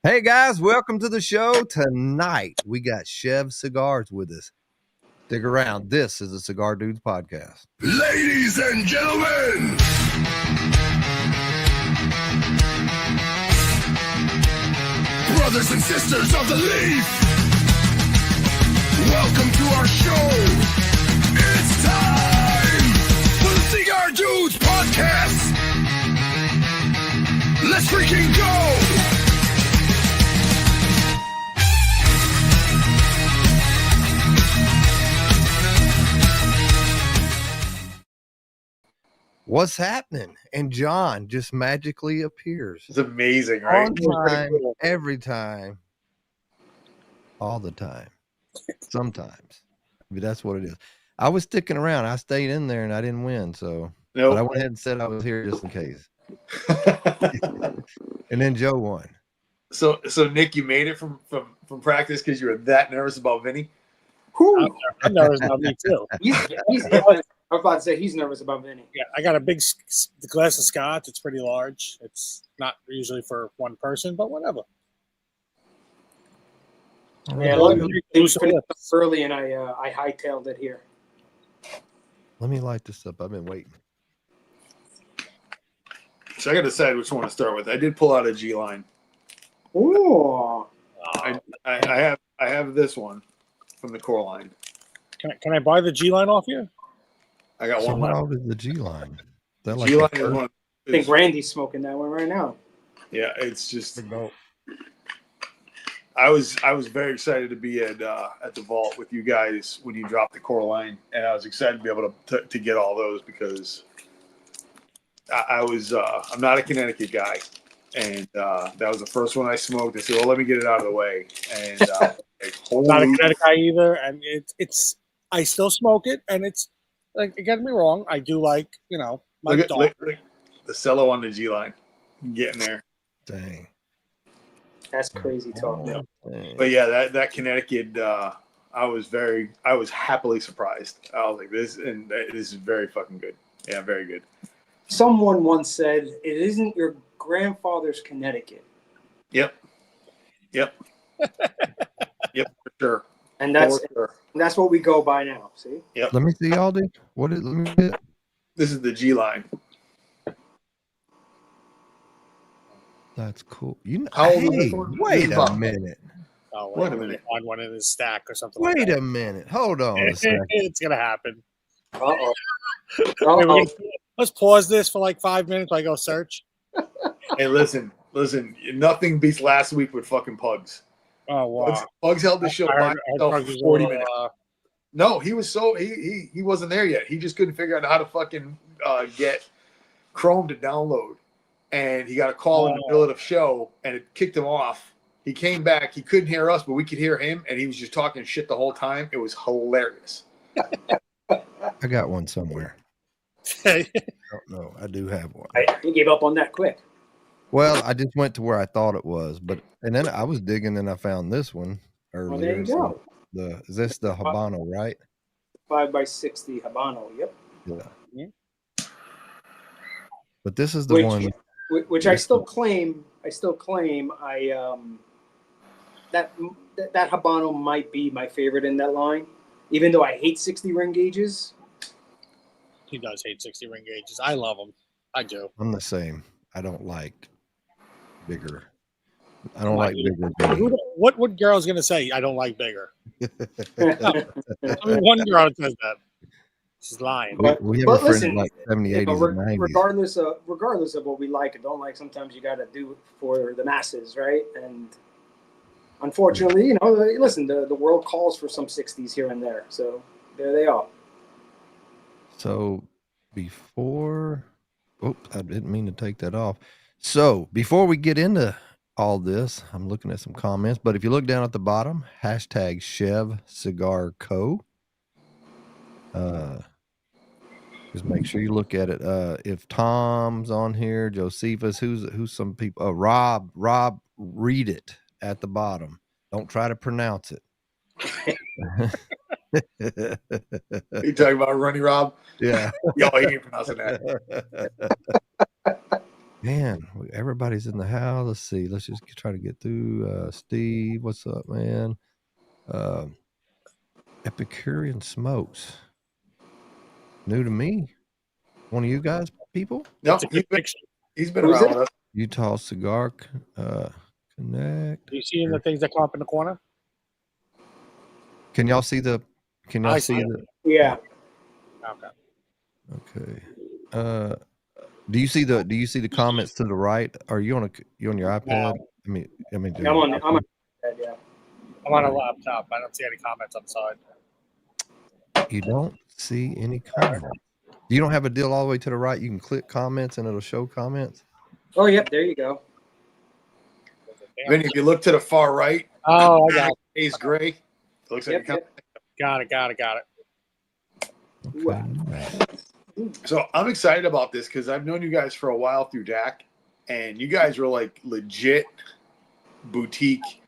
Hey guys, welcome to the show. Tonight we got Chèvre Cigars with us. Stick around. This is the Cigar Dudes Podcast. Ladies and gentlemen, brothers and sisters of the leaf, welcome to our show. It's time for the Cigar Dudes Podcast. Let's freaking go! What's happening? And John just magically appears. It's amazing, right? On time, every time, all the time, sometimes. But that's what it is. I was sticking around. I stayed in there and I didn't win. So But I went ahead and said I was here just in case. And then Joe won. So Nick, you made it from practice because you were that nervous about Vinny? I'm nervous about me too. I was about to say he's nervous about Vinny. Yeah, I got a big glass of scotch. It's pretty large. It's not usually for one person, but whatever. Yeah, it was pretty early, and I hightailed it here. Let me light this up. I've been waiting. So I got to decide which one to start with. I did pull out a G line. Ooh. I have this one from the core line. Can I buy the G line off you? I got So one left. how is the G line? That like G line is one. I think Randy's smoking that one right now. Yeah, it's just. I was very excited to be at the vault with you guys when you dropped the core line, and I was excited to be able to get all those because I'm not a Connecticut guy, and that was the first one I smoked. I said, well, let me get it out of the way, and I'm not a Connecticut guy either, and it's I still smoke it, and it's like, get me wrong, I do like my look the cello on the G line, getting there. Dang. That's crazy talk. Dang. But yeah, that Connecticut, I was happily surprised. I was like, this is very fucking good. Yeah, very good. Someone once said, "It isn't your grandfather's Connecticut." Yep, yep, for sure. And that's what we go by now. See? Yep. Let me see, Aldi. Let me get. This is the G line. That's cool. How old is Hey, this one? wait This a is minute. Oh, Wait a minute. Find one in his stack or something. Wait like that. a minute. Hold on a second. It's gonna happen. Uh-oh. Okay, let's pause this for like 5 minutes while I go search. Hey, listen. Nothing beats last week with fucking Pugs. Oh wow! Pugs held the show by himself for 40 minutes. No, he was he wasn't there yet. He just couldn't figure out how to fucking get Chrome to download, and he got a call in the middle of the show, and it kicked him off. He came back. He couldn't hear us, but we could hear him, and he was just talking shit the whole time. It was hilarious. I got one somewhere. I don't know. I do have one. He gave up on that quick. Well, I just went to where I thought it was, and then I was digging and I found this one earlier. Well, there you go. Is this the Habano, right? 5x60 Habano. Yep. Yeah. But this is the one. Which I still claim. That Habano might be my favorite in that line, even though I hate 60 ring gauges. He does hate 60 ring gauges. I love them. I do. I'm the same. I don't like bigger. I don't like bigger. What girl's gonna say I don't like bigger? One girl says that. She's lying. We have a friend in like 70, 80s, and 90s. Regardless of what we like and don't like, sometimes you got to do it for the masses, right? And unfortunately, listen, the world calls for some 60s here and there. So there they are. So before, I didn't mean to take that off. So before we get into all this, I'm looking at some comments, but if you look down at the bottom, hashtag Chèvre Cigar Co. Just make sure you look at it. If Tom's on here, Josephus, who's some people, Rob, read it at the bottom. Don't try to pronounce it. You talking about Runny Rob? Yeah. Yo, he ain't pronouncing that. Man, everybody's in the house. Let's see. Let's just try to get through. Steve, what's up, man? Epicurean Smokes. New to me. One of you guys, people? No, he's been around with us. Utah Cigar Connect. You seeing the things that come up in the corner? Can y'all see the? Can y'all see the? Yeah. Okay. Do you see the comments to the right? Are you on your iPad? No. I mean, I'm on iPad, yeah. I'm on a laptop. I don't see any comments on the side. You don't see any comments. You don't have a deal all the way to the right. You can click comments and it'll show comments. Oh, yep. There you go. Vinny, if you look to the far right, I got it. Ace Gray. Looks like Got it. Okay. So I'm excited about this because I've known you guys for a while through DAC, and you guys were like legit boutique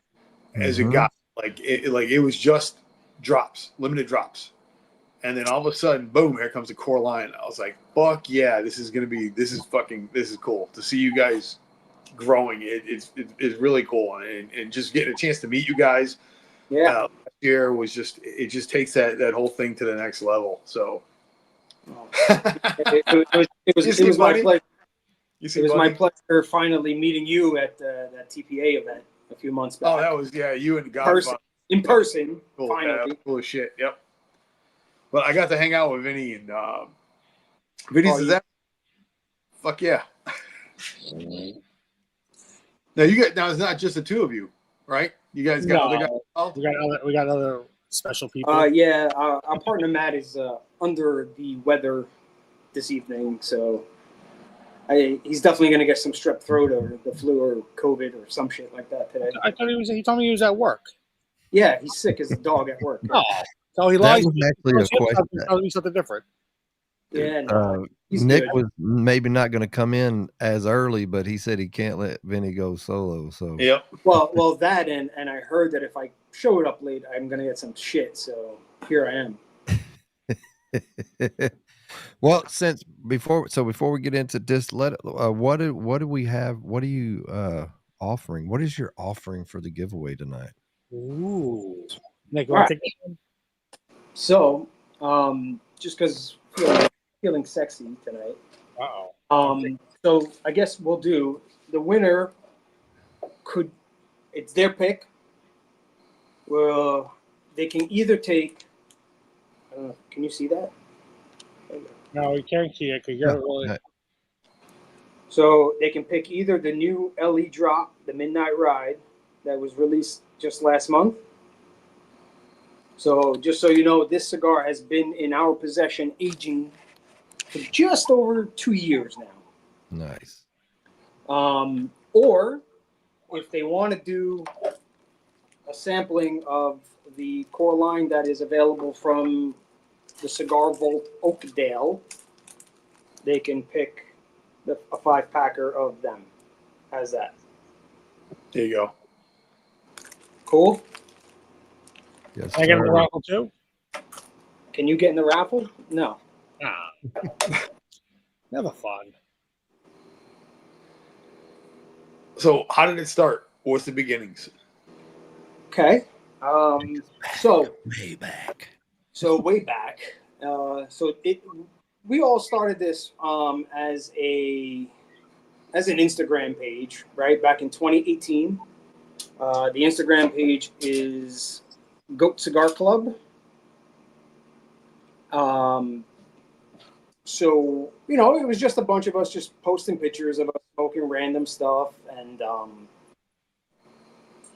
as a guy. Like it was just drops, limited drops. And then all of a sudden, boom, here comes the core line. I was like, fuck yeah, this is cool to see you guys growing. It's really cool. And just getting a chance to meet you guys. Yeah. Last year was it just takes that whole thing to the next level. So it was my pleasure. It was my pleasure finally meeting you at that TPA event a few months back. Oh, that was, you and God. In person, cool. finally. Cool as shit, yep. But I got to hang out with Vinny, and Vinny says that. Fuck yeah. Now it's not just the two of you, right? You guys got other guys involved? We got other special people. Yeah, our partner Matt is under the weather this evening, so he's definitely going to get some strep throat or the flu or COVID or some shit like that today. I thought he told me he was at work. Yeah, he's sick as a dog at work. Oh, so he lies. That was actually a question. Tell me something different. Yeah, no, Nick good. was maybe not going to come in as early, but he said he can't let Vinny go solo. So yep. Well, that and I heard that if I showed up late, I'm going to get some shit. So here I am. Well, before we get into this, what do we have? What are you offering? What is your offering for the giveaway tonight? Ooh, Nick, want to take this one? So, just because feeling sexy tonight. So I guess we'll do the winner. It's their pick. Well, they can either take. Can you see that? No, we can't see it because you're really. So they can pick either the new LE drop, the Midnight Ride, that was released just last month. So just so you know, this cigar has been in our possession, aging for just over 2 years now. Nice. Or if they want to do a sampling of the core line that is available from the Cigar Vault Oakdale, they can pick a 5-packer of them. How's that? There you go. Cool. Yes, Can I get in the raffle too? Can you get in the raffle? No. Never fun. So how did it start? What's the beginnings? Okay. So way back. We all started this as an Instagram page, right? Back in 2018. The Instagram page is Goat Cigar Club. So, it was just a bunch of us just posting pictures of us smoking random stuff. And,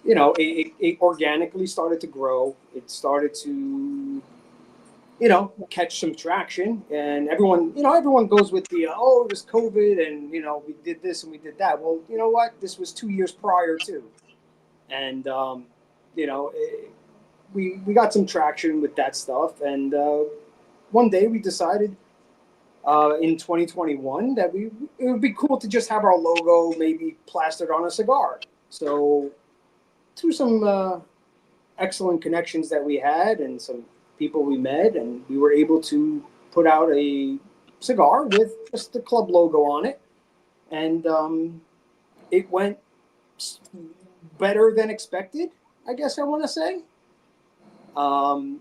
it organically started to grow. It started to, catch some traction. And everyone goes with the, it was COVID and, we did this and we did that. Well, you know what? This was 2 years prior too. And, we got some traction with that stuff. And one day we decided in 2021 that it would be cool to just have our logo maybe plastered on a cigar. So through some excellent connections that we had and some people we met, and we were able to put out a cigar with just the club logo on it. and it went better than expected, I guess I want to say,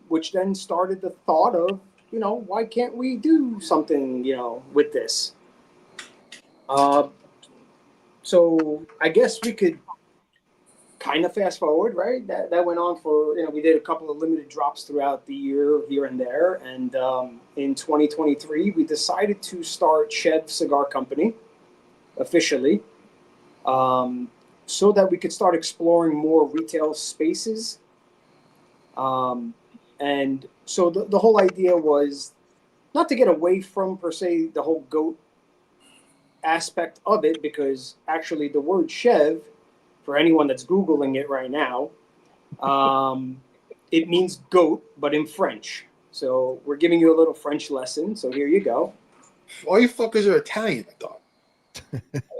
which then started the thought of, why can't we do something, with this? So I guess we could kind of fast forward, right? That went on for, we did a couple of limited drops throughout the year here and there. And in 2023, we decided to start Chèvre Cigar Company officially, so that we could start exploring more retail spaces. And so the whole idea was not to get away from, per se, the whole goat aspect of it, because actually the word Chèvre, for anyone that's Googling it right now, it means goat, but in French. So we're giving you a little French lesson. So here you go. All you fuckers are Italian, I thought.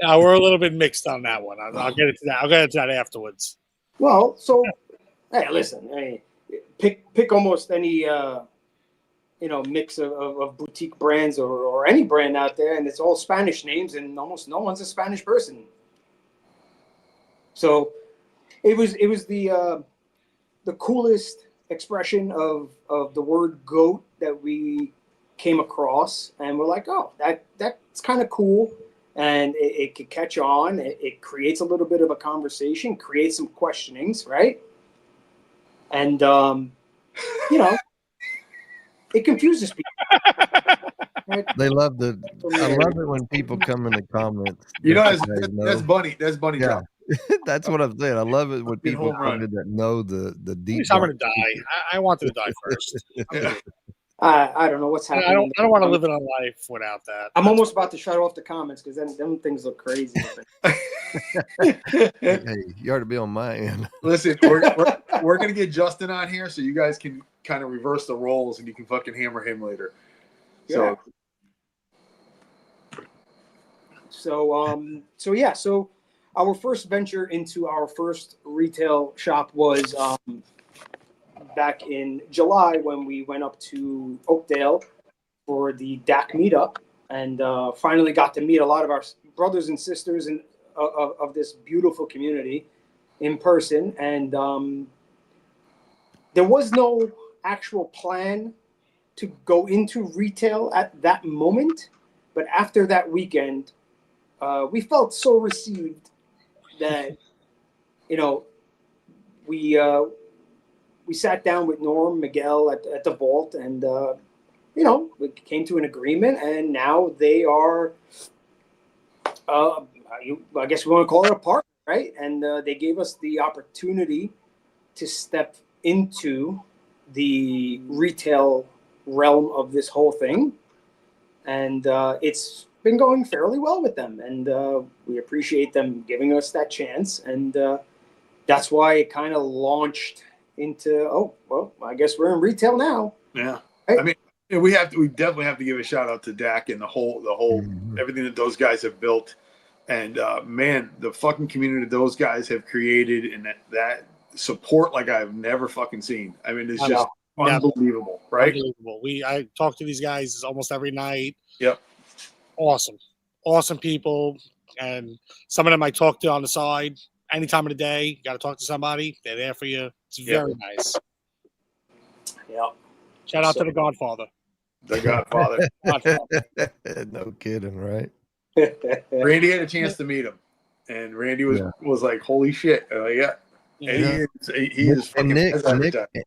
We're a little bit mixed on that one. I'll get into that. I'll get into that afterwards. Well, so hey, listen, pick almost any mix of boutique brands or any brand out there, and it's all Spanish names, and almost no one's a Spanish person. So it was the coolest expression of the word goat that we came across, and we're like, oh, that's kind of cool. And it could catch on. It creates a little bit of a conversation, creates some questionings, right? And, it confuses people. Right? They love I love it when people come in the comments. That's Bunny. That's Bunny. Yeah. That's what I'm saying. I love it when people come in that know the deep. I'm going to die. I wanted to die first. I don't know what's happening. I don't want to live in a life without that. I'm almost about to shut off the comments because them things look crazy. Hey, you ought to be on my end. Listen, we're gonna get Justin on here so you guys can kind of reverse the roles and you can fucking hammer him later. Yeah. So our first venture into our first retail shop was back in July when we went up to Oakdale for the DAC meetup, and finally got to meet a lot of our brothers and sisters of this beautiful community in person. And there was no actual plan to go into retail at that moment, but after that weekend, we felt so received that we sat down with Norm Miguel at the vault, and we came to an agreement, and now they are I guess we want to call it a partner, right? And they gave us the opportunity to step into the retail realm of this whole thing, and it's been going fairly well with them, and we appreciate them giving us that chance, and that's why it kind of launched into, I guess we're in retail now. Yeah. Right? I mean, we definitely have to give a shout out to Dak and the whole everything that those guys have built. And man, the fucking community those guys have created, and that support like I've never fucking seen. I mean, it's just unbelievable, right? Unbelievable. I talk to these guys almost every night. Yep. Awesome people. And some of them I talk to on the side. Any time of the day, you got to talk to somebody. They're there for you. It's very nice. Yeah. Shout out to the Godfather. The Godfather. No kidding, right? Randy had a chance to meet him, and Randy was like, "Holy shit!" Yeah. And he is. And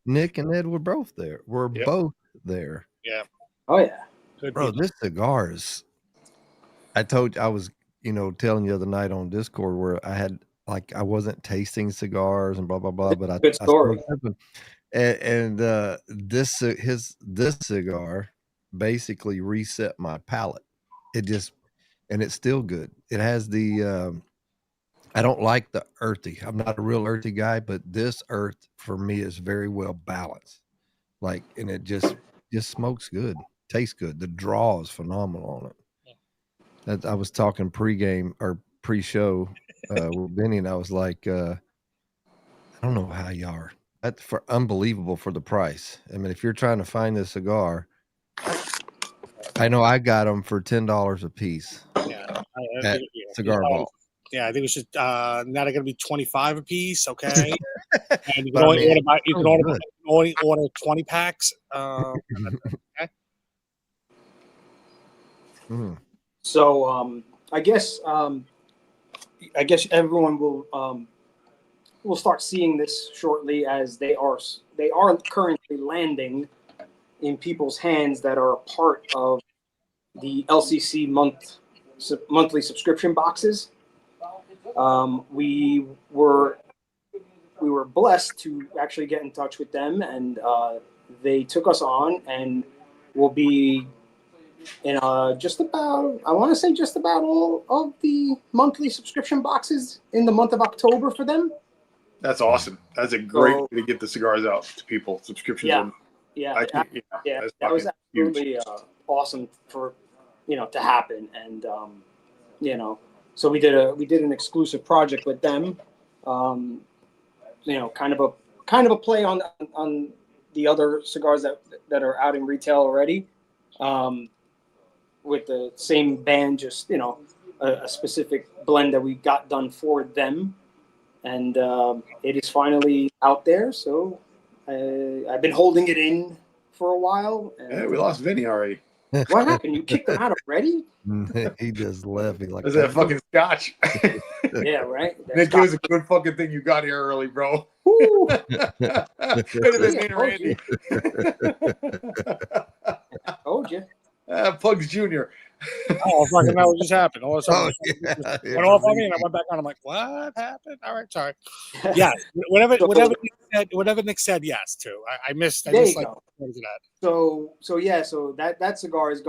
Nick and Ed were both there. Both there. Yeah. Oh yeah. Good Bro, people. this cigars. I was, telling you the other night on Discord where I wasn't tasting cigars and blah blah blah, but Good story. This cigar basically reset my palate. And it's still good. It has the I don't like the earthy. I'm not a real earthy guy, but this earth for me is very well balanced. And it just smokes good, tastes good. The draw is phenomenal on it. I was talking pre-game or pre-show with Benny, and I was like, I don't know how you are. That's unbelievable for the price. I mean, if you're trying to find this cigar, I know I got them for $10 a piece Cigar Vault. Yeah, I think it was just now they're gonna be 25 a piece. Okay, and you But can I only mean, order 20 packs. Okay. So I guess everyone will start seeing this shortly, as they are currently landing in people's hands that are a part of the LCC monthly subscription boxes. We were blessed to actually get in touch with them, and they took us on, and will be in just about all of the monthly subscription boxes in the month of October for them. That's awesome. That's a great way to get the cigars out to people. Subscriptions. Yeah, that was absolutely awesome for to happen, and so we did an exclusive project with them. Kind of a play on the other cigars that are out in retail already, with the same band, just a specific blend that we got done for them, and it is finally out there. So I've been holding it in for a while. And we lost Vinny already. What happened? You kicked him out already? He just left. He's like, is that fucking scotch? Yeah, right. Nick, it was a good fucking thing you got here early, bro. Could have been me and Randy. Told you. Pugs Jr. Oh, fucking hell, what just happened? All of a sudden, yeah, went off on me, and I went back on. I'm like, what happened? All right, sorry. Yeah, whatever Nick said yes to. I missed like go. that. So that cigar is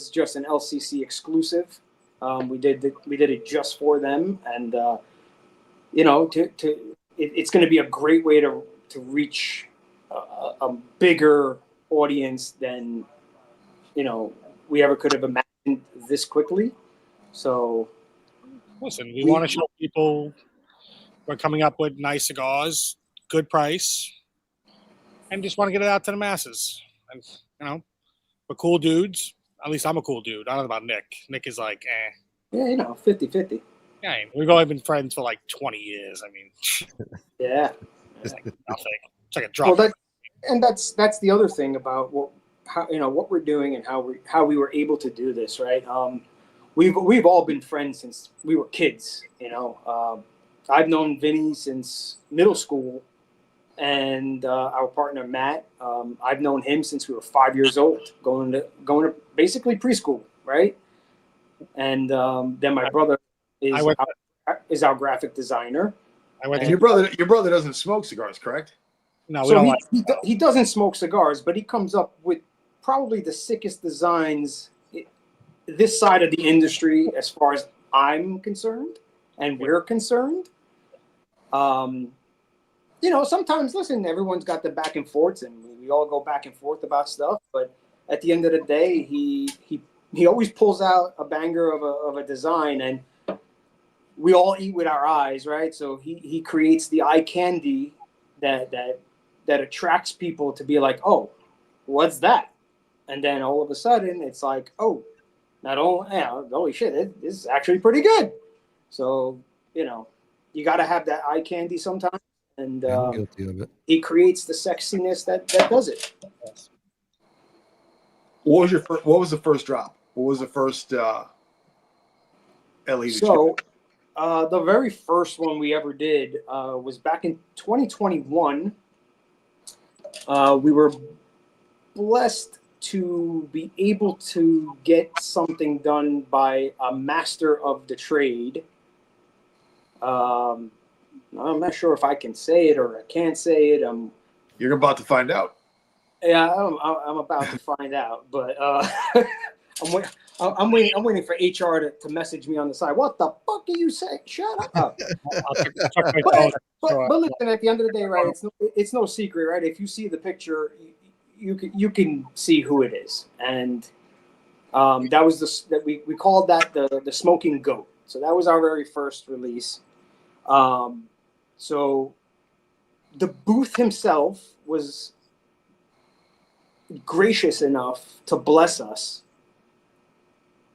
just an LCC exclusive. We did it just for them, and it's going to be a great way to reach a bigger audience than we ever could have imagined this quickly. So listen, we want to show people we're coming up with nice cigars, good price, and just want to get it out to the masses. And we're cool dudes. At least I'm a cool dude. I don't know about Nick. Nick is like, eh. Yeah, 50-50. Yeah, we've only been friends for like 20 years. I mean, yeah, it's like nothing. It's like a drop. Well, that's the other thing about what we're doing and how we were able to do this, right? We've all been friends since we were kids. I've known Vinny since middle school, and our partner Matt, I've known him since we were 5 years old, going to basically preschool, right? And then my brother is our graphic designer. And your brother doesn't smoke cigars, correct? No, we don't. He doesn't smoke cigars, but he comes up with probably the sickest designs this side of the industry, as far as I'm concerned and we're concerned. Sometimes, listen, everyone's got the back and forths, and we all go back and forth about stuff. But at the end of the day, he always pulls out a banger of a design, and we all eat with our eyes, right? So he creates the eye candy that attracts people to be like, oh, what's that? And then all of a sudden, it's like, oh, holy shit, this is actually pretty good. So you got to have that eye candy sometimes, and I'm guilty of it. he creates the sexiness that does it. What was the first drop? What was the first LED? So the very first one we ever did was back in 2021. We were blessed to be able to get something done by a master of the trade. I'm not sure if I can say it or I can't say it. You're about to find out. Yeah, I'm about to find out, but I'm waiting for HR to message me on the side. What the fuck are you saying? Shut up. But listen, at the end of the day, right? It's no secret, right? If you see the picture, you can see who it is, and that was we called that the smoking goat. So that was our very first release. So the booth himself was gracious enough to bless us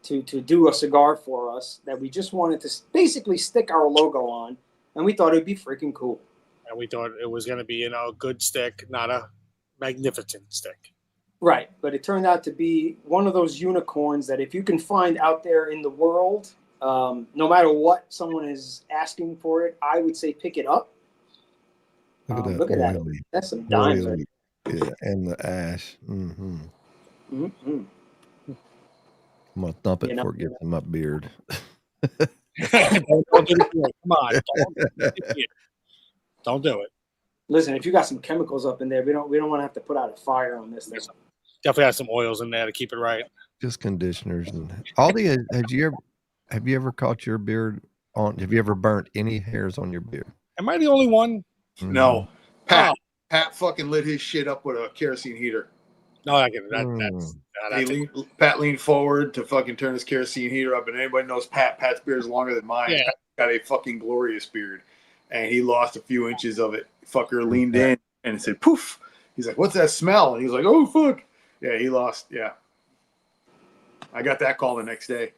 to do a cigar for us that we just wanted to basically stick our logo on, and we thought it'd be freaking cool. And we thought it was going to be, a good stick, not a magnificent stick. Right, but it turned out to be one of those unicorns that if you can find out there in the world, no matter what someone is asking for it, I would say pick it up. Look at that. That. That's some dimes. Right? Yeah, and the ash. Mm-hmm. Mm-hmm. I'm going to thump it before it gets in my beard. Don't do it. Come on. Don't do it. Listen, if you got some chemicals up in there, we don't want to have to put out a fire on this thing. Definitely have some oils in there to keep it right. Just conditioners and Aldi. Have you ever caught your beard on? Have you ever burnt any hairs on your beard? Am I the only one? Mm-hmm. No, Pat fucking lit his shit up with a kerosene heater. No, I get it. Pat leaned forward to fucking turn his kerosene heater up, and anybody knows Pat's beard is longer than mine. Yeah. Pat's got a fucking glorious beard, and he lost a few inches of it. Fucker leaned in and said, "Poof." He's like, "What's that smell?" And he's like, "Oh fuck." Yeah, he lost. Yeah, I got that call the next day.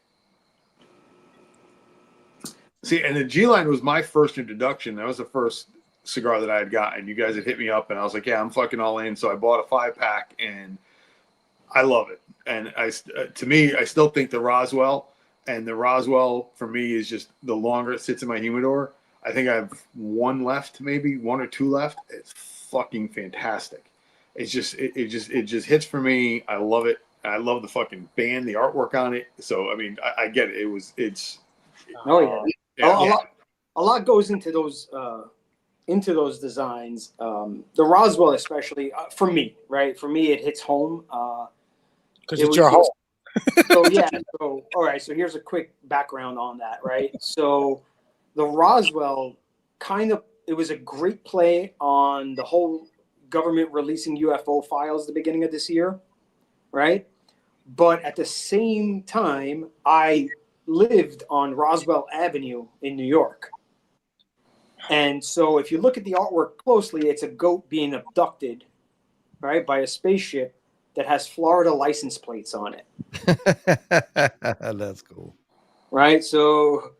See, and the G Line was my first introduction. That was the first cigar that I had gotten. You guys had hit me up, and I was like, "Yeah, I'm fucking all in." So I bought a 5-pack, and I love it. And to me, I still think the Roswell, and the Roswell for me is just the longer it sits in my humidor. I think I have one left, maybe one or two left. It's fucking fantastic. It's just it just hits for me. I love it. I love the fucking band, the artwork on it. So I mean, I get it. It's. Oh yeah. A lot goes into those designs. The Roswell, especially for me, right? For me, it hits home because it's your home. So yeah. So all right. So here's a quick background on that, right? So the Roswell it was a great play on the whole government releasing UFO files at the beginning of this year, right? But at the same time, I lived on Roswell Avenue in New York. And so if you look at the artwork closely, it's a goat being abducted, right, by a spaceship that has Florida license plates on it. That's cool. Right? So,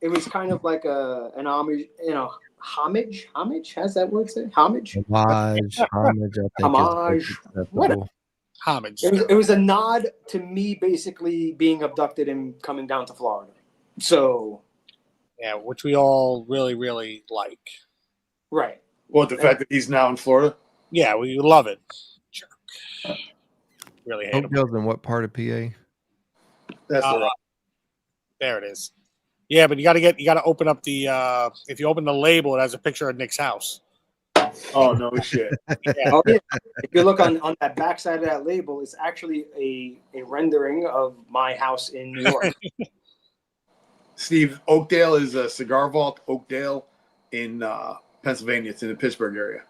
it was kind of like an homage, homage? How's that word say? Homage? Homage, I think. Homage. What? Homage. It was a nod to me basically being abducted and coming down to Florida. So. Yeah, which we all really, really like. Right. Well, the fact that he's now in Florida? Yeah, we love it. Jerk. Really hate him. Oakdale's in what part of PA? That's there it is. Yeah, but you gotta open up the if you open the label, it has a picture of Nick's house. Oh no shit. Yeah. Oh, yeah. If you look on that back side of that label, it's actually a rendering of my house in New York. Steve, Oakdale is a Cigar Vault, Oakdale in Pennsylvania. It's in the Pittsburgh area.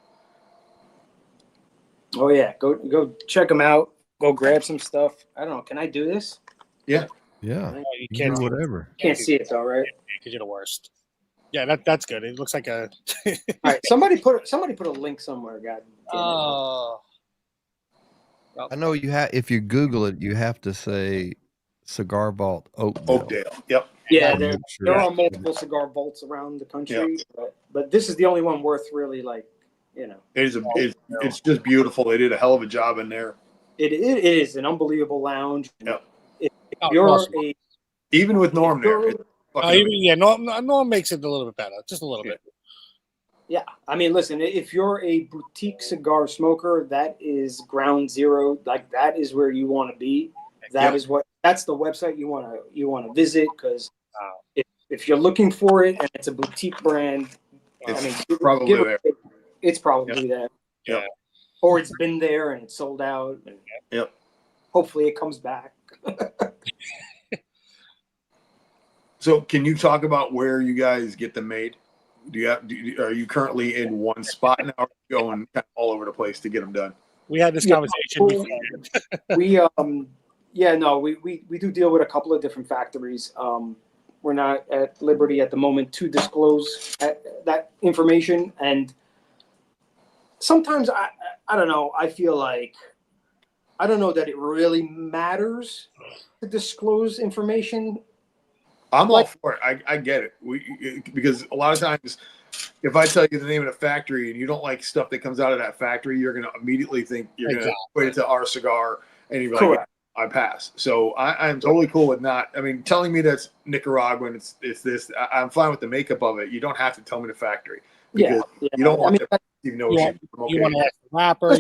Oh yeah, go check them out. Go grab some stuff. I don't know. Can I do this? Yeah. You can't do whatever. Can't see it though, right? Because you're the worst. Yeah, that's good. It looks like a. All right, somebody put a link somewhere, God. I know you have. If you Google it, you have to say Cigar Vault Oakdale. Yep. Yeah, there are multiple cigar vaults around the country, but this is the only one worth really It's just beautiful. They did a hell of a job in there. It is an unbelievable lounge. Yep. Even with Norm there. Norm makes it a little bit better, just a little bit. Yeah, I mean, listen, if you're a boutique cigar smoker, that is ground zero. Like that is where you want to be. That's the website you want to visit because if you're looking for it and it's a boutique brand, it's probably there. It's probably there. Yeah. Or it's been there and it's sold out. And hopefully it comes back. So, can you talk about where you guys get them made? Are you currently in one spot now, or are you going kind of all over the place to get them done? We had this conversation. We do deal with a couple of different factories. We're not at liberty at the moment to disclose that information, and sometimes I don't know. I feel like I don't know that it really matters to disclose information. I'm all for it. I get it. Because a lot of times, if I tell you the name of the factory and you don't like stuff that comes out of that factory, you're going to immediately think you're going to put it to our cigar, and you're like, I pass. So I'm totally cool with not. I mean, telling me that's Nicaraguan, it's this. I'm fine with the makeup of it. You don't have to tell me the factory. Yeah. You don't want to even know. You want to ask the wrapper.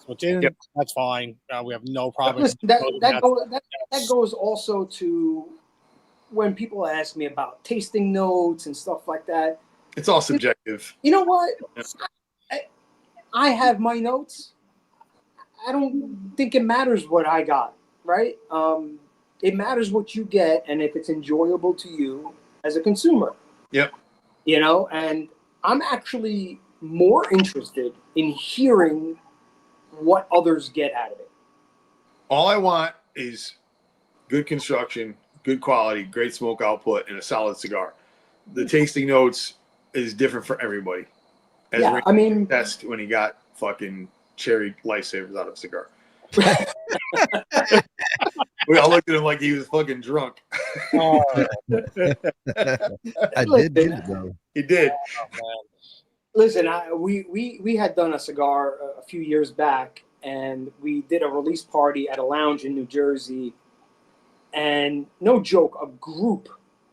What's in? Yep. That's fine. We have no problem. Listen, that goes also to when people ask me about tasting notes and stuff like that. It's all subjective. You know what? Yeah. I have my notes. I don't think it matters what I got, right? It matters what you get and if it's enjoyable to you as a consumer. Yep. You know, and I'm actually more interested in hearing what others get out of it. All I want is good construction, good quality, great smoke output, and a solid cigar. The tasting notes is different for everybody. Yeah, I mean, best when he got fucking cherry lifesavers out of a cigar. We all looked at him like he was fucking drunk. I did get it though. He did. Listen, we had done a cigar a few years back, and we did a release party at a lounge in New Jersey. And no joke, a group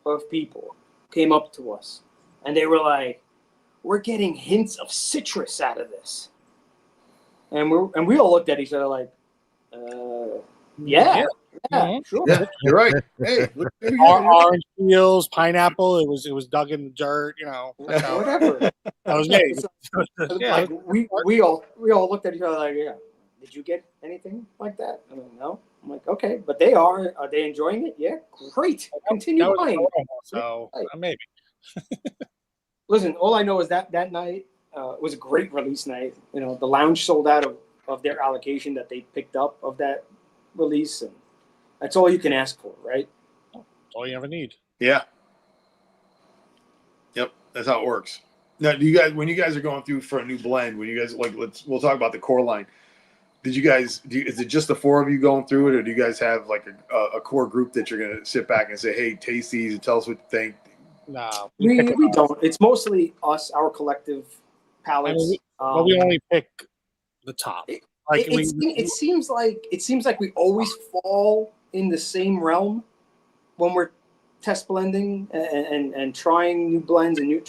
of people came up to us, and they were like, "We're getting hints of citrus out of this." And we all looked at each other like, yeah, sure. Yeah, you're right. Hey, look, orange peels, pineapple. It was dug in the dirt, you know. Whatever. That was me. Like, we all looked at each other like, yeah. Did you get anything like that? I mean, no. I'm like, okay, but they are they enjoying it? Yeah, great. Continue buying. So maybe. Listen, all I know is that night was a great release night. You know, the lounge sold out of their allocation that they picked up of that release, and that's all you can ask for, right? That's all you ever need. Yeah. Yep, that's how it works. Now, do you guys, when you guys are going through for a new blend, when you guys we'll talk about the core line. Did you guys is it just the four of you going through it, or do you guys have like a core group that you're gonna sit back and say, hey, taste these and tell us what you think? No, we don't. It's mostly us, our collective palates. I mean, we only pick the top. It seems like we always fall in the same realm when we're test blending and trying new blends and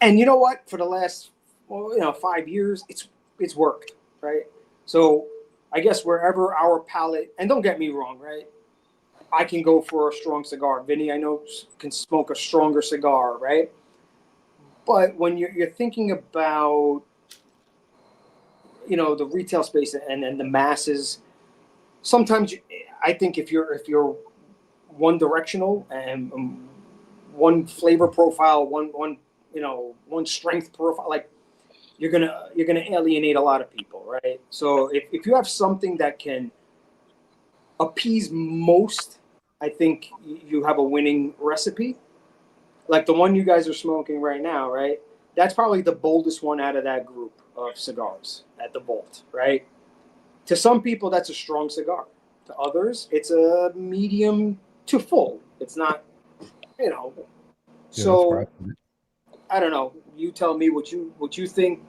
and you know what? For the last 5 years, it's worked, right? So I guess wherever our palate, and don't get me wrong, right? I can go for a strong cigar. Vinny, I know, can smoke a stronger cigar, right? But when you're thinking about, the retail space and the masses, sometimes I think if you're one directional and one flavor profile, one strength profile, like you're gonna alienate a lot of people, right? So if you have something that can appease most, I think you have a winning recipe. Like the one you guys are smoking right now, right? That's probably the boldest one out of that group of cigars at the Vault, right? To some people, that's a strong cigar. To others, it's a medium to full. It's not, So I don't know. You tell me what you think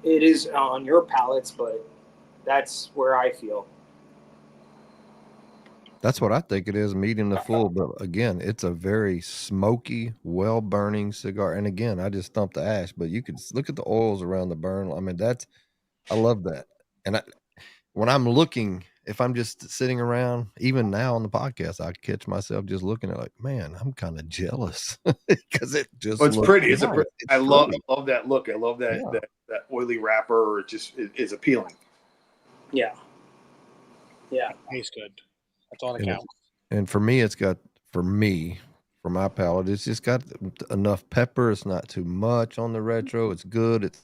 it is on your palates, but that's where I feel. That's what I think it is, medium to full. But again, it's a very smoky, well-burning cigar. And again, I just thumped the ash, but you can look at the oils around the burn. I mean, I love that. And when I'm looking, if I'm just sitting around, even now on the podcast, I catch myself just looking at like, man, I'm kind of jealous because it just. Well, it's pretty. Nice. I love that look. I love that that oily wrapper. It just is appealing. Yeah. Yeah. Tastes good. That's all that counts. And for me, for my palate, it's just got enough pepper. It's not too much on the retro. It's good. It's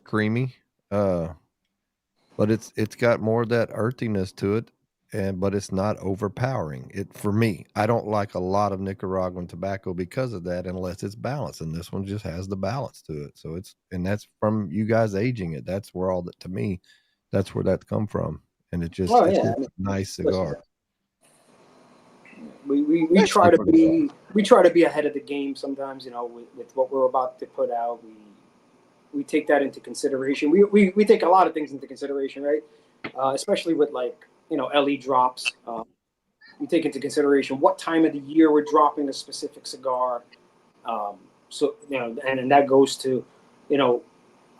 creamy. But it's got more of that earthiness to it, but it's not overpowering. For me, I don't like a lot of Nicaraguan tobacco because of that, unless it's balanced. And this one just has the balance to it. So that's from you guys aging it. That's where all that, to me, that's where that come from, and it's just I mean, a nice cigar. We try to be ahead of the game sometimes, you know, with what we're about to put out. We take that into consideration. We take a lot of things into consideration, right? Especially with, like, you know, LE drops. We take into consideration what time of the year we're dropping a specific cigar. So, you know, and that goes to, you know,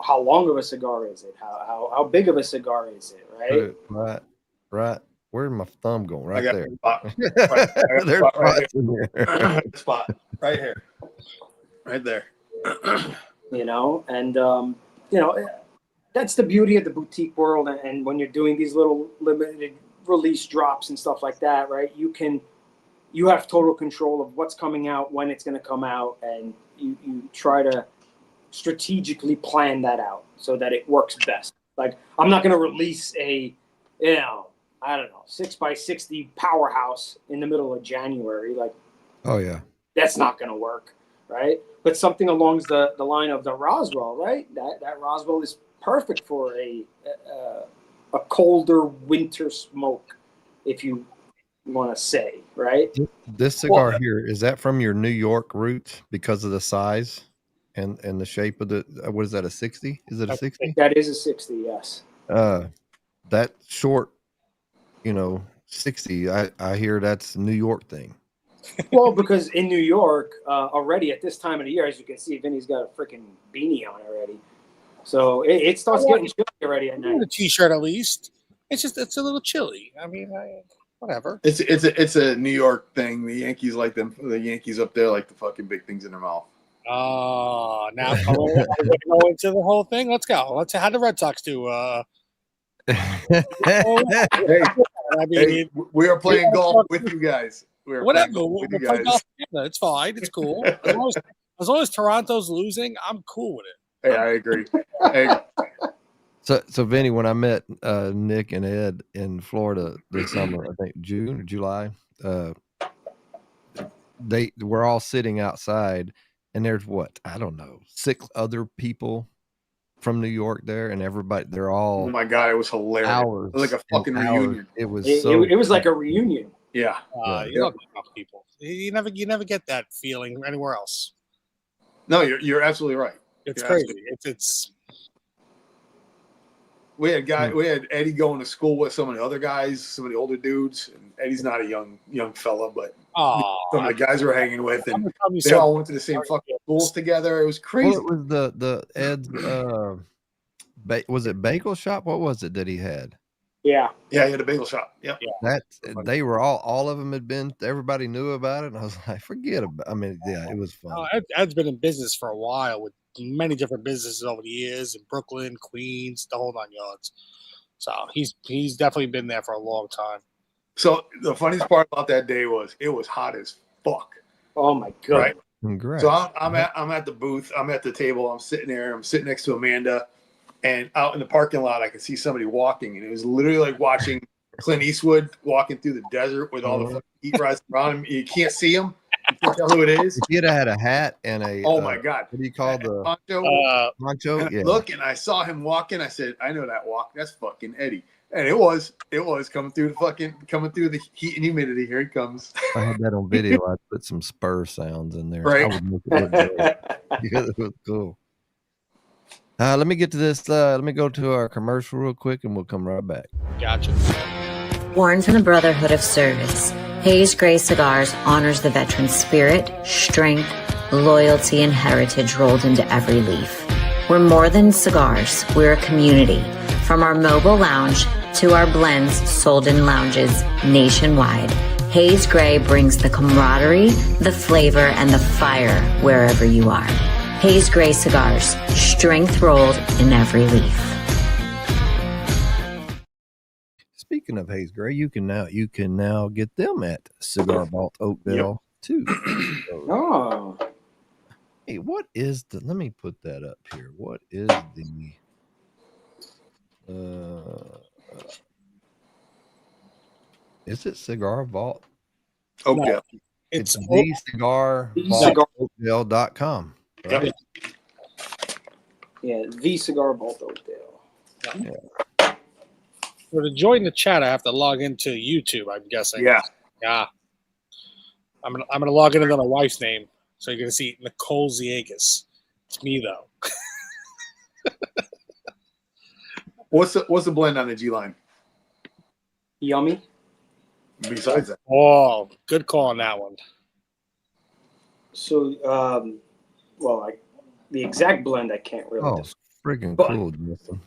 how long of a cigar is it? How big of a cigar is it, right? Right. Where's my thumb going? Right there. There's There's spots in there. spot right here, right there. You know, and you know, that's the beauty of the boutique world. And when you're doing these little limited release drops and stuff like that, right? You have total control of what's coming out, when it's going to come out, and you try to strategically plan that out so that it works best. Like, I'm not going to release a, you know, I don't know, 6x60 powerhouse in the middle of January. Like, Oh yeah. that's not going to work, right? But something along the line of the Roswell, right? That Roswell is perfect for a colder winter smoke, if you want to say, right? This cigar here, is that from your New York roots because of the size and the shape of the, what is that, a 60? Is it a 60? That is a 60, yes. That short, you know, 60, I hear that's a New York thing. Well, because in New York, already at this time of the year, as you can see, Vinny's got a freaking beanie on already. So it starts getting chilly already at night. A t-shirt at least. It's a little chilly. I mean, whatever. It's a New York thing. The Yankees like them. The Yankees up there like the fucking big things in their mouth. Oh, now we're going to go into the whole thing. Let's go. Let's see how the Red Sox do. Hey, we are playing golf with you guys. Whatever. We'll play golf together. It's fine. It's cool. As long as Toronto's losing, I'm cool with it. Hey, I agree. Hey. So Vinny, when I met Nick and Ed in Florida this summer, I think June or July, they were all sitting outside, and there's what, I don't know, 6 other people from New York there, and everybody, they're all, oh my god, it was hilarious. Hours, it was like a fucking reunion. It was it was like a reunion. Yeah. You don't get enough people. You never get that feeling anywhere else. No, you're absolutely right. It's crazy. It's we had Eddie going to school with some of the other guys, some of the older dudes, and Eddie's not a young fella, but some of the guys we're hanging with, and they all went to the same fucking schools together. It was crazy. Well, it was the Ed's was it bagel shop? What was it that he had? Yeah, he had a bagel shop. Yeah. They were all of them had been. Everybody knew about it, and I was like, forget about. I mean, yeah, it was fun. Ed's been in business for a while with many different businesses over the years in Brooklyn, Queens, the whole 9 yards. So he's definitely been there for a long time. So the funniest part about that day was it was hot as fuck. Oh my god! Right. Congrats. So I'm at the booth. I'm at the table. I'm sitting there. I'm sitting next to Amanda, and out in the parking lot, I could see somebody walking, and it was literally like watching Clint Eastwood walking through the desert with all the fucking heat rising around him. You can't see him. You can't tell who it is. If he'd have had a hat and a oh my god, what do you call the poncho? Yeah. Look, and I saw him walking. I said, I know that walk. That's fucking Eddie. And it was coming through the heat and humidity. Here he comes. I had that on video. I put some spur sounds in there. Right. I would make it look good. Yeah, it was cool. Let me get to this. Let me go to our commercial real quick, and we'll come right back. Gotcha. Born from the Brotherhood of Service, Hayes Gray Cigars honors the veteran's spirit, strength, loyalty, and heritage rolled into every leaf. We're more than cigars. We're a community. From our mobile lounge to our blends sold in lounges nationwide, Hayes Gray brings the camaraderie, the flavor, and the fire wherever you are. Hayes Gray Cigars, strength rolled in every leaf. Speaking of Hayes Gray, you can now get them at Cigar Vault Oakdale too. Oh. Hey, what is the? Let me put that up here. What is the? Is it Cigar Vault? Oakdale. No, it's the Cigar Vault Oakdale.com. Right? Yeah, the Cigar Vault Oakdale. Yeah. So to join the chat, I have to log into YouTube, I'm guessing. Yeah. Yeah. I'm gonna log in under my wife's name. So you're gonna see Nicole Ziegas. It's me though. What's the blend on the G line? Yummy. Besides that, Oh, good call on that one. So, the exact blend I can't really. Oh, friggin' But- cool, Justin.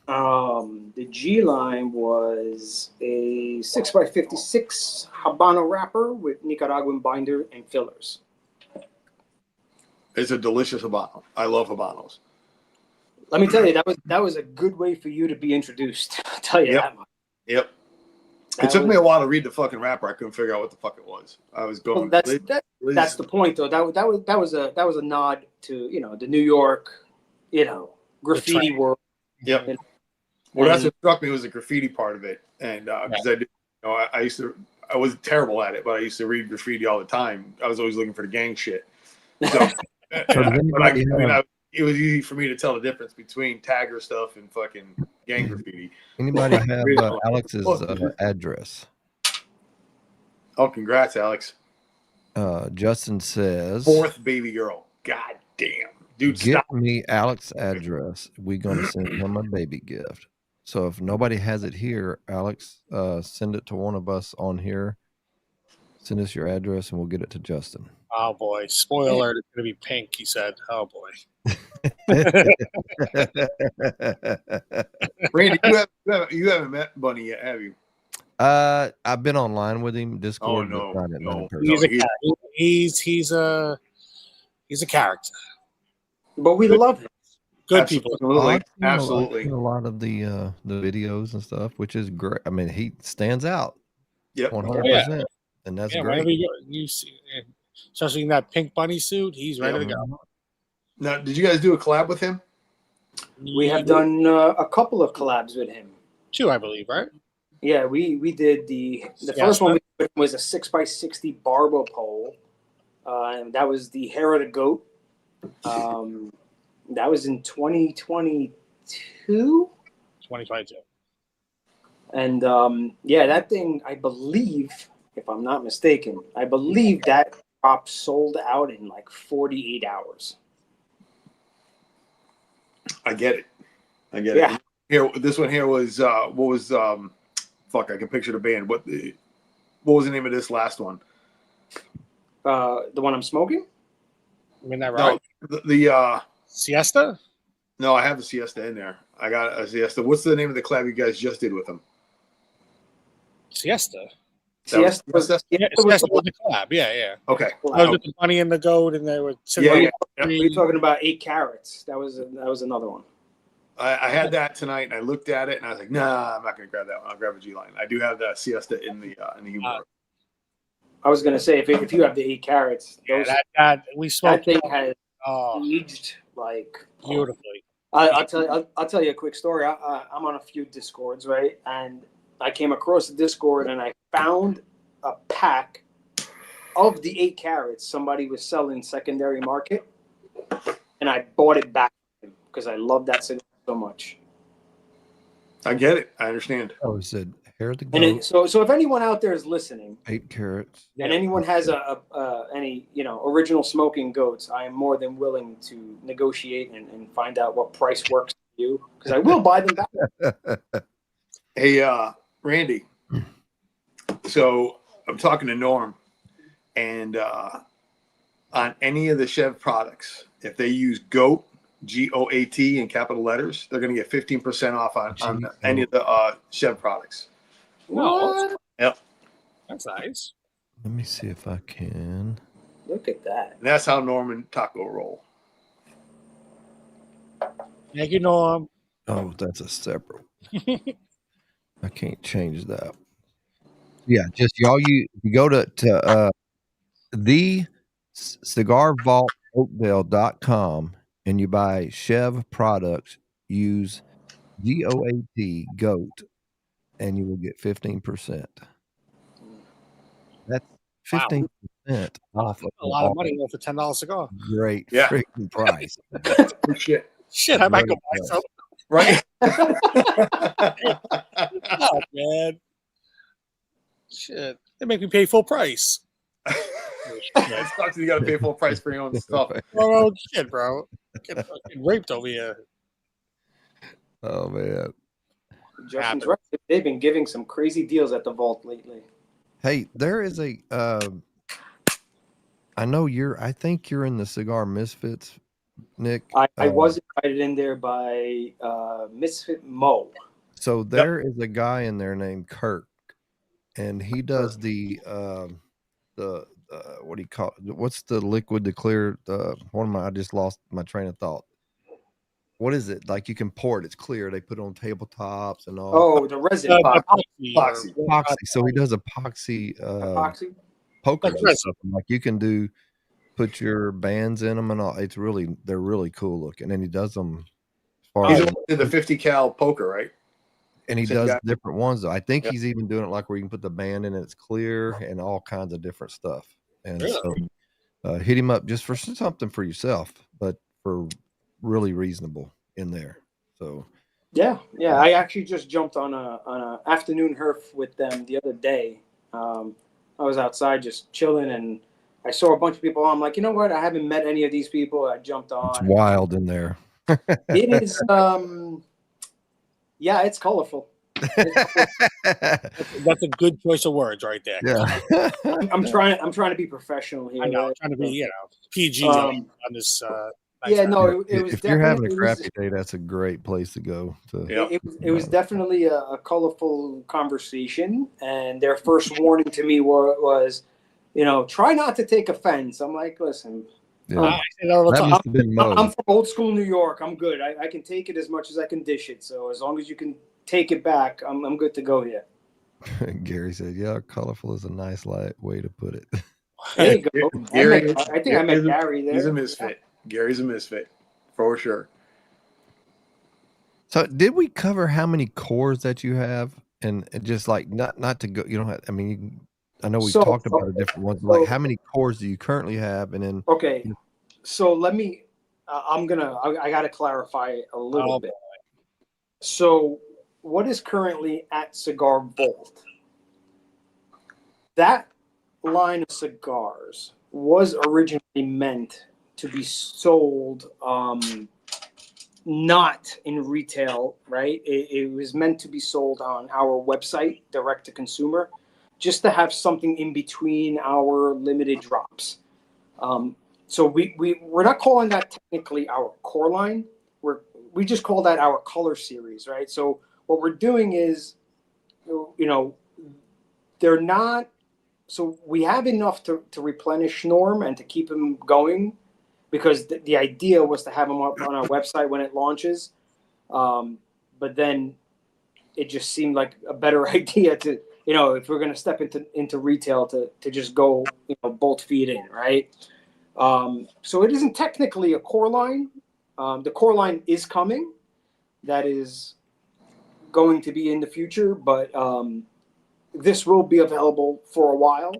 The G line was a 6x56 Habano wrapper with Nicaraguan binder and fillers. it's a delicious Habano. I love Habanos. Let me tell you, that was a good way for you to be introduced. I'll tell you Yep. that much. Yep. It That took me was- a while to read the fucking wrapper. I couldn't figure out what the fuck it was. I was going. Well, that's the point, though. That was a nod to the New York, graffiti world. Yep. Well, that's what struck me was the graffiti part of it, and because I was terrible at it, but I used to read graffiti all the time. I was always looking for the gang shit. So, it was easy for me to tell the difference between tagger stuff and fucking gang graffiti. Anybody have Alex's address? Oh, congrats, Alex. Justin says, Fourth baby girl. God damn. Dude, "Give stop. me Alex's address. We're gonna send him a baby gift." So if nobody has it here, Alex, send it to one of us on here. Send us your address, and we'll get it to Justin. Oh boy. Spoiler alert, it's gonna be pink, he said. Oh boy. Randy, you haven't met Bunny yet, have you? I've been online with him, Discord. Oh, no, but not in no. person. He's a he- character. He's a character. But we love him. Good people. Absolutely. I've seen Absolutely. a lot of the videos and stuff, which is great. I mean, he stands out Yep. 100%, and that's Yeah, great. whenever you see, especially in that pink bunny suit, he's ready to go. Now, did you guys do a collab with him? We have done a couple of collabs with him. 2, I believe, right? Yeah, we did the first one we did was a 6x60 barbo pole, and that was the hair of the goat. That was in 2022, 2022. and that thing, I believe, if I'm not mistaken, that drop sold out in like 48 hours. I get it. Yeah. It. Here, this one here was what was fuck? I can picture the band. What was the name of this last one? The one I'm smoking? I mean that right? No, the Siesta? no, I have the Siesta in there. I got a Siesta. What's the name of the collab you guys just did with them? Siesta. Siesta was Siesta? Siesta was the collab. Yeah. Okay. I was with the bunny and the goat, and they were sitting Yeah, on We're talking about 8 carats. That was another one. I had that tonight, and I looked at it, and I was like, nah, I'm not going to grab that one. I'll grab a G line. I do have the Siesta in the humidor. I was gonna say if you have the 8 carats, Yeah, those, that we that smoked thing has oh, aged like beautifully. I'll tell you a quick story. I'm on a few Discords, right? And I came across the Discord and I found a pack of the 8 carats somebody was selling secondary market, and I bought it back because I love that cigar so much. I get it. I understand. Oh, he said hair of the And goat, so if anyone out there is listening 8 carats. and anyone has any original smoking goats, I am more than willing to negotiate and find out what price works for you, because I will buy them back. Hey, Randy. So I'm talking to Norm, and on any of the Chèvre products, if they use GOAT, GOAT in capital letters, they're going to get 15% off on any of the Chèvre products. What? Yep. That's nice. Let me see if I can. Look at that. And that's how Norm and Taco roll. Thank you, Norm. Oh, that's a separate. I can't change that. Yeah, just y'all. You go to the cigarvaultoakdale.com and you buy Chèvre products. Use GOAT GOAT, and you will get 15%. That's 15% off of A lot of money for $10 cigar. Great Yeah. freaking price. Shit. Shit, I might go buy some. Right? Oh, man. Shit. They make me pay full price. It sucks. You got to pay full price for your own stuff. Oh, shit, bro. Get fucking raped over here. Oh man. Justin's right. They've been giving some crazy deals at the vault lately. Hey, there is a. I know I think you're in the Cigar Misfits, Nick. I was invited in there by Misfit Mo. So there is a guy in there named Kirk, and he does the what do you call it? What's the liquid to clear? I just lost my train of thought. What is it? Like you can pour it, it's clear. They put it on tabletops and all. Oh, the resin Epoxy. So he does epoxy pokers or something. Like you can put your bands in them and all. They're really cool looking. And he does them He's in the 50 cal poker, right? And he does different ones though. I think he's even doing it like where you can put the band in and it's clear and all kinds of different stuff. And so hit him up just for something for yourself, but for really reasonable in there. So yeah, I actually just jumped on a afternoon herf with them the other day. I was outside just chilling and I saw a bunch of people. I'm like, you know what? I haven't met any of these people. I jumped on. It's wild in there. It is yeah, it's colorful. That's a good choice of words right there. Yeah. I'm trying to be professional here. I know, trying to be, PG on this yeah, no, it was if you're having a crappy day, that's a great place to go. It was definitely a colorful conversation, and their first warning to me was, try not to take offense. I'm like, listen, yeah. I'm from old school New York. I'm good. I can take it as much as I can dish it. So as long as you can take it back, I'm good to go here. Gary said, "Yeah, colorful is a nice way to put it." There you go. I think I met Gary there. He's a misfit. Gary's a misfit for sure. So did we cover how many cores that you have? And just like not to go, you don't have, I mean, I know we talked about the different ones. Like how many cores do you currently have? And then okay, so let me. I got to clarify a little bit. So what is currently at Cigar Vault? That line of cigars was originally meant to be sold not in retail, right? It was meant to be sold on our website, direct to consumer, just to have something in between our limited drops. So we're not calling that technically our core line. We just call that our color series, right? So what we're doing is, they're not. So we have enough to replenish Norm and to keep them going, because the idea was to have them up on our website when it launches. But then it just seemed like a better idea to, if we're going to step into retail, to just go, bolt feed in, right? So it isn't technically a core line. The core line is coming. That is going to be in the future, but this will be available for a while.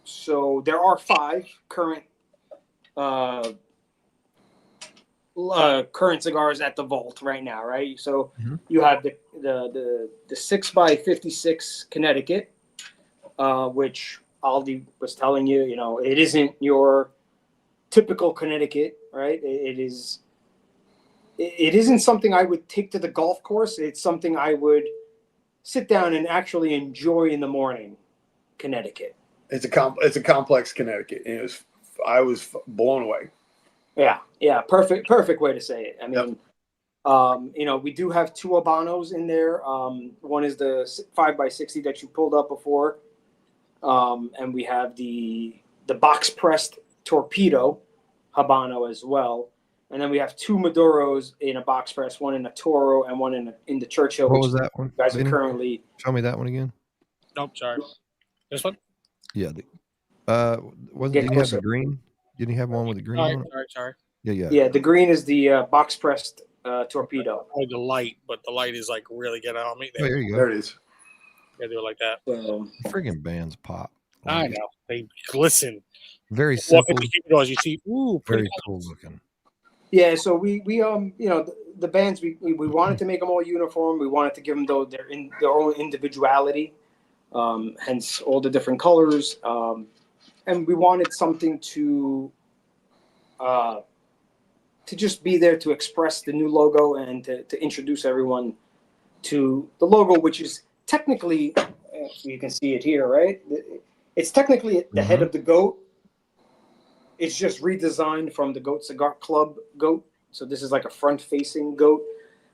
So there are 5 current cigars at the vault right now, right? So you have the 6x56 Connecticut, which Aldi was telling you, it isn't your typical Connecticut, right? It isn't something I would take to the golf course. It's something I would sit down and actually enjoy in the morning. Connecticut. It's a complex Connecticut. And I was blown away. Yeah. Perfect way to say it. I mean, we do have 2 Habanos in there. One is the 5x60 that you pulled up before. And we have the box pressed Torpedo Habano as well. And then we have 2 Maduros in a box press, one in a Toro and one in the Churchill. What was that one? You guys are currently. Show me that one again. Nope, sorry. This one? Yeah. Didn't you have the green? Didn't you have one with the green on it? Sorry. Yeah. Yeah, the green is the box pressed Torpedo. Oh, the light, but the light is like really getting on me. There you go. There it is. Yeah, do it like that. Friggin' bands pop. I know. They glisten. Very simple. You see, ooh, very cool looking. Yeah, so we you know, the bands, we wanted to make them all uniform. We wanted to give them their own individuality, hence all the different colors, and we wanted something to just be there to express the new logo and to introduce everyone to the logo, which is technically, you can see it here, right? It's technically the head of the goat. It's just redesigned from the Goat Cigar Club goat. So this is like a front-facing goat.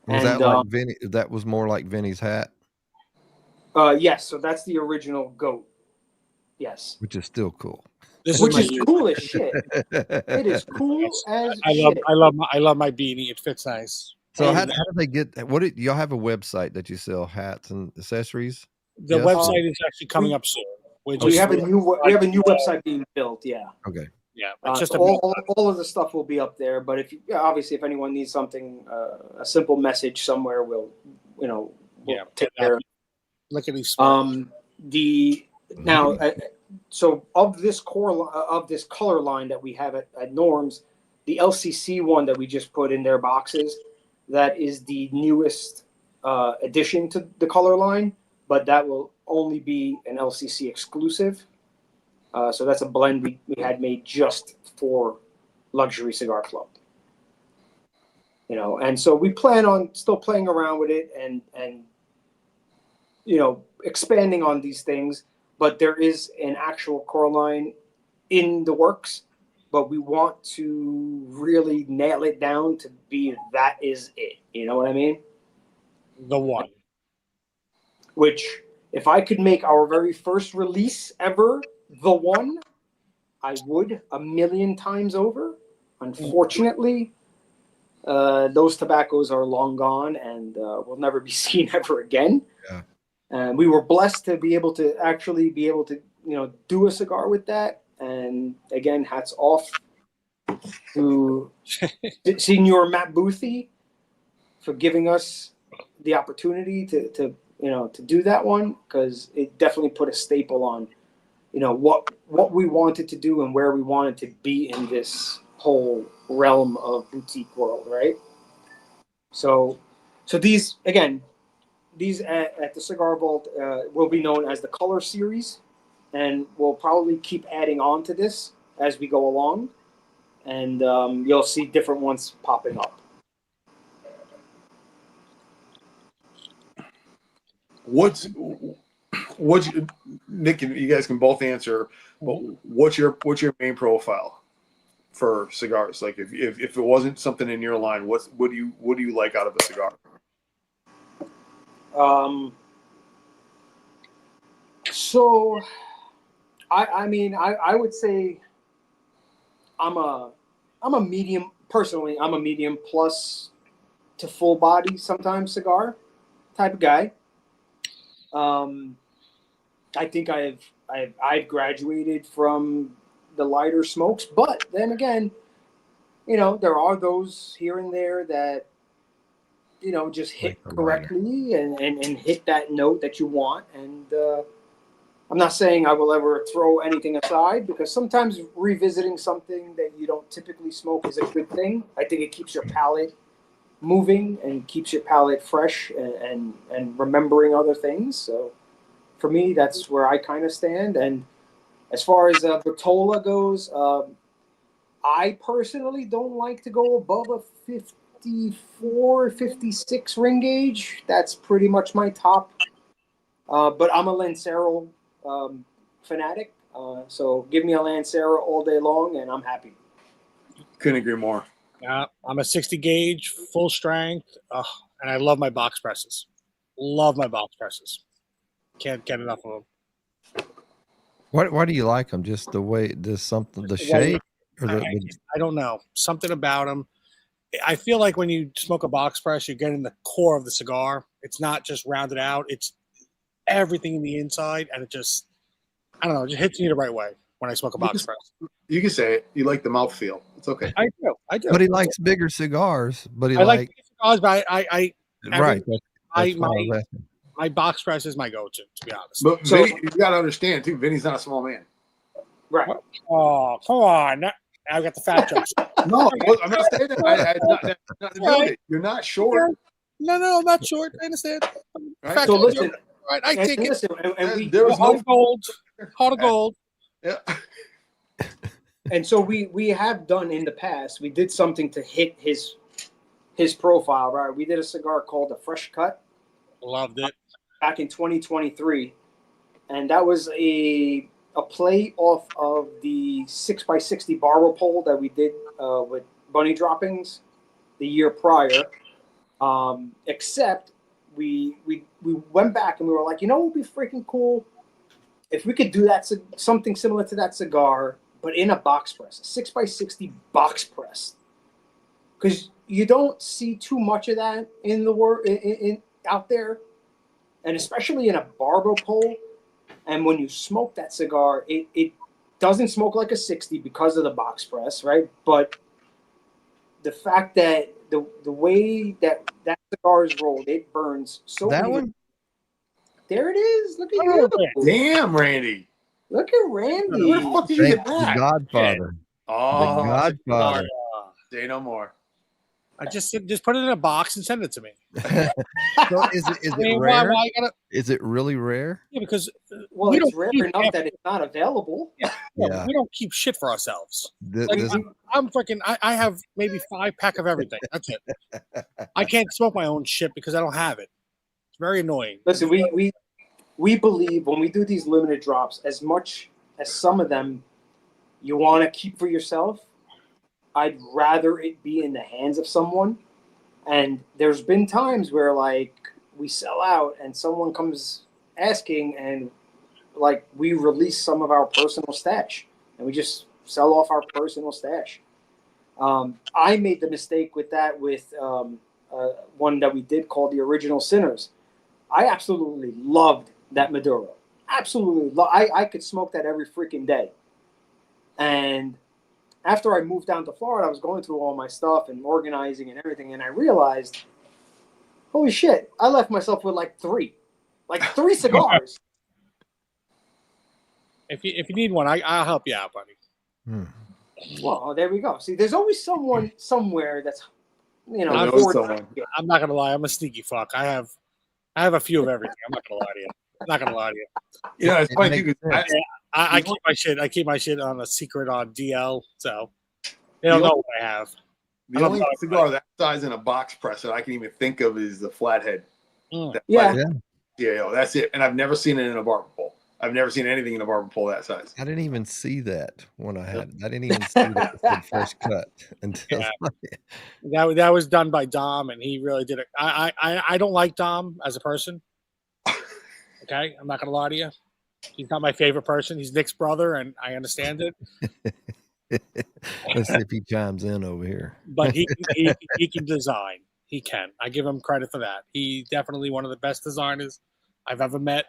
Was that like Vinny? That was more like Vinny's hat. Yes. So that's the original goat. Yes. Which is still cool. Which is cool as shit. It is cool as shit. I love my beanie. It fits nice. So how do they get? Y'all have a website that you sell hats and accessories? The website is actually coming up soon. We have a new website being built. Yeah. Okay. Yeah, it's just all of the stuff will be up there. But if anyone needs something, a simple message somewhere, we'll take care of it. Look at these. So of this color line that we have at Norm's, the LCC one that we just put in their boxes, that is the newest addition to the color line, but that will only be an LCC exclusive. So that's a blend we had made just for Luxury Cigar Club. And so we plan on still playing around with it and expanding on these things. But there is an actual core line in the works, but we want to really nail it down to be that is it. You know what I mean? The one. Which, if I could make our very first release ever the one, I would 1,000,000 times over. Unfortunately, those tobaccos are long gone and will never be seen ever again. Yeah. And we were blessed to be able to do a cigar with that. And again, hats off to Senior Matt Boothie for giving us the opportunity to do that one, because it definitely put a staple on what we wanted to do and where we wanted to be in this whole realm of boutique world, right? So these at the Cigar Vault will be known as the Color Series, and we'll probably keep adding on to this as we go along, and you'll see different ones popping up. What's Nick? You guys can both answer. But what's your main profile for cigars? Like if it wasn't something in your line, what do you like out of a cigar? So I would say I'm a medium personally. I'm a medium plus to full body sometimes cigar type of guy. I think I've graduated from the lighter smokes, but then again, there are those here and there that just hit correctly and hit that note that you want. And I'm not saying I will ever throw anything aside, because sometimes revisiting something that you don't typically smoke is a good thing. I think it keeps your palate moving and keeps your palate fresh and remembering other things. So for me, that's where I kind of stand. And as far as Bertola goes, I personally don't like to go above a 54, 56 ring gauge. That's pretty much my top. But I'm a Lancero fanatic. So give me a Lancero all day long and I'm happy. Couldn't agree more. I'm a 60 gauge, full strength, and I love my box presses. Love my box presses. Can't get enough of them. Why do you like them? Just the way the shape, or I don't know, something about them. I feel like when you smoke a box press, you're getting the core of the cigar. It's not just rounded out; it's everything in the inside, and it just, I don't know, it just hits me the right way when I smoke a box press. You can say it. You like the mouthfeel. It's okay. I do. But he likes bigger cigars. But I like bigger cigars, but right. My box press is my go-to, to be honest. But Vinny, you got to understand too. Vinny's not a small man. Right. Oh, come on. I got the fat jokes. No, I'm not saying that. Not You're not short. No, I'm not short. I understand. Right? So listen, right, I take it. listen, and There was Heart of gold. Heart of gold. Yeah. And so we have done in the past. We did something to hit his profile, right? We did a cigar called the Fresh Cut. Loved it. Back in 2023, and that was a play off of the 6x60 barrel pole that we did with bunny droppings the year prior. Except we went back and we were like, you know what would be freaking cool if we could do that, something similar to that cigar, but in a box press, a 6x60 box press, because you don't see too much of that in the world in out there, and especially in a barber pole. And when you smoke that cigar, it doesn't smoke like a 60 because of the box press, right? But the fact that the way that cigar is rolled, it burns so. That one? There it is. Look at you. Damn, Randy. Look at Randy. Where the fuck did you Thank get the that? Godfather. Oh, The Godfather. say no more. I just put it in a box and send it to me. So is it rare? Why gotta, Is it really rare? yeah, because Well, we it's don't rare keep enough that it's not available. Yeah. we don't keep shit for ourselves. Th- Like, this- I'm freaking. I have maybe 5 pack of everything. That's it. I can't smoke my own shit because I don't have it. It's very annoying. Listen, we believe when we do these limited drops, as much as some of them you want to keep for yourself, I'd rather it be in the hands of someone. And there's been times where like we sell out and someone comes asking, and like we release some of our personal stash and we just sell off our personal stash. I made the mistake with that with one that we did called the Original Sinners. I absolutely loved that Maduro. Absolutely. I could smoke that every freaking day. And after I moved down to Florida, I was going through all my stuff and organizing and everything. And I realized, holy shit, I left myself with like three cigars. If you need one, I'll help you out, buddy. Well, there we go. See, there's always someone somewhere that's, you know, I'm not gonna lie. I'm a sneaky fuck. I have a few of everything. I'm not gonna lie to you. You know, it's funny too. I keep my shit. I keep my shit on a secret on DL, so they don't know what I have. The only cigar that size in a box press that I can even think of is the Flathead. Yeah, that's it. And I've never seen it in a barber pole. I've never seen anything in a barber pole that size. I didn't even see that when I had it. I didn't even see that it said Fresh Cut until that was done by Dom, and he really did it. I don't like Dom as a person. Okay, I'm not gonna lie to you. He's not my favorite person. He's Nick's brother, and I understand it. Let's see if he chimes in over here. But he can design. He can. I give him credit for that. He's definitely one of the best designers I've ever met.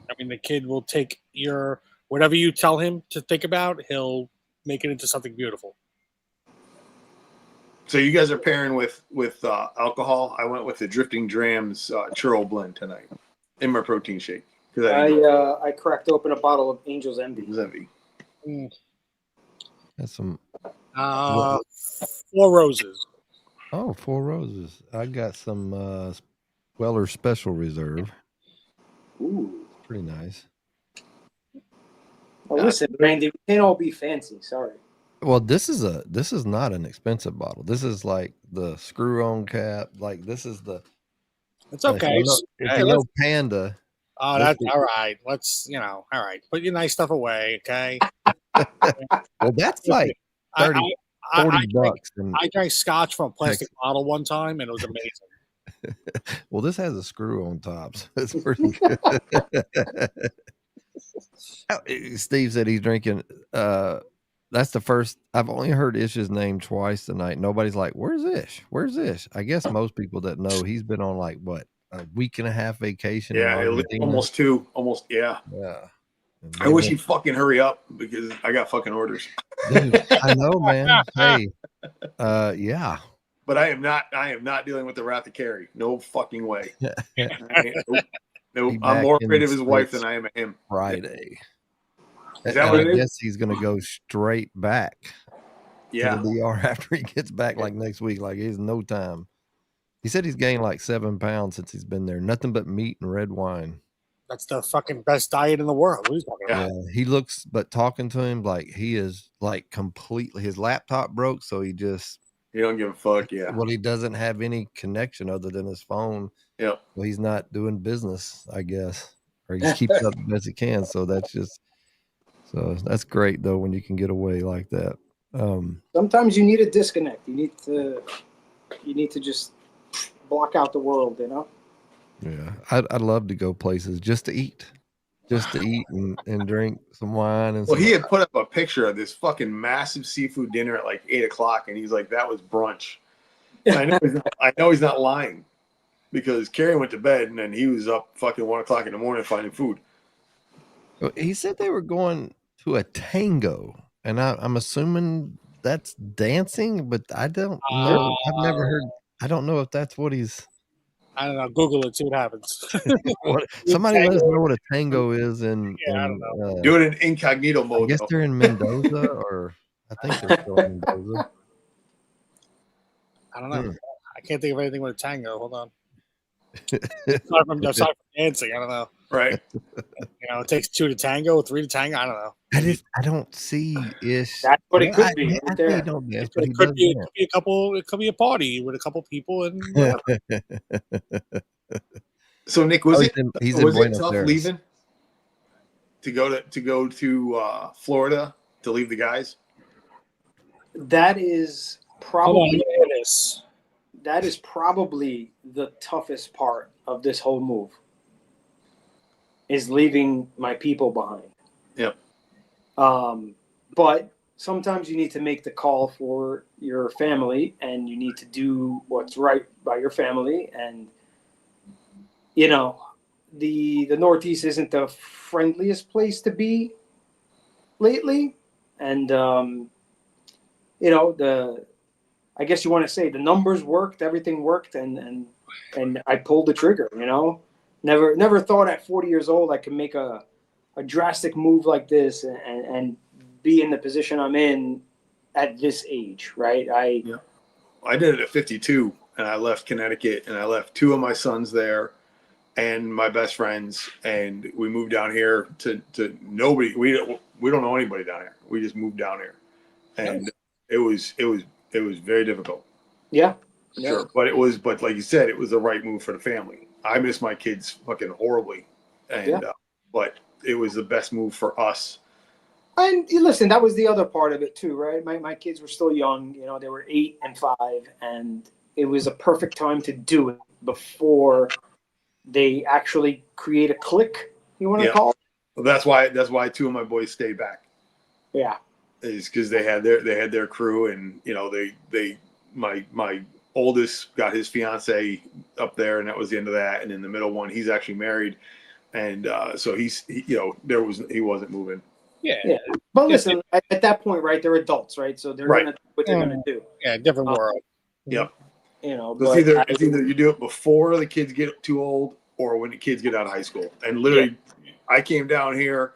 I mean, the kid will take your whatever you tell him to think about, he'll make it into something beautiful. So you guys are pairing with alcohol. I went with the Drifting Drams churro blend tonight in my protein shake. I cracked open a bottle of Angel's Envy. That's some 4 Roses. Oh, 4 Roses. I got some Weller Special Reserve. Ooh, pretty nice. Well, listen, Randy, we can't all be fancy. Sorry. Well, this is not an expensive bottle. This is like the screw-on cap. Like this is the. It's okay. It's a little Panda. Oh, that's all right. Let's, all right. Put your nice stuff away, okay? Well, that's like 40 bucks. I drank scotch from a plastic bottle one time, and it was amazing. Well, this has a screw on top, so it's pretty good. Steve said he's drinking. That's the first. I've only heard Ish's name twice tonight. Nobody's like, "Where's Ish? Where's Ish?" I guess most people that know he's been on like what, a week and a half vacation. Yeah, almost 2. Almost, yeah. Yeah. I wish he'd fucking hurry up because I got fucking orders. Dude, I know, man. Hey, yeah. But I am not dealing with the wrath of Carrie. No fucking way. Nope. I'm more afraid of his wife than I am of him. Friday. Is that what it is? I guess he's going to go straight back. Yeah. to the DR after he gets back like next week. Like he's no time. He said he's gained like 7 pounds since he's been there. Nothing but meat and red wine. That's the fucking best diet in the world. What are you talking about? Yeah, he looks, but talking to him, like he is like completely, his laptop broke. So he just, You don't give a fuck. Yeah. well, he doesn't have any connection other than his phone. Yeah. Well, he's not doing business, I guess, or he keeps up the best he can. So that's great though, when you can get away like that. Sometimes you need a disconnect. You need to just block out the world, you know? Yeah. I'd love to go places just to eat and drink some wine. And Well, he had put up a picture of this fucking massive seafood dinner at like 8:00, and he's like, "That was brunch." I know he's not lying, because Carrie went to bed and then he was up fucking 1:00 in the morning finding food. He said they were going to a tango, and I'm assuming that's dancing, but I don't know. I've never heard. I don't know if that's what he's. I don't know. Google it. See what happens. Somebody let us know what a tango is. And I don't know. Do it in incognito mode. I guess they're in Mendoza, or I think they're still in Mendoza. I don't know. I can't think of anything with a tango. Hold on. aside from dancing, I don't know. Right. It takes 2 to tango, 3 to tango. I don't know. I don't see ish. That's what it could be. I Right don't dance, It but he could does be dance. a couple. It could be a party with a couple people, and So Nick, was it Buenos tough Aires. leaving to go to Florida to leave the guys? That is hold on, probably look at this. that is probably the toughest part of this whole move. Is leaving my people behind. Yep. But sometimes you need to make the call for your family, and you need to do what's right by your family. And the Northeast isn't the friendliest place to be lately, and I guess you want to say the numbers worked, everything worked, and I pulled the trigger. Never thought at 40 years old I could make a drastic move like this and be in the position I'm in at this age, right? I did it at 52, and I left Connecticut, and I left 2 of my sons there and my best friends, and we moved down here to nobody. We don't know anybody down here. We just moved down here, and it was very difficult. Yeah. Sure. But like you said, it was the right move for the family. I miss my kids fucking horribly, and but it was the best move for us. And listen, that was the other part of it too, right? My kids were still young, they were 8 and 5, and it was a perfect time to do it before they actually create a clique. You want to call it? Well, that's why 2 of my boys stayed back. Yeah, is because they had their crew, and my oldest got his fiance up there, and that was the end of that. And then the middle one, he's actually married, and so he wasn't moving. Yeah. But listen, at that point, right? They're adults, right? So they're gonna do what they're gonna do. Yeah, different world. Yep. But it's either you do it before the kids get too old or when the kids get out of high school. And literally, I came down here,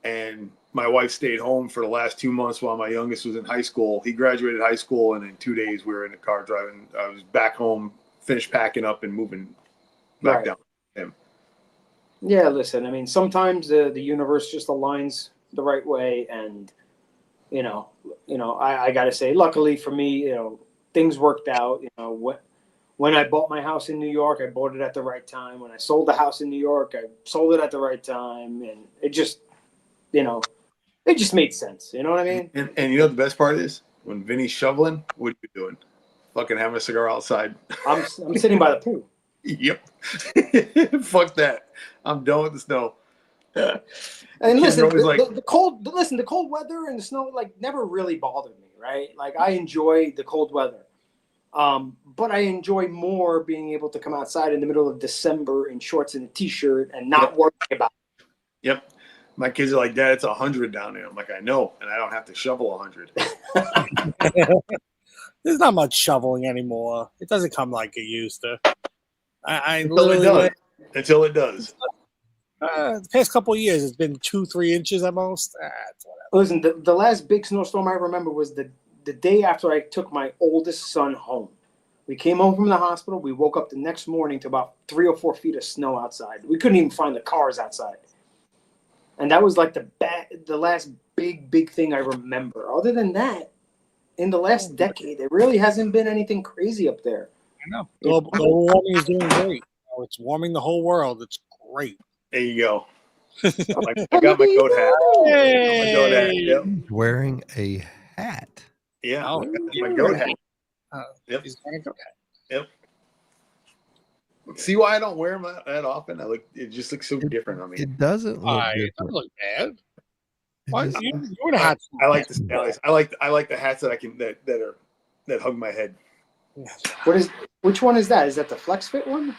and my wife stayed home for the last 2 months while my youngest was in high school. He graduated high school, and in 2 days we were in the car driving. I was back home, finished packing up and moving back down with him. Yeah, listen, I mean, sometimes the universe just aligns the right way, and I gotta say, luckily for me, things worked out. When I bought my house in New York, I bought it at the right time. When I sold the house in New York, I sold it at the right time, and it just made sense. You know what I mean? And the best part is, when Vinny's shoveling, what are you doing? Fucking having a cigar outside. I'm sitting by the pool. Yep. Fuck that. I'm done with the snow. And listen, the cold weather and the snow never really bothered me, right? Like, I enjoy the cold weather. But I enjoy more being able to come outside in the middle of December in shorts and a t-shirt and not worry about it. Yep. My kids are like, Dad, it's 100 down there. I'm like, I know, and I don't have to shovel 100. There's not much shoveling anymore. It doesn't come like it used to. Until it does. The past couple of years, it's been 2-3 inches at most. Listen, the last big snowstorm I remember was the the day after I took my oldest son home. We came home from the hospital. We woke up the next morning to about 3 or 4 feet of snow outside. We couldn't even find the cars outside. And that was like the last big thing I remember. Other than that, in the last decade, there really hasn't been anything crazy up there. I know. Global warming is doing great. Oh, it's warming the whole world. It's great. There you go. I got my goat hat. Hey! My goat hat. Yep. Wearing a hat. Yeah. Oh, I got my goat hat. Yep. He's wearing a goat hat. Yep. See why I don't wear them that often? It just looks so different on me. It doesn't look It doesn't different. look bad. It Why just- you wear a hat? I like the I like the hats that I can that hug my head. Which one is that? Is that the Flex Fit one?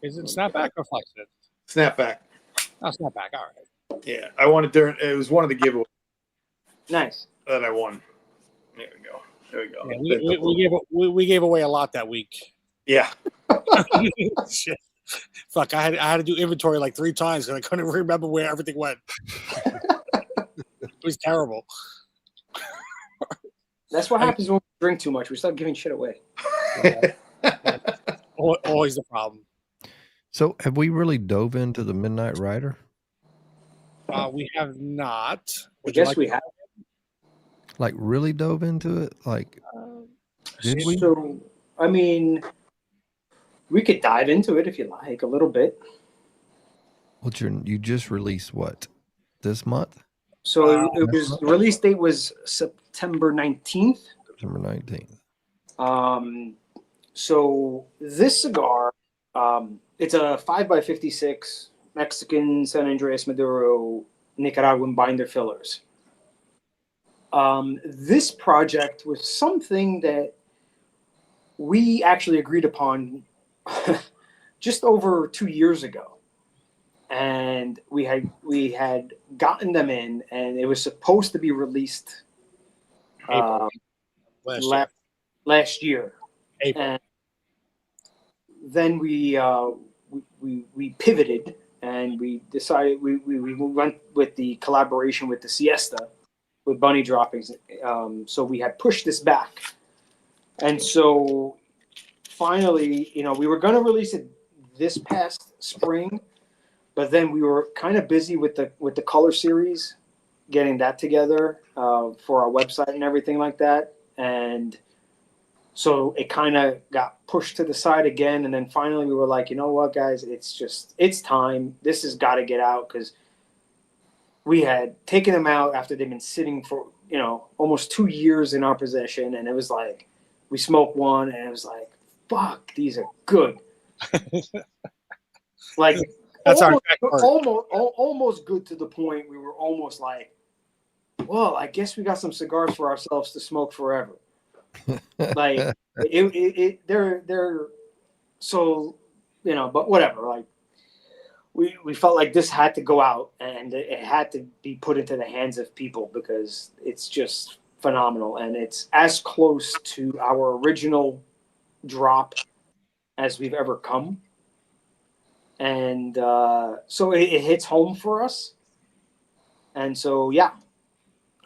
Is it snapback or flex fit? Snapback. Oh, snapback. All right. Yeah, I won it it was one of the giveaways Nice. that I won. There we go. There we go. Yeah, we gave away a lot that week. Yeah. Shit. Fuck, I had to do inventory like 3 times because I couldn't remember where everything went. It was terrible. That's what happens when we drink too much. We start giving shit away. Always the problem. So, have we really dove into the Midnight Rider? We have not. I guess we have. Like, really dove into it? Like, did we? So, I mean, we could dive into it if you like a little bit. What's you just released what this month? So it was the release date was September 19th. September 19th. So this cigar, it's a 5x56 Mexican San Andreas Maduro Nicaraguan binder fillers. This project was something that we actually agreed upon just over 2 years ago. And we had gotten them in, and it was supposed to be released last year. April. And then we pivoted, and we decided we went with the collaboration with the Siesta with bunny droppings. So we had pushed this back, and so finally, we were going to release it this past spring. But then we were kind of busy with the color series, getting that together for our website and everything like that. And so it kind of got pushed to the side again. And then finally we were like, you know what, guys, it's time. This has got to get out, because we had taken them out after they've been sitting for, almost 2 years in our possession. And it was like, we smoked one and it was like, fuck, these are good. Like, That's almost good to the point we were almost like, well, I guess we got some cigars for ourselves to smoke forever. Like they're so, but whatever. Like we felt like this had to go out, and it had to be put into the hands of people, because it's just phenomenal, and it's as close to our original drop as we've ever come. And so it hits home for us. And so, yeah,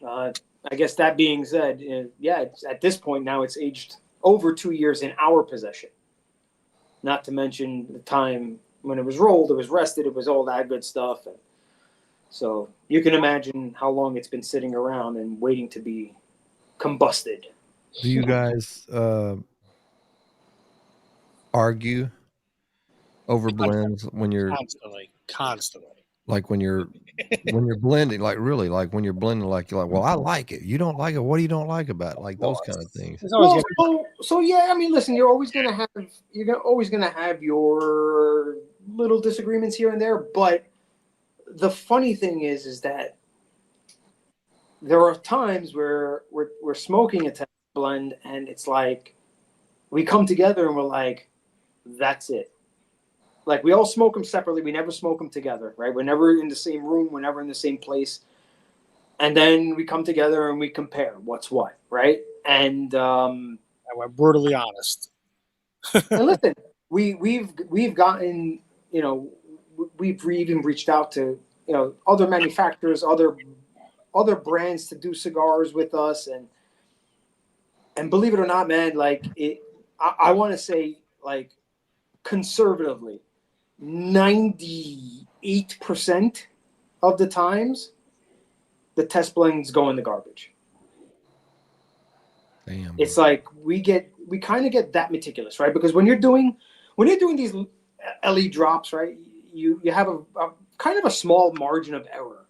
I guess that being said, it's, at this point now it's aged over 2 years in our possession. Not to mention the time when it was rolled, it was rested, it was all that good stuff. And so you can imagine how long it's been sitting around and waiting to be combusted. Do you guys argue over blends when you're constantly, like when you're blending, like really, like when you're blending, like you're like, well, I like it, you don't like it, what do you don't like about it? Like those kind of things. So yeah, I mean, listen, you're always gonna have your little disagreements here and there, but the funny thing is that there are times where we're smoking a test blend, and it's like we come together and we're like, that's it. Like, we all smoke them separately. We never smoke them together, right? We're never in the same room. We're never in the same place. And then we come together and we compare what's what, right? And we're brutally honest. and listen, we've gotten, we've even reached out to, other manufacturers, other other brands to do cigars with us, and believe it or not, man, like I want to say, like, conservatively, 98% of the times, the test blends go in the garbage. Damn. It's like we kind of get that meticulous, right? Because when you're doing these LE drops, right, you have a kind of a small margin of error,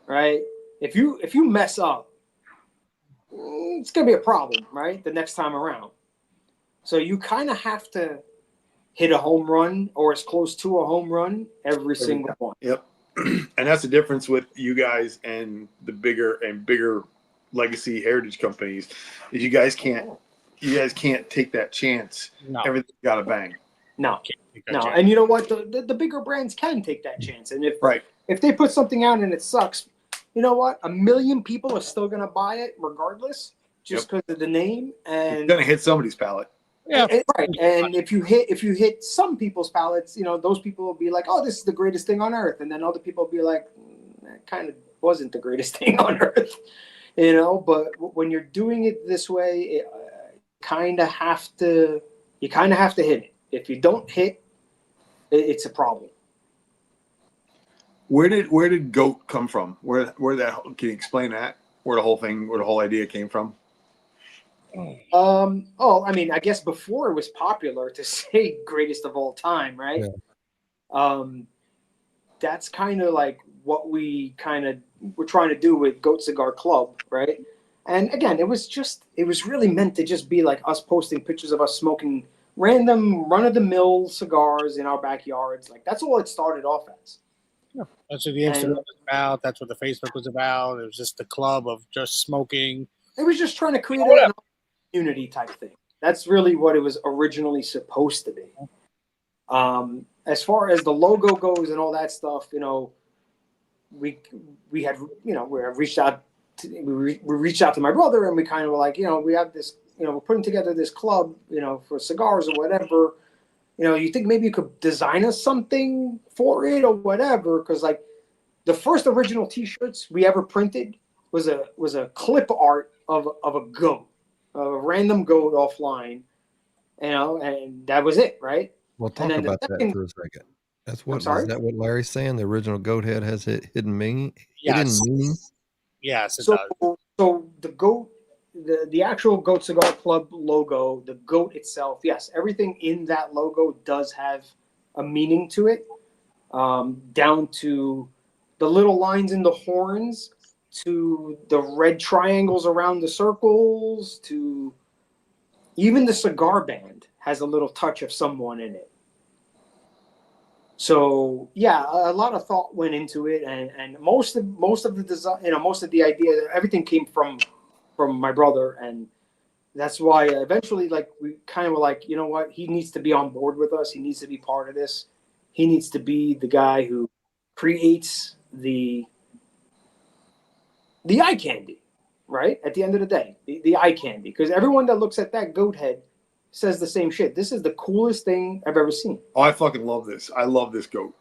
right? If you mess up, it's gonna be a problem, right? The next time around. So you kind of have to hit a home run or as close to a home run every single one. Yep. And that's the difference with you guys and the bigger legacy heritage companies, is you guys can't take that chance. No. Everything's got to bang. No. And you know what? The bigger brands can take that chance. And if they put something out and it sucks, you know what? 1 million people are still gonna buy it regardless, just because of the name. And it's gonna hit somebody's palate. Yeah, right. And if you hit some people's palates, you know, those people will be like, "Oh, this is the greatest thing on earth," and then other people will be like, "That kind of wasn't the greatest thing on earth," you know. But when you're doing it this way, you kind of have to hit it. If you don't hit, it's a problem. Where did GOAT come from? Where that, can you explain that? Where the whole idea came from? I mean, I guess before it was popular to say greatest of all time, right? Yeah. That's kind of like what we're trying to do with Goat Cigar Club, right? And again, it was really meant to just be like us posting pictures of us smoking random run-of-the-mill cigars in our backyards. Like, that's all it started off as. Yeah, that's what the Instagram was about. That's what the Facebook was about. It was just a club of just smoking. It was just trying to create a community type thing. That's really what it was originally supposed to be. As far as the logo goes and all that stuff, you know, we had, you know, we reached out to my brother, and we kind of were like, you know, we have this, you know, we're putting together this club, you know, for cigars or whatever. You know, you think maybe you could design us something for it or whatever? Because like the first original T-shirts we ever printed was a clip art of a goat, a random goat offline, you know, and that was it, right? Well, talk about that for a second. That's what, is that what Larry's saying? The original goat head has hidden meaning? Yes. Hidden meaning? Yes, it does. So the goat, the actual Goat Cigar Club logo, the goat itself, yes, everything in that logo does have a meaning to it, down to the little lines in the horns, to the red triangles around the circles, to even the cigar band has a little touch of someone in it. So yeah, a lot of thought went into it, and most of the design, you know, most of the idea, everything came from my brother, and that's why eventually, like, we kind of were like, you know what, he needs to be on board with us. He needs to be part of this. He needs to be the guy who creates the eye candy, right? At the end of the day, the eye candy, because everyone that looks at that goat head says the same shit. This is the coolest thing I've ever seen. Oh, I fucking love this. I love this goat.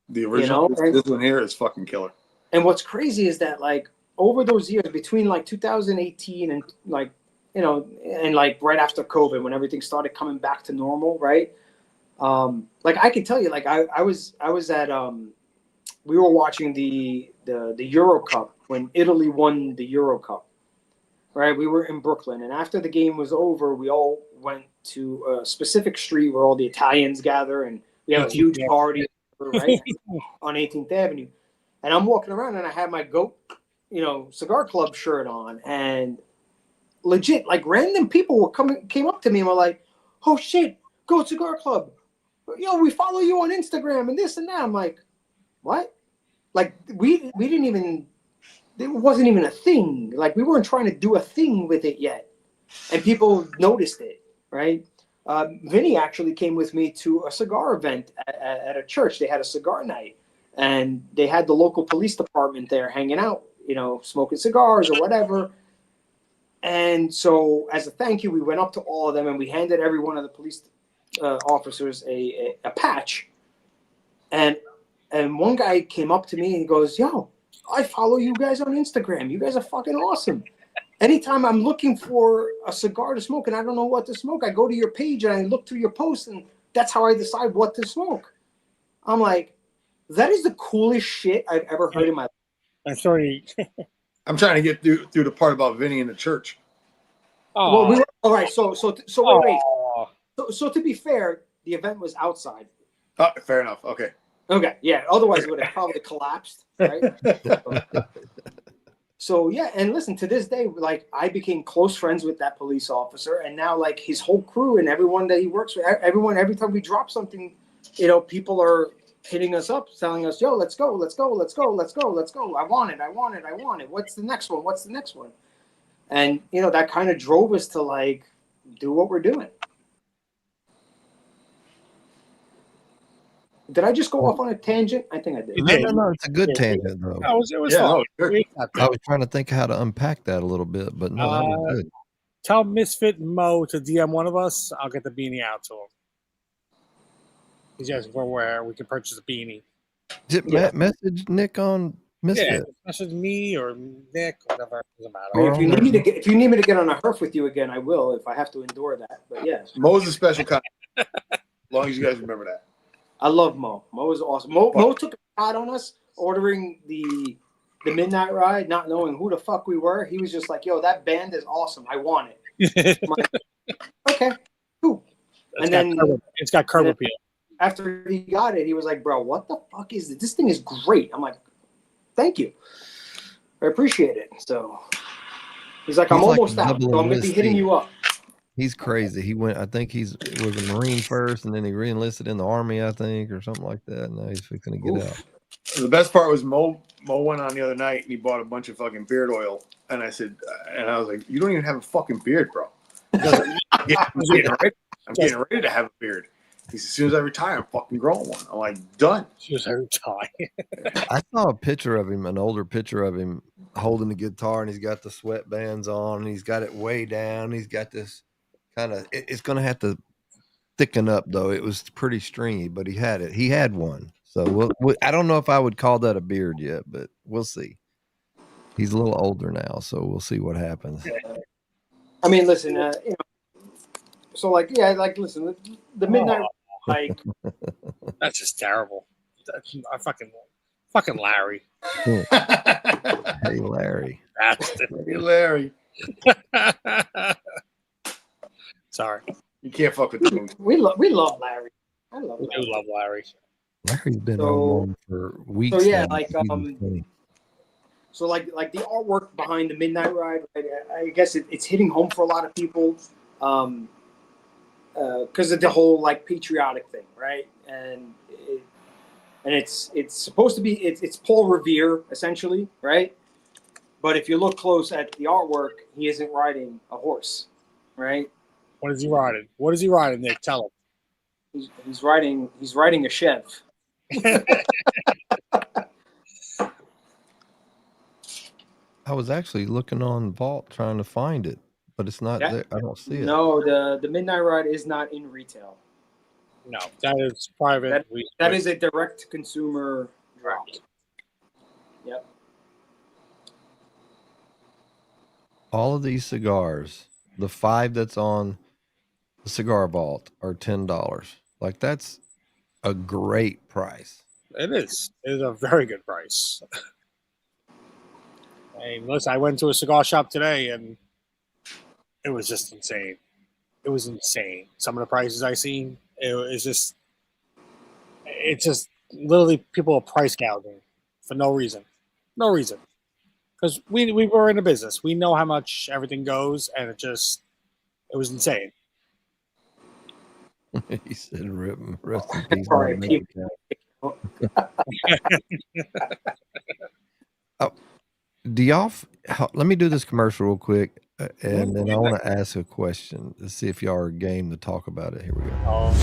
The original, you know, this one here is fucking killer. And what's crazy is that, like, over those years between like 2018 and like, you know, and like right after COVID, when everything started coming back to normal, right? Like I can tell you, like I was at we were watching the Euro Cup when Italy won the Euro Cup, right? We were in Brooklyn, and after the game was over, we all went to a specific street where all the Italians gather, and we have a huge party, right, on 18th Avenue. And I'm walking around, and I had my Goat, you know, Cigar Club shirt on, and legit, like, random people came up to me and were like, "Oh shit, Goat Cigar Club, yo, we follow you on Instagram and this and that." I'm like, what? Like, we didn't even, it wasn't even a thing. Like, we weren't trying to do a thing with it yet, and people noticed it, right? Vinny actually came with me to a cigar event at a church. They had a cigar night, and they had the local police department there hanging out, you know, smoking cigars or whatever. And so as a thank you, we went up to all of them, and we handed every one of the police officers a patch. And one guy came up to me and he goes, "Yo, I follow you guys on Instagram. You guys are fucking awesome. Anytime I'm looking for a cigar to smoke and I don't know what to smoke, I go to your page and I look through your posts, and that's how I decide what to smoke. I'm like, that is the coolest shit I've ever heard in my life. I'm sorry. I'm trying to get through the part about Vinny in the church. Oh, well, all right. So wait. So to be fair, the event was outside. Oh, fair enough. Okay. Okay. Yeah. Otherwise, it would have probably collapsed, right? So yeah, and listen, to this day, like I became close friends with that police officer, and now like his whole crew and everyone that he works with, every time we drop something, you know, people are hitting us up, telling us, "Yo, let's go. I want it. What's the next one? And you know, that kind of drove us to like do what we're doing. Did I just go off on a tangent? I think I did. No, it's a good tangent though. It was fun. I was trying to think how to unpack that a little bit, but no, that was good. Tell Misfit Mo to DM one of us. I'll get the beanie out to him. He's asking for where we can purchase a beanie. Message Nick on Misfit. Yeah, message me or Nick, whatever. Doesn't matter. I mean, if you need me to get on a herf with you again, I will if I have to endure that. But yeah, Mo's a special kind. As long as you guys remember that. I love Mo. Mo is awesome. Mo took a shot on us ordering the midnight ride, not knowing who the fuck we were. He was just like, "Yo, that band is awesome. I want it." I'm like, okay, cool. It's got curb appeal. After he got it, he was like, "Bro, what the fuck is this? This thing is great." I'm like, "Thank you. I appreciate it." So he's like, "I'm almost out, so I'm gonna be hitting you up." He's crazy. He went. I think was a Marine first, and then he re-enlisted in the Army, I think, or something like that. Now he's fixing to get out. The best part was Mo went on the other night and he bought a bunch of fucking beard oil, and I said, and I was like, "You don't even have a fucking beard, bro." I'm getting ready to have a beard. He said, "As soon as I retire, I'm fucking growing one." I'm like, "Done." As soon as I retire. I saw a picture of him, an older picture of him holding the guitar, and he's got the sweatbands on, and he's got it way down. He's got this kind of. It's going to have to thicken up, though. It was pretty stringy, but he had it. He had one. So I don't know if I would call that a beard yet, but we'll see. He's a little older now, so we'll see what happens. I mean, listen, you know, so like, yeah, like, listen, the midnight, like, that's just terrible. I fucking Larry. Hey, Larry. Hey, Larry. Sorry. You can't fuck with the we love Larry. I love Larry. We do love Larry. Larry's been on for weeks. So yeah, now. like so like the artwork behind the Midnight Ride, right? I guess it's hitting home for a lot of people, because of the whole like patriotic thing, right? And it's supposed to be it's Paul Revere essentially, right? But if you look close at the artwork, he isn't riding a horse, right? What is he riding? What is he riding, Nick? Tell him. He's riding a Chèvre. I was actually looking on Vault trying to find it, but it's not there. I don't see it. No, the Midnight Ride is not in retail. No, that is private. That is a direct consumer drop. Yep. All of these cigars, the 5 that's on the Cigar Vault, are $10. Like, that's a great price. It is. It is a very good price. I mean, listen, I went to a cigar shop today, and it was just insane. It was insane. Some of the prices I seen, it's just literally people are price gouging for no reason. No reason. Because we were in the business. We know how much everything goes, and it was insane. He said, "Rest in peace." Sorry, do y'all? Let me do this commercial real quick, and then I want to ask a question to see if y'all are game to talk about it. Here we go.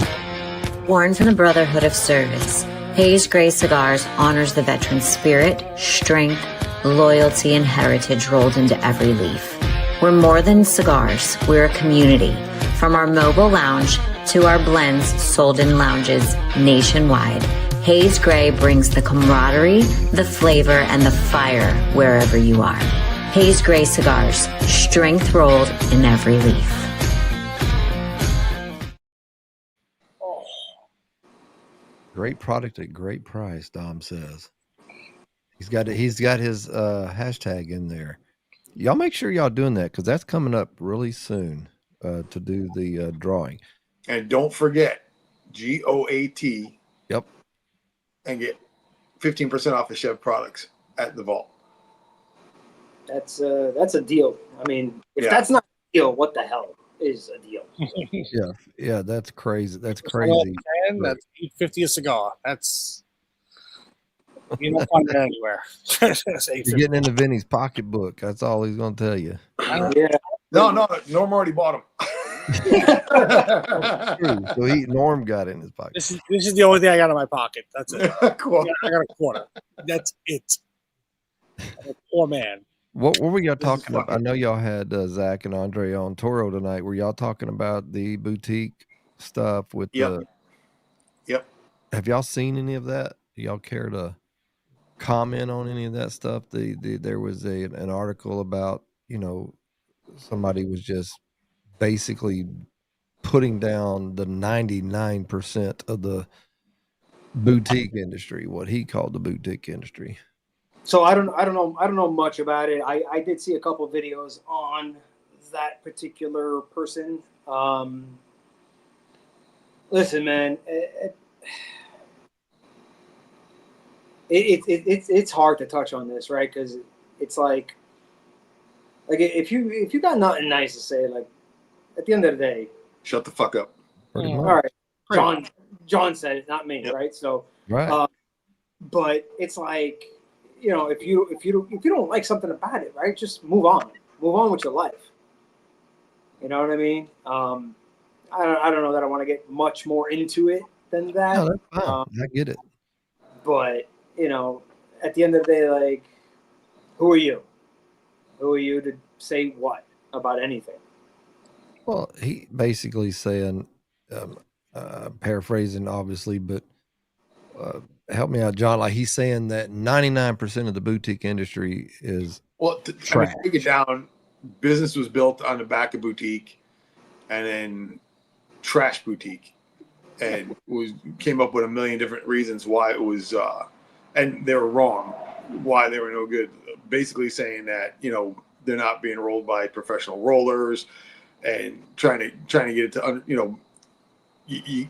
Born from the Brotherhood of Service, Hayes Gray Cigars honors the veteran's spirit, strength, loyalty, and heritage rolled into every leaf. We're more than cigars. We're a community. From our mobile lounge to our blends sold in lounges nationwide, Hayes Gray brings the camaraderie, the flavor, and the fire wherever you are. Hayes Gray Cigars, strength rolled in every leaf. Great product at great price, Dom says. He's got his hashtag in there. Y'all make sure y'all doing that because that's coming up really soon to do the drawing. And don't forget GOAT. Yep. And get 15% off the Chèvre products at the vault. That's a deal. I mean, if that's not a deal, what the hell is a deal? Yeah, that's crazy. That's crazy. And that's $8.50 a cigar. That's you don't find it anywhere. You're getting into Vinny's pocketbook. That's all he's gonna tell you. Yeah. No, Norm already bought them. True. So Norm got it in his pocket. This is the only thing I got in my pocket. That's it. Cool. I got a quarter. That's it. I'm a poor man. What were y'all talking about? I know y'all had Zach and Andre on Toro tonight. Were y'all talking about the boutique stuff with the? Yep. Have y'all seen any of that? Do y'all care to comment on any of that stuff? There was an article about, somebody was just basically putting down the 99% of the boutique industry, what he called the boutique industry. So I don't know much about it. I did see a couple of videos on that particular person. Listen, man, it's hard to touch on this, right? Because it's like if you got nothing nice to say, like at the end of the day, shut the fuck up. All right, John said it, not me, right? So, right. But it's like, if you don't like something about it, right, just move on with your life. You know what I mean? I don't know that I want to get much more into it than that. No, that's fine. I get it. But at the end of the day, like, who are you? Who are you to say what about anything? Well, he basically saying, paraphrasing obviously, but help me out, John. Like he's saying that 99% of the boutique industry is take it down. Business was built on the back of boutique, and then trash boutique, and came up with a million different reasons why it was, and they were wrong, why they were no good. Basically saying that they're not being rolled by professional rollers, and trying to get it to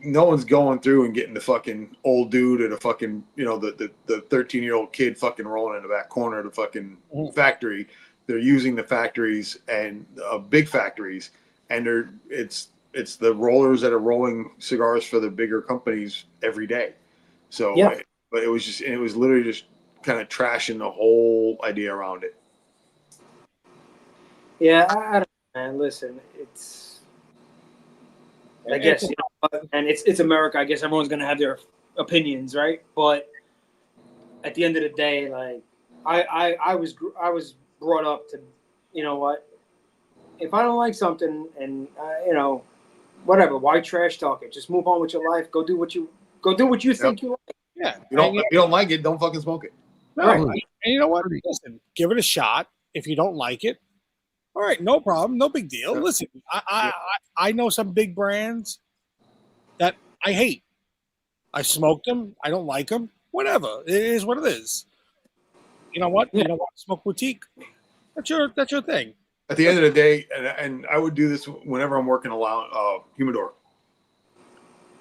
no one's going through and getting the fucking old dude or the fucking the 13-year-old kid fucking rolling in the back corner of the fucking factory. They're using the factories and big factories, and it's the rollers that are rolling cigars for the bigger companies every day. So, but it was literally just kind of trashing the whole idea around it. Yeah, I don't know, man. Listen, I guess, and it's America. I guess everyone's gonna have their opinions, right? But at the end of the day, like I was brought up to, what? If I don't like something, and whatever, why trash talk it? Just move on with your life. Go do what you think you like. Yeah. If you don't like it, don't fucking smoke it. No. Right. And you know what? Listen, give it a shot. If you don't like it, all right, no problem, no big deal. Listen, I know some big brands that I hate. I smoked them. I don't like them. Whatever. It is what it is. You know what? You don't want to smoke boutique. That's your thing. At the end of the day, and I would do this whenever I'm working a humidor.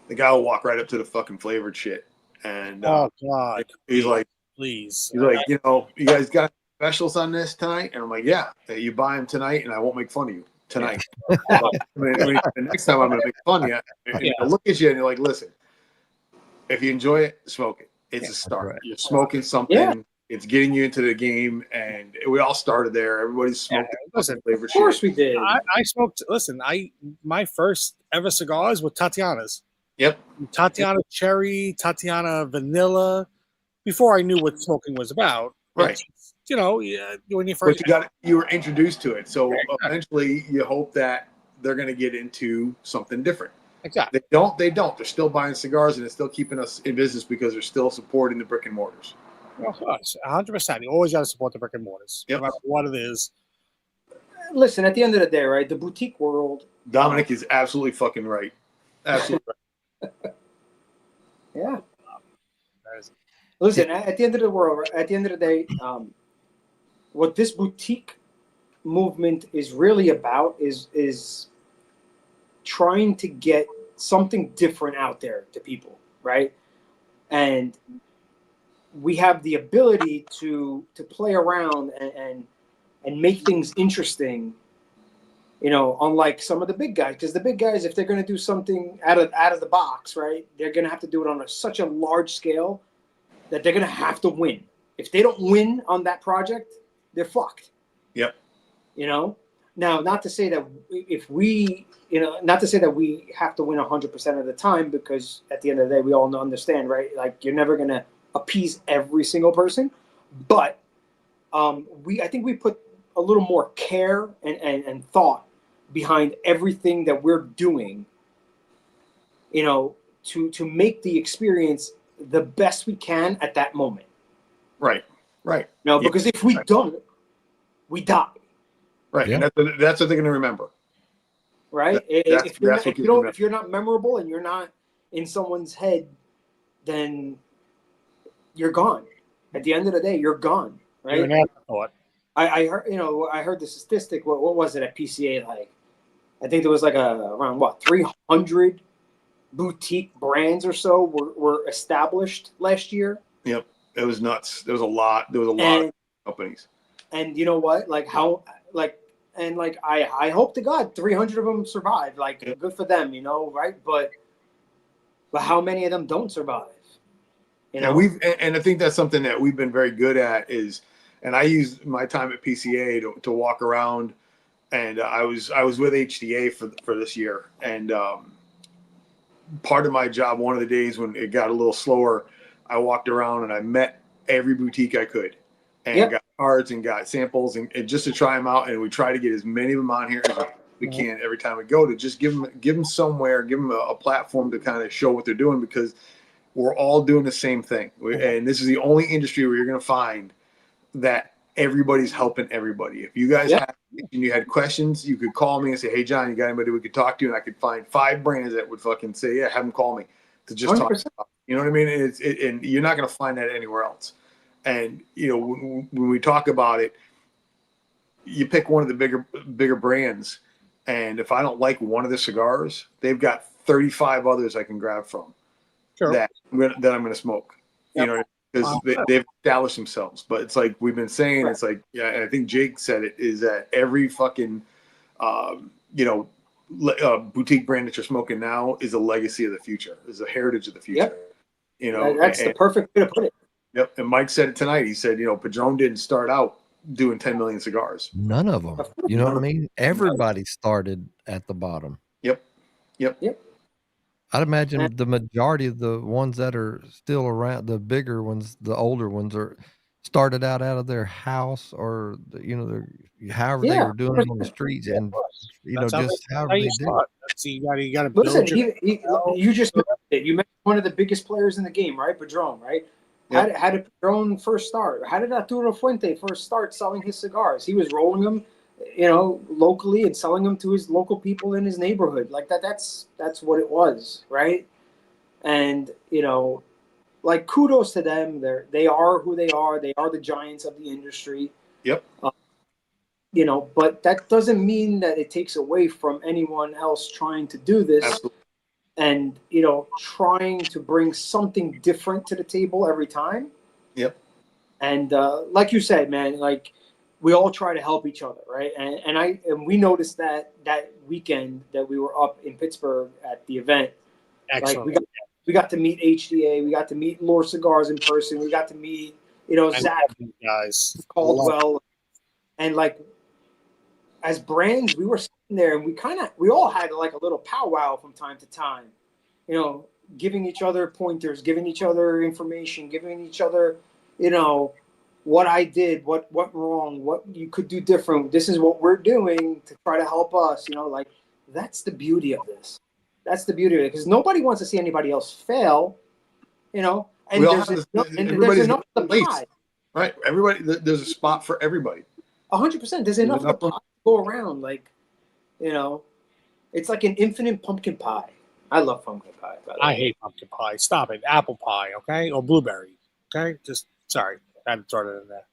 The guy will walk right up to the fucking flavored shit, and oh god, he's like, please. He's like, you guys got specials on this tonight? And I'm like, yeah, you buy them tonight and I won't make fun of you tonight. The next time I'm going to make fun of you. And I look at you and you're like, listen, if you enjoy it, smoke it. It's a start. Right. You're smoking something. Yeah. It's getting you into the game. And we all started there. Everybody's smoking. Listen, of course we did. I smoked, my first ever cigars were Tatiana's. Yep. Tatiana cherry, Tatiana vanilla, before I knew what smoking was about. Right. When you first you were introduced to it. So eventually you hope that they're going to get into something different. Exactly. They don't. They're still buying cigars, and it's still keeping us in business because they're still supporting the brick and mortars. Well, 100%. You always got to support the brick and mortars, Yep. no matter what it is. Listen, at the end of the day, right? The boutique world. Dominic is absolutely fucking right. Absolutely right. Yeah. Listen, at the end of the world, at the end of the day, what this boutique movement is really about is trying to get something different out there to people, right? And we have the ability to play around and make things interesting, you know, unlike some of the big guys. Because the big guys, if they're going to do something out of the box, right, they're going to have to do it on such a large scale that they're going to have to win. If they don't win on that project, they're fucked. Yep. You know? Now, not to say that we have to win 100% of the time, because at the end of the day, we all understand, right? Like, you're never going to appease every single person. But I think we put a little more care and thought behind everything that we're doing, you know, to make the experience the best we can at that moment. Right. No, because if we don't, we die. Right. Yeah. And that's what they're going to remember. Right. If you're not memorable and you're not in someone's head, then you're gone. At the end of the day, you're gone. Right. You're an afterthought. I heard the statistic. What was it at PCA? Like, I think there was like around 300 boutique brands or so were established last year. Yep. It was nuts. There was a lot of companies. And you know what? I hope to God 300 of them survive. Like, good for them, you know, right? But how many of them don't survive? You know? And I think that's something that we've been very good at is, and I use my time at PCA to walk around, and I was with HDA for this year, and part of my job, one of the days when it got a little slower, I walked around and I met every boutique I could, and got cards and got samples and just to try them out, and we try to get as many of them on here as we can every time we go, to just give them somewhere, give them a platform to kind of show what they're doing, because we're all doing the same thing, and this is the only industry where you're going to find that everybody's helping everybody. If you guys had questions, you could call me and say, "Hey, John, you got anybody we could talk to?" And I could find 5 brands that would fucking say, "Yeah, have them call me," to just 100%. Talk about. You know what I mean? And you're not going to find that anywhere else. And you know, when we talk about it, you pick one of the bigger brands, and if I don't like one of the cigars, they've got 35 others I can grab from that I'm going to smoke. You know, because they've established themselves. But it's like we've been saying, it's like, I think Jake said it, is that every fucking boutique brand that you're smoking now is a legacy of the future, is a heritage of the future. Yep. You know, that's the perfect way to put it. Yep. And Mike said it tonight. He said, you know, Padron didn't start out doing 10 million cigars. None of them. You know what I mean? Everybody started at the bottom. Yep. I'd imagine the majority of the ones that are still around, the bigger ones, the older ones, are started out of their house, or however they were doing it on the streets, and just however they did. You got to listen. You just mentioned it. You mentioned one of the biggest players in the game, right? Padron, right? Yep. How did Padron first start? How did Arturo Fuente first start selling his cigars? He was rolling them, you know, locally and selling them to his local people in his neighborhood. Like that's what it was, right? And you know, like, kudos to them. They are who they are. They are the giants of the industry. Yep. You know, but that doesn't mean that it takes away from anyone else trying to do this. Absolutely. And, you know, trying to bring something different to the table every time. Yep. And like you said, man, like, we all try to help each other, right? And we noticed that weekend that we were up in Pittsburgh at the event. Excellent. Like, we got to meet HDA. We got to meet Lore Cigars in person. We got to meet, you know, Zach Caldwell. And like, as brands, we were sitting there, and we all had like a little powwow from time to time, you know, giving each other pointers, giving each other information, giving each other, you know, what I did, what went wrong, what you could do different. This is what we're doing to try to help us, you know, like, that's the beauty of this. That's the beauty of it, because nobody wants to see anybody else fail, you know. And there's enough of the pie. Right. Everybody, there's a spot for everybody. 100%. There's enough of the pie to go around. Like, you know, it's like an infinite pumpkin pie. I love pumpkin pie. By the way. I hate pumpkin pie. Stop it. Apple pie, okay? Or blueberry, okay? Just, sorry. I had to throw it in there.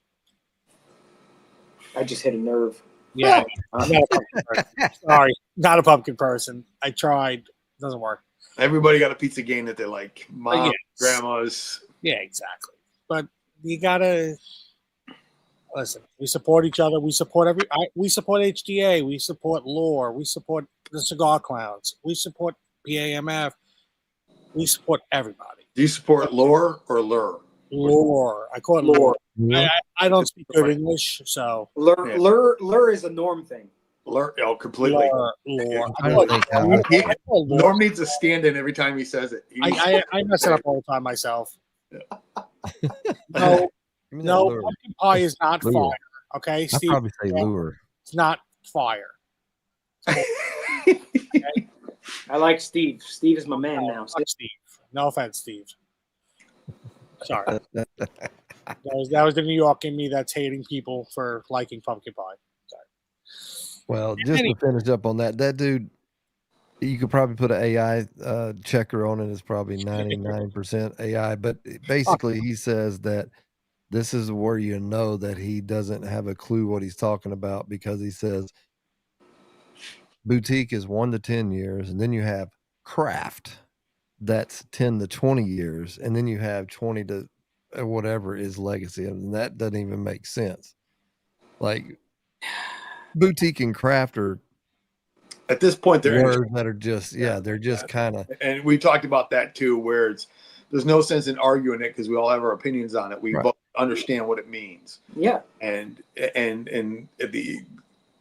I just hit a nerve. Yeah. I'm not a pumpkin person. Sorry. Not a pumpkin person. I tried. It doesn't work. Everybody got a pizza game that they like. Mom, grandmas. Yeah, exactly. But you gotta listen. We support each other. We support we support HDA. We support Lore. We support the Cigar Clowns. We support PAMF. We support everybody. Do you support Lore or Lure? Lore. I call it Lore. I don't speak good English, so Lure is a Norm thing. Lure, completely. Lore. Norm needs a stand-in every time he says it. I mess it up all the time myself. No, pumpkin pie is not fire. Okay, Steve. I'd probably say lure. It's not fire. Okay? I like Steve. Steve is my man now. Steve. No offense, Steve. Sorry. That was the New York in me that's hating people for liking pumpkin pie. Sorry. Well, just to finish up on that dude, you could probably put an AI checker on it. It's probably 99% AI. But basically, he says that this is where you know that he doesn't have a clue what he's talking about, because he says boutique is 1 to 10 years, and then you have craft, that's 10 to 20 years, and then you have 20 to whatever is legacy, and that doesn't even make sense. Like boutique and craft are at this point they're words that are just they're just kind of, and we talked about that too, where there's no sense in arguing it because we all have our opinions on it. We both understand what it means. Yeah.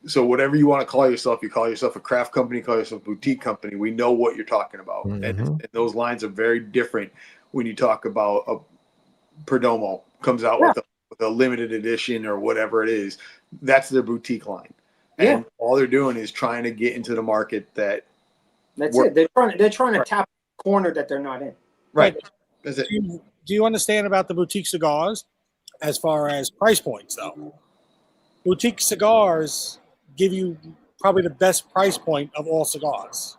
So whatever you want to call yourself, you call yourself a craft company, call yourself a boutique company. We know what you're talking about. Mm-hmm. And those lines are very different when you talk about a Perdomo comes out with a limited edition or whatever it is. That's their boutique line. And all they're doing is trying to get into the market that's it. They're trying to tap a corner that they're not in. Right. Do you understand about the boutique cigars as far as price points, though? Boutique cigars give you probably the best price point of all cigars.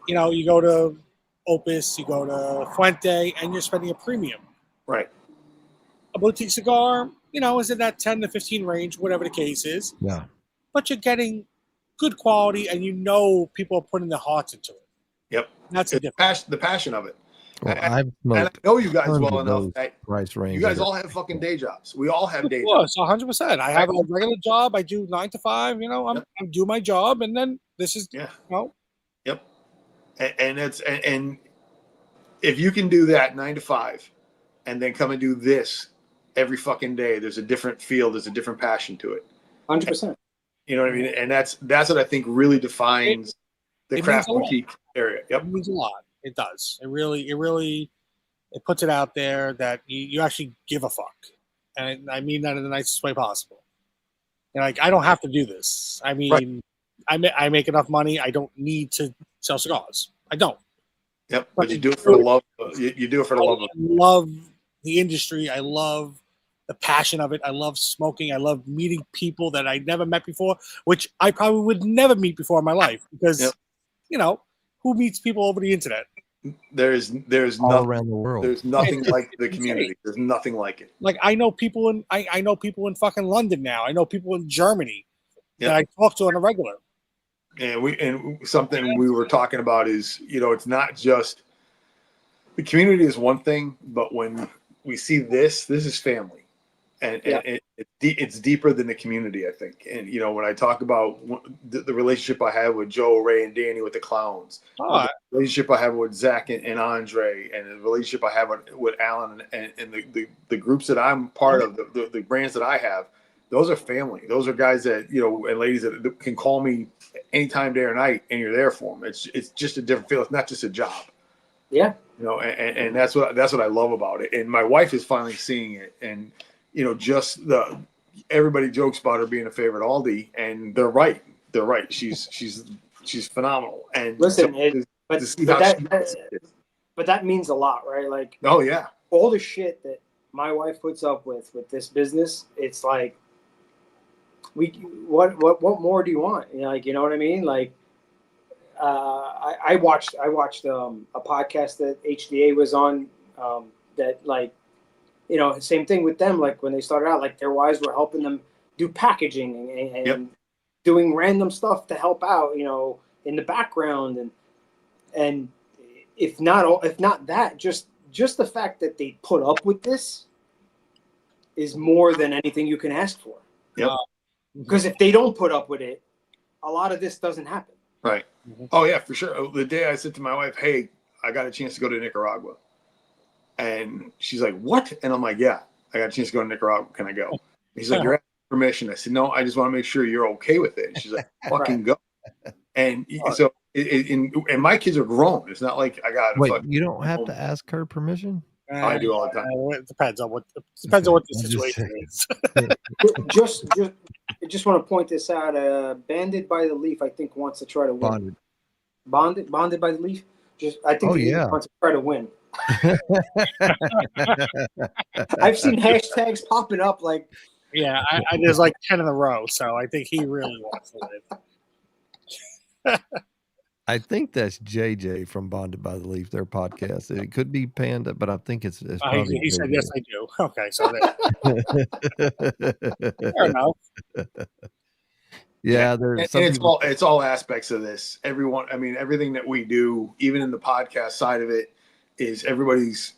You know, you go to Opus, you go to Fuente, and you're spending a premium. Right. A boutique cigar, you know, is in that 10 to 15 range, whatever the case is. Yeah. But you're getting good quality, and you know people are putting their hearts into it. Yep. That's the passion of it. Well, and I know you guys well enough that price range. You guys all have fucking day jobs. We all have day jobs. 100%. I have a regular job. I do 9 to 5. You know, I do my job, and then this is Yep. And if you can do that 9 to 5, and then come and do this every fucking day, there's a different feel. There's a different passion to it. 100%. You know what I mean? And that's what I think really defines the craft boutique area. Yep. It means a lot. It does. It really puts it out there that you actually give a fuck. And I mean that in the nicest way possible. And like, I don't have to do this. I mean, I make enough money. I don't need to sell cigars. I don't. Yep. But you do it for the love. You do it for the love of it. I love the industry. I love the passion of it. I love smoking. I love meeting people that I never met before, which I probably would never meet before in my life because, you know, who meets people over the internet? There's all nothing around the world. There's nothing like the community. There's nothing like it. Like I know people in I know people in fucking London now. I know people in Germany that I talk to on a regular. And something we were talking about is, you know, it's not just the community is one thing, but when we see this is family. And it's deeper than the community, I think. And, you know, when I talk about the relationship I have with Joe, Ray, and Danny with the Clowns, the relationship I have with Zach and Andre, and the relationship I have with Alan and the groups that I'm part of, the brands that I have, those are family. Those are guys that, you know, and ladies that can call me anytime, day or night, and you're there for them. It's just a different feel. It's not just a job. Yeah. You know, and that's what I love about it. And my wife is finally seeing it. And, you know, just everybody jokes about her being a favorite Aldi, and they're right. She's phenomenal. And listen, But to see how but that means a lot, right? Like, oh yeah, all the shit that my wife puts up with this business, it's like, what more do you want? You know, like, you know what I mean? Like, I watched a podcast that HDA was on, that, like, you know, same thing with them. Like, when they started out, like, their wives were helping them do packaging and doing random stuff to help out, you know, in the background, and if not that, just the fact that they put up with this is more than anything you can ask for. Yep. Because if they don't put up with it, a lot of this doesn't happen. Right. Oh yeah, for sure. The day I said to my wife, "Hey, I got a chance to go to Nicaragua," and she's like, "What?" And I'm like, "Yeah, I got a chance to go to Nicaragua. Can I go?" And he's like, "You're asking permission." I said, "No, I just want to make sure you're okay with it." And she's like, "Fucking go." And so, and my kids are grown. It's not like I got. Wait, you don't have to ask her permission. I do all the time. It depends on what the situation is. just want to point this out. Banded by the Leaf, I think, wants to try to win. Bonded by the Leaf. I think he wants to try to win. I've seen hashtags popping up like. Yeah, there's like 10 in a row, so I think he really wants to win. I think that's JJ from Bonded by the Leaf, their podcast. It could be Panda, but I think it's probably he said, yes, I do. Okay, so fair enough. Yeah, there's and it's all aspects of this. Everyone, I mean, everything that we do, even in the podcast side of it, is everybody's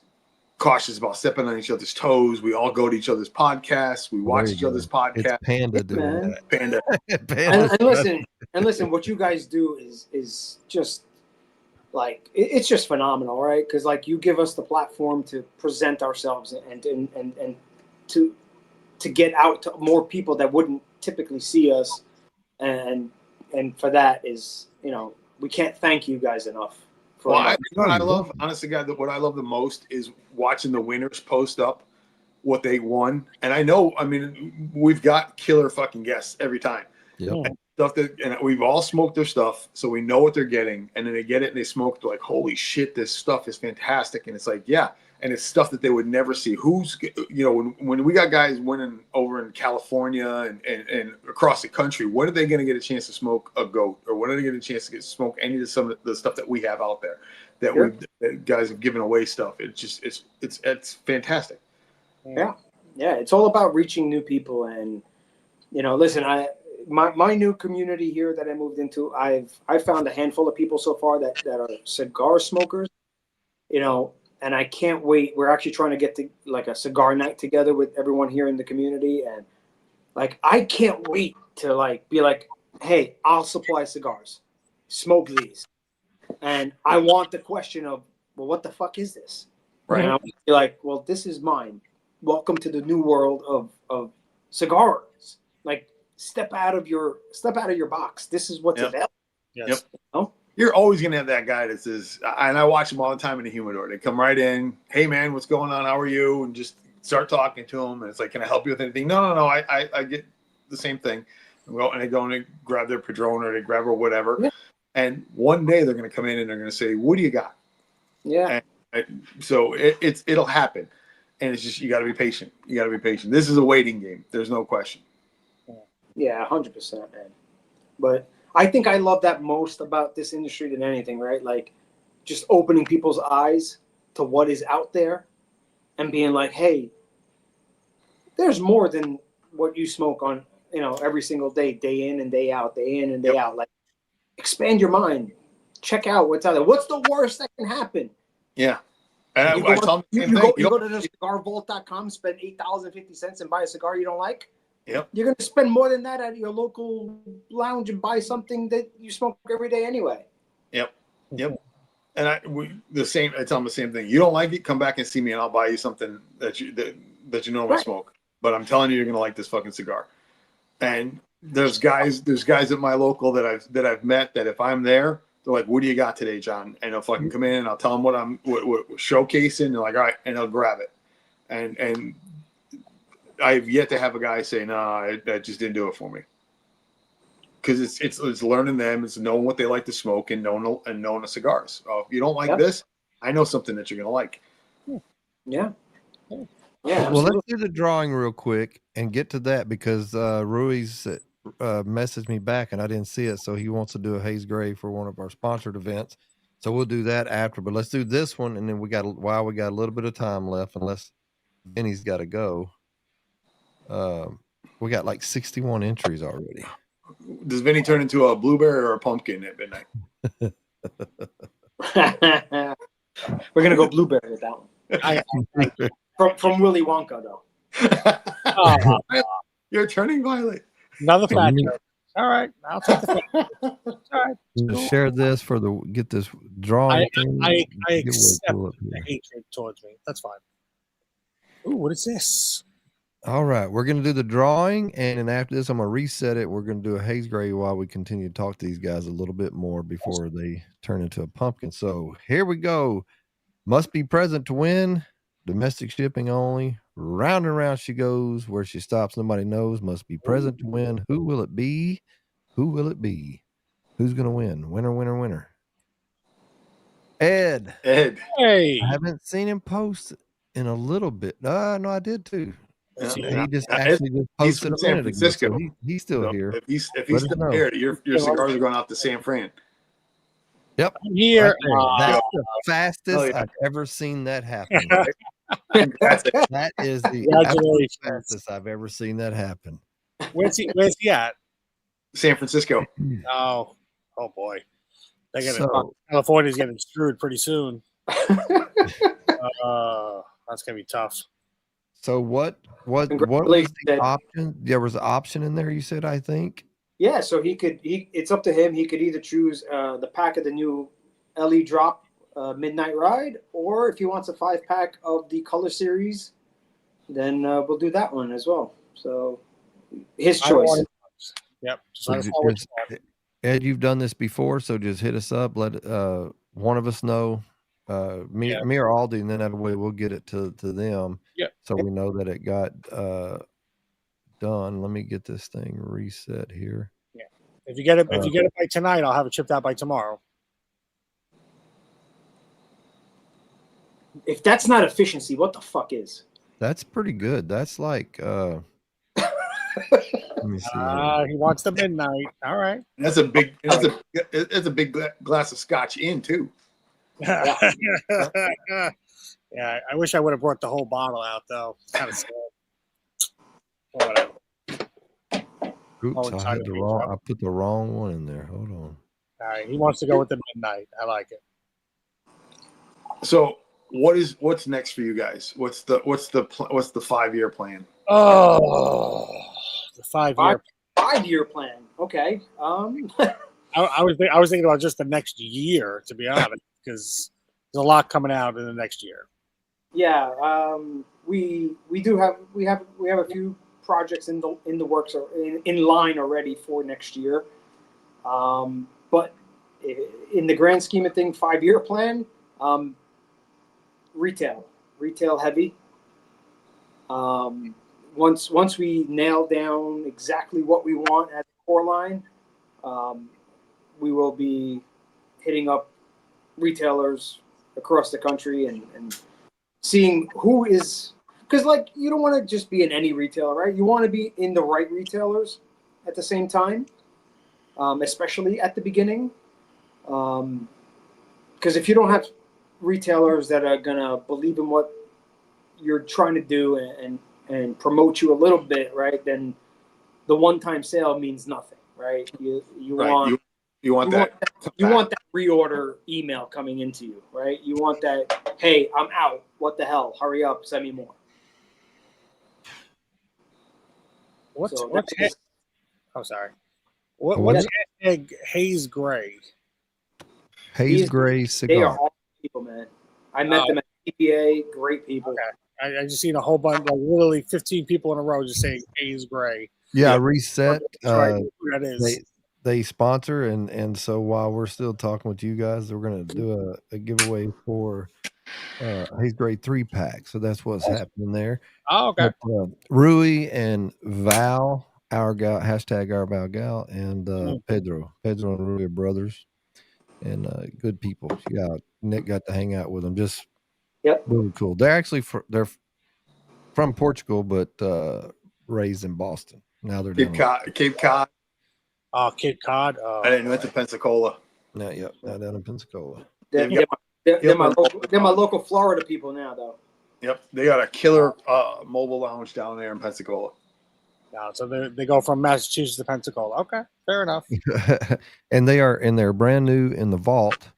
cautious about stepping on each other's toes. We all go to each other's podcasts. We watch each other's podcasts. It's Panda doing that. Panda. And listen, what you guys do is just like, it's just phenomenal, right? Because, like, you give us the platform to present ourselves and to get out to more people that wouldn't typically see us, and for that is, you know, we can't thank you guys enough. What I love, honestly, God, what I love the most is watching the winners post up what they won. And I know, I mean, we've got killer fucking guests every time. Yep. And we've all smoked their stuff, so we know what they're getting. And then they get it and they smoke. They're like, holy shit, this stuff is fantastic. And it's like, yeah. And it's stuff that they would never see. Who's, you know, when we got guys winning over in California and across the country, when are they going to get a chance to smoke a goat, or when are they going to get a chance to smoke any of some of the stuff that we have out there that guys have given away stuff? It's fantastic. Yeah, it's all about reaching new people. And, you know, listen, my new community here that I moved into, I've found a handful of people so far that are cigar smokers, you know. And I can't wait. We're actually trying to get to like a cigar night together with everyone here in the community. And like, I can't wait to like be like, hey, I'll supply cigars, smoke these. And I want the question of, well, what the fuck is this? Right. And I'll be like, well, this is mine. Welcome to the new world of cigars. Like, step out of your box. This is what's available. Yes. Yep. You know? You're always going to have that guy that says, and I watch them all the time in the humidor. They come right in. Hey, man, what's going on? How are you? And just start talking to them. And it's like, can I help you with anything? No. I get the same thing. And they go and they grab their Padron or they grab or whatever. Yeah. And one day they're going to come in and they're going to say, what do you got? Yeah. And so it'll happen. And it's just, you got to be patient. This is a waiting game. There's no question. Yeah, 100%, man. But I think I love that most about this industry than anything, right? Like, just opening people's eyes to what is out there and being like, hey, there's more than what you smoke on, you know, every single day, day in and day out, out. Like, expand your mind. Check out what's out there. What's the worst that can happen? Yeah. And you go to the cigarvault.com, spend $8.50 and buy a cigar you don't like. Yep. You're going to spend more than that at your local lounge and buy something that you smoke every day anyway. Yep. And I tell them the same thing. You don't like it, come back and see me, and I'll buy you something that you normally smoke. But I'm telling you're going to like this fucking cigar. And there's guys at my local that I've met that if I'm there, they're like, "What do you got today, John?" And they'll fucking come in and I'll tell them what we're showcasing. They're like, "All right," and they'll grab it. And I've yet to have a guy say, "No, that just didn't do it for me." because it's learning them, it's knowing what they like to smoke and knowing the cigars. If you don't like this, I know something that you're gonna like. Yeah. Well, let's do the drawing real quick and get to that because Rui's messaged me back and I didn't see it, so he wants to do a Haze Gray for one of our sponsored events. So we'll do that after, but let's do this one, and then we got a little bit of time left, unless Benny's got to go. We got like 61 entries already. Does Vinny turn into a blueberry or a pumpkin at midnight? We're gonna go blueberry with that one. From Willy Wonka, though. You're turning violet. Another fact. All right, I'll take the fact. All right. Share this for get this drawing thing. I accept the hatred towards me. That's fine. Ooh, what is this? All right, we're gonna do the drawing, and then after this, I'm gonna reset it. We're gonna do a Haze Gray while we continue to talk to these guys a little bit more before they turn into a pumpkin. So here we go. Must be present to win. Domestic shipping only. Round and round she goes. Where she stops, nobody knows. Must be present to win. Who will it be? Who will it be? Who's gonna win? Winner, winner, winner. Ed. Hey. I haven't seen him post in a little bit. No, I did too. He just posted from San Francisco. So he's still here. If he's still here, your cigars are going out to San Fran. Yep. Here. That's the fastest I've ever seen that happen. That is the fastest I've ever seen that happen. Where's he at? San Francisco. Oh boy. California's getting screwed pretty soon. That's gonna be tough. So what was the option? There was an option in there, you said, I think. Yeah, so it's up to him. He could either choose the pack of the new LE Drop Midnight Ride, or if he wants a 5-pack of the Color Series, then we'll do that one as well. So his choice. Yep. Ed, you've done this before, so just hit us up. Let one of us know. Me or Aldi, and then that way we'll get it to them. Yep. So we know that it got done. Let me get this thing reset here. Yeah. If you get it by tonight, I'll have it shipped out by tomorrow. If that's not efficiency, what the fuck is? That's pretty good. That's like let me see. He wants the midnight. All right. That's a big glass of scotch in too. Yeah, I wish I would have brought the whole bottle out though. It's kind of sad. Whatever. Oops, I put the wrong one in there. Hold on. All right, he wants to go with the midnight. I like it. So what's next for you guys? What's the 5-year plan? Oh, the 5-year plan. Okay. I was thinking about just the next year, to be honest, because there's a lot coming out in the next year. Yeah, we have a few projects in the works or in line already for next year. But in the grand scheme of things, 5-year plan, retail heavy. Once we nail down exactly what we want at the core line, we will be hitting up retailers across the country and seeing who is, because you don't want to just be in any retailer, right? You want to be in the right retailers at the same time, especially at the beginning. Because if you don't have retailers that are gonna believe in what you're trying to do and promote you a little bit, right, then the one-time sale means nothing, right? You want that reorder email coming into you, right? You want that, hey, I'm out. What the hell? Hurry up, send me more. What's hashtag Haze Gray? Haze Gray Cigar. They are all people, man. I met them at TPA. Great people. Okay. I just seen a whole bunch, literally 15 people in a row just saying Haze Gray. Yeah, reset. That is. They sponsor, and so while we're still talking with you guys, we're going to do a giveaway for Haze Gray 3-pack. So that's what's happening there. Oh, okay. But, Rui and Val Our Gal, hashtag Our Val Gal, and Pedro. Pedro and Rui are brothers and good people. Yeah, Nick got to hang out with them. Just really cool. They're actually they're from Portugal, but raised in Boston. Now they're Cape Cod. Oh, Cape Cod. I didn't went to Pensacola. Now down in Pensacola. They're my local Florida people now, though. Yep, they got a killer mobile lounge down there in Pensacola. Yeah, so they go from Massachusetts to Pensacola. Okay, fair enough. And they're brand new in the vault.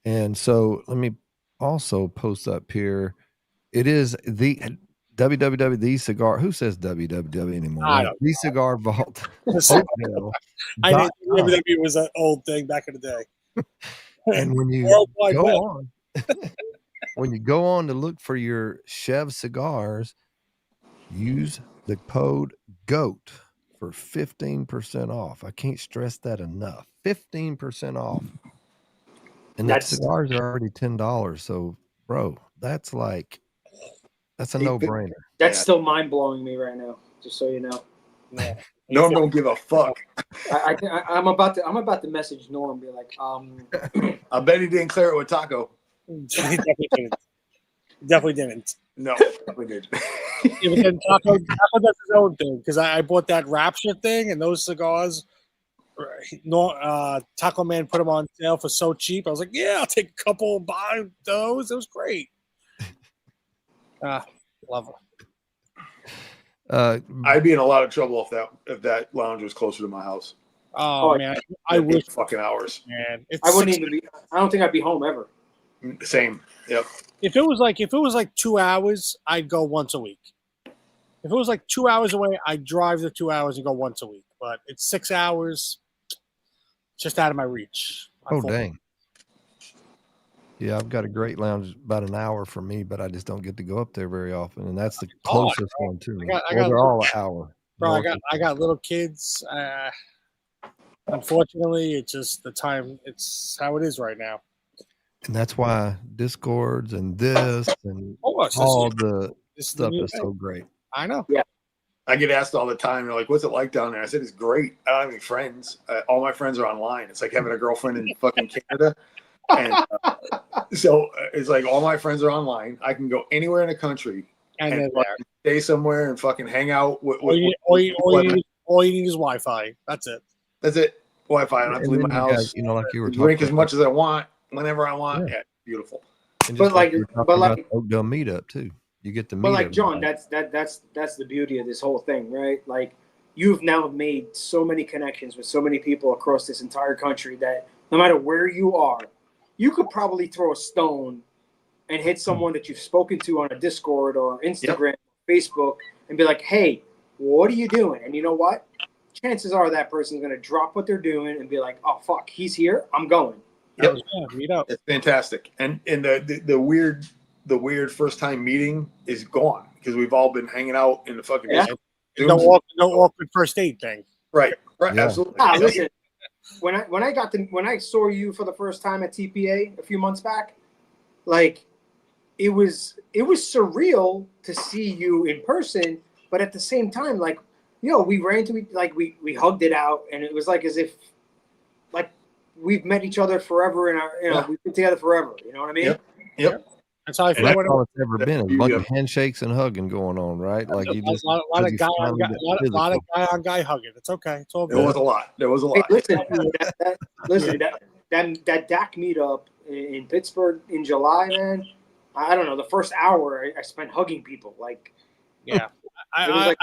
And so let me also post up here. It is the www the cigar. Who says www anymore? I don't The Cigar Vault. I didn't remember that it was an old thing back in the day. And when you when you go on to look for your Chèvre cigars, use the code GOAT for 15% off. I can't stress that enough. 15% off. And the cigars are already $10. So, bro, that's a no-brainer. That's still mind-blowing me right now, just so you know. Yeah. Norm don't give a fuck. I'm about to message Norm and be like, I bet he didn't clear it with Taco. Definitely didn't. No, definitely did. Yeah, but then Taco does his own thing, because I bought that Rapture thing and those cigars. Taco Man put them on sale for so cheap. I was like, yeah, I'll take a couple and buy those. It was great. Love it. I'd be in a lot of trouble if that lounge was closer to my house. Oh man, I wish fucking hours. Man, I wouldn't even be. I don't think I'd be home ever. Same. Yep. If it was like 2 hours, I'd go once a week. If it was like 2 hours away, I'd drive the 2 hours and go once a week. But it's 6 hours, just out of my reach. Oh dang. Yeah, I've got a great lounge about an hour from me, but I just don't get to go up there very often, and that's the closest one to me. They're all an hour. Bro, I got little kids. Unfortunately, it's just the time. It's how it is right now. And that's why Discords and this and all the stuff is so great. I know. Yeah. I get asked all the time, they're like, what's it like down there? I said, it's great. I don't have any friends. All my friends are online. It's like having a girlfriend in fucking Canada. And so it's like all my friends are online. I can go anywhere in the country and stay somewhere and fucking hang out. All you need is Wi-Fi. That's it. Wi-Fi. I don't have to leave my house. Like you were drink as much as I want, whenever I want. Yeah, beautiful. But like Oakdale meetup too. You get to meet. But like John, that's the beauty of this whole thing, right? Like you've now made so many connections with so many people across this entire country that no matter where you are, you could probably throw a stone and hit someone that you've spoken to on a Discord or Instagram, Facebook, and be like, hey, what are you doing? And you know what? Chances are that person's going to drop what they're doing and be like, oh, fuck, he's here. I'm going. Yep. Meet up. It's fantastic. And the weird first time meeting is gone because we've all been hanging out in the fucking no awkward first date thing. Right. Yeah. Absolutely. Listen. When I saw you for the first time at TPA a few months back, like it was surreal to see you in person, but at the same time, like, we ran to like we hugged it out, and it was like as if like we've met each other forever, and we've been together forever. You know what I mean? Yep. That's how I feel. That's all it's ever been. A bunch of handshakes and hugging going on, right? Like you just a lot of guy on guy hugging. It's okay. It's all good. There was a lot. Hey, listen, that DAC meetup in Pittsburgh in July, man. I don't know. The first hour I spent hugging people. Like, yeah, I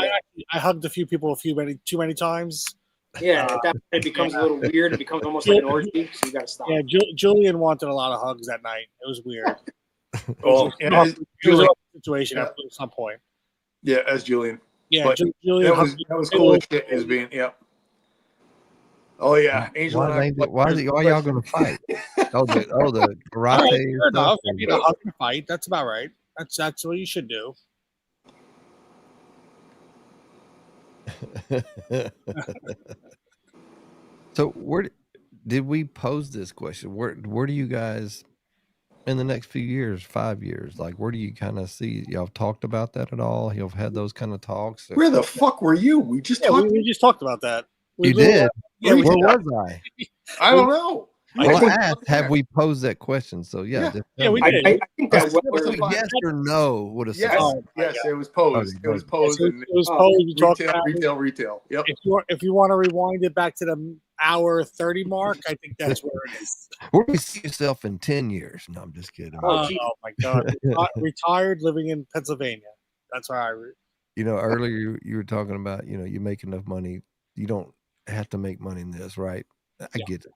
hugged a few people too many times. Yeah, it becomes a little weird. It becomes almost like an orgy. So you got to stop. Yeah, Julian wanted a lot of hugs that night. It was weird. Well, it was a situation at some point. Yeah, as Julian. Yeah, but Julian. That was cool as shit as being. Yep. Oh yeah, Angel. Why y'all gonna fight? the karate. Fair enough. A hug and fight. That's about right. That's what you should do. So where did we pose this question? Where do you guys in the next few years, 5 years? Like, where do you kind of see? Y'all talked about that at all? You've had those kind of talks? Where the fuck were you? We just talked. We just talked about that. You did? Yeah, where was I? I don't know. Well, I asked, have we posed that question? So yeah, we did. I think that was yes or no would have yes, said. it was posed. Okay, it was posed. It was posed. We talked about retail. Yep. If you want to rewind it back to the hour 30 mark, I think that's where it is. Where do you see yourself in 10 years? No, I'm just kidding. Oh my God. Retired, living in Pennsylvania. That's where I. Earlier you were talking about, you make enough money. You don't have to make money in this, right? I get it.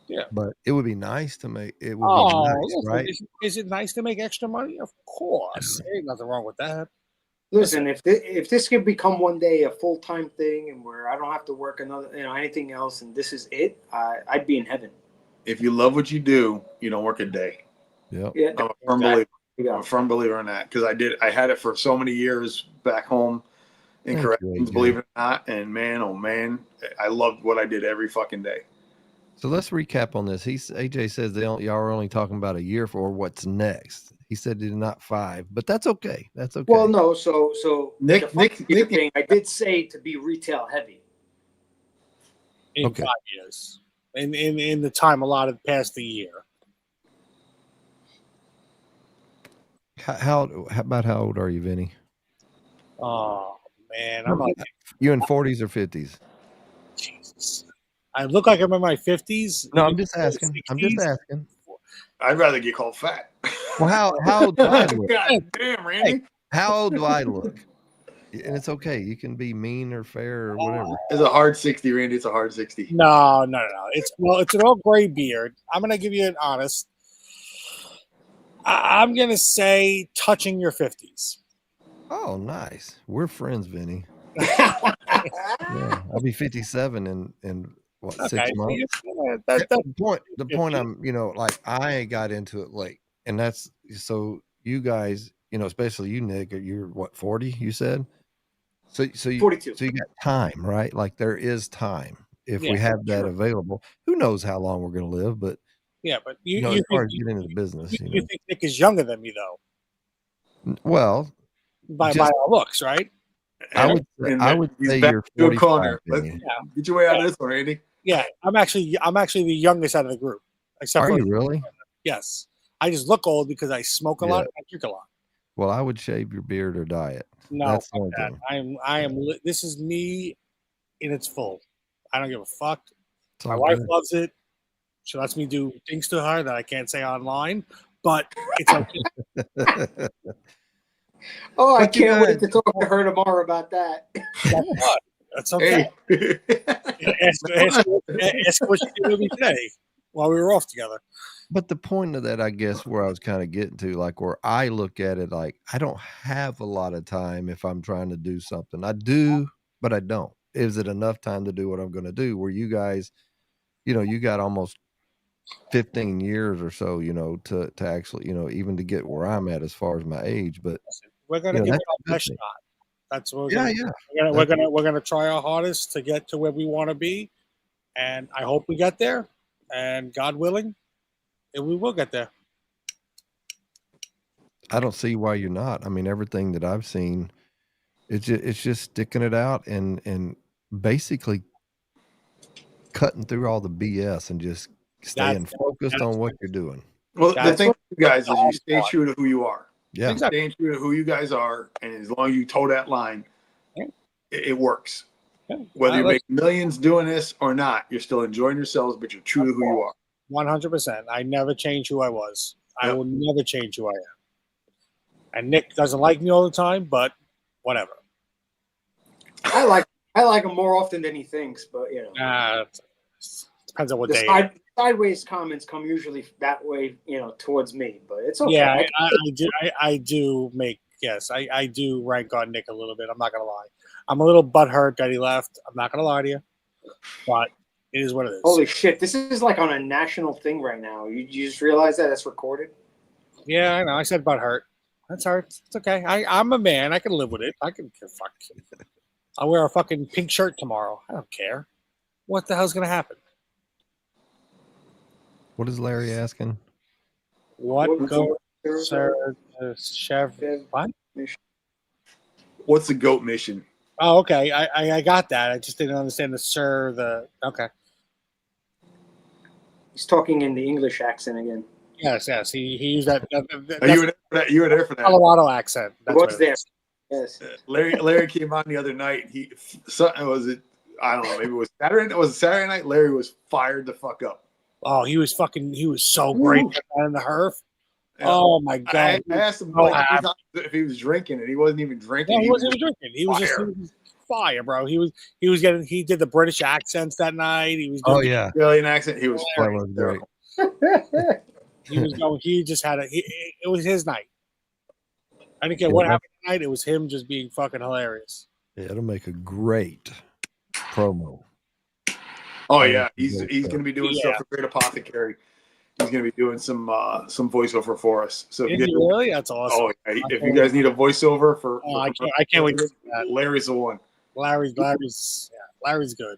Yeah. But it would be nice to make it. Would be nice, right? Is it nice to make extra money? Of course. There ain't nothing wrong with that. Listen, if this could become one day a full-time thing and where I don't have to work anything else and this is it, I'd be in heaven. If you love what you do, you don't work a day. Yep. Yeah. I'm a firm believer. I'm a firm believer in that because I had it for so many years back home in corrections, believe it or not. And man, oh man, I loved what I did every fucking day. So let's recap on this. AJ says y'all are only talking about a year for what's next. He said it's not 5, but that's okay. That's okay. Well, no. So Nick, thing, I did say to be retail heavy. In 5 years, in the time allotted past the year. How old are you, Vinny? Oh man, I'm like you in 40s or 50s? Jesus. I look like I'm in my 50s. No, I'm just asking. 60s. I'm just asking. I'd rather get called fat. Well, how old do I look? God damn, Randy. How old do I look? And it's okay. You can be mean or fair or whatever. It's a hard 60, Randy. It's a hard 60. No. It's an old gray beard. I'm gonna give you an honest. I'm gonna say touching your 50s. Oh, nice. We're friends, Vinny. Yeah, I'll be 57 in 6 months. The point I'm, like I got into it late, and that's so you guys, especially you, Nick, you're what, 40? You said. So you 42. So you got time, right? Like there is time if we have that available. Who knows how long we're going to live? But but as far as getting into the business, you think Nick is younger than me, though? Well, by our looks, right? I would say you're 45. Get your way out of this one, Randy. Yeah, I'm actually the youngest out of the group. Except you really? Yes. I just look old because I smoke a lot and I drink a lot. Well, I would shave your beard or dye it. No, that's I am. This is me in its full. I don't give a fuck. My wife loves it. She lets me do things to her that I can't say online, but it's okay. I can't wait to talk to her tomorrow about that. That's okay. Hey. Ask what she did with me today while we were off together. But the point of that, I guess, where I was kind of getting to, like where I look at it, like I don't have a lot of time if I'm trying to do something. I do, but I don't. Is it enough time to do what I'm going to do? Where you guys, you got almost 15 years or so, to actually, even to get where I'm at as far as my age. But we're going to give it our best shot. That's what we're gonna try our hardest to get to where we want to be, and I hope we get there. And God willing, we will get there. I don't see why you're not. I mean, everything that I've seen, it's just sticking it out and basically cutting through all the BS and just staying focused on what you're doing. Well, the thing, you guys, is you stay true to who you are. Yeah, exactly. Staying true to who you guys are, and as long as you toe that line, it works. Yeah. Whether you make millions doing this or not, you're still enjoying yourselves, but you're true to who you are. 100%. I never change who I was. I will never change who I am. And Nick doesn't like me all the time, but whatever. I like him more often than he thinks, but depends on what day. Sideways comments come usually that way, towards me, but it's okay. Yeah, I do make, I do rank on Nick a little bit. I'm not going to lie. I'm a little butthurt that he left. I'm not going to lie to you, but it is what it is. Holy shit. This is like on a national thing right now. You just realize that it's recorded? Yeah, I know. I said butthurt. That's hard. It's okay. I'm a man. I can live with it. I can fuck. I'll wear a fucking pink shirt tomorrow. I don't care. What the hell's going to happen? What is Larry asking? What's goat, the- sir? Chèvre. What? What's the goat mission? Oh, okay. I got that. I just didn't understand the sir. Okay. He's talking in the English accent again. Yes. He used that. You were there for that. Colorado accent. That's What's what it there? is. Yes. Larry came on the other night. Was it? I don't know. Maybe it was Saturday. It was Saturday night. Larry was fired the fuck up. Oh, he was so great in the herf. Yeah. Oh my god! I asked him Oh, like 3 times if he was drinking, and he wasn't even drinking. Yeah, he wasn't even drinking. He was just fire, bro. He did the British accents that night. He was doing Oh yeah, Australian accent. He was that was great. He was going. He just had it was his night. I didn't care what happened tonight. It was him just being fucking hilarious. Yeah, it'll make a great promo. Oh yeah, he's going to be doing stuff for Great Apothecary. He's going to be doing some voiceover for us. So Is he really? That's awesome. Oh, yeah. If you guys need a voiceover for I can't wait to see that. Larry's the one. Larry's good.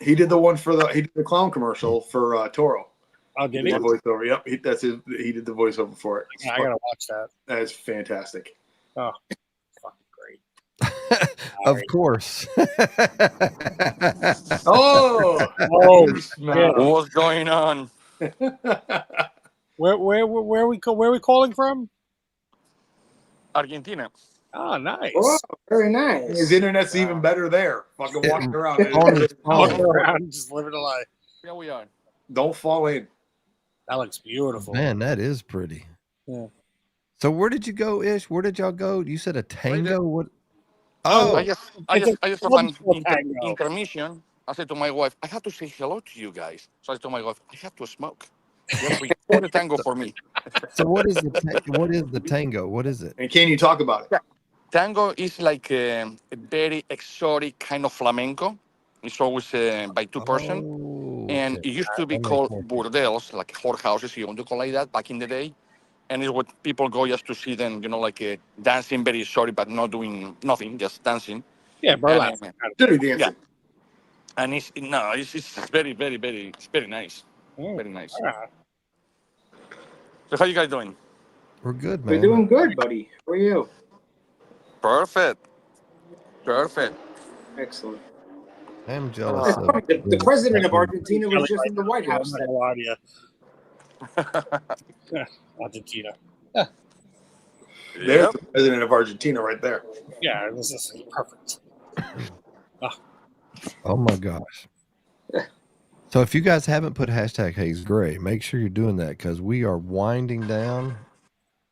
He did the clown commercial for Toro. Oh, did he? he? The voiceover. Yep, he did the voiceover for it. Yeah, I gotta watch that. That is fantastic. Oh, fucking great. Of course. Oh, what's going on? Where are we calling from? Argentina. Oh, nice. Oh, very nice. His internet's even better there. Fucking walking around. Walking around, just living a life. Yeah, we are. Don't fall in. That looks beautiful. Man, that is pretty. Yeah. So where did you go, Ish? Where did y'all go? You said a tango? What? Oh, I just have an tango. intermission. I said to my wife, I have to say hello to you guys. So I told my wife, I have to smoke. Record a tango for me. So what is the tango? What is it? And can you talk about it? Yeah. Tango is like a very exotic kind of flamenco. It's always by two person. Oh, And okay. it used to be called burdels, like whorehouses, you want to call it that, back in the day. And it's what people go just to see them, like dancing very sorry, but not doing nothing, just dancing. Yeah, burlesque. Dirty dancing. Yeah. And it's very, very, very, it's very nice. Very nice. Yeah. So how you guys doing? We're good, man. We're doing good, buddy. How are you? Perfect. Excellent. I'm jealous of The president of Argentina was just in the White House. I'm not gonna lie to you. Argentina. There's the president of Argentina right there. Yeah, this is perfect. Oh my gosh. So if you guys haven't put hashtag Hayes Gray, make sure you're doing that because we are winding down.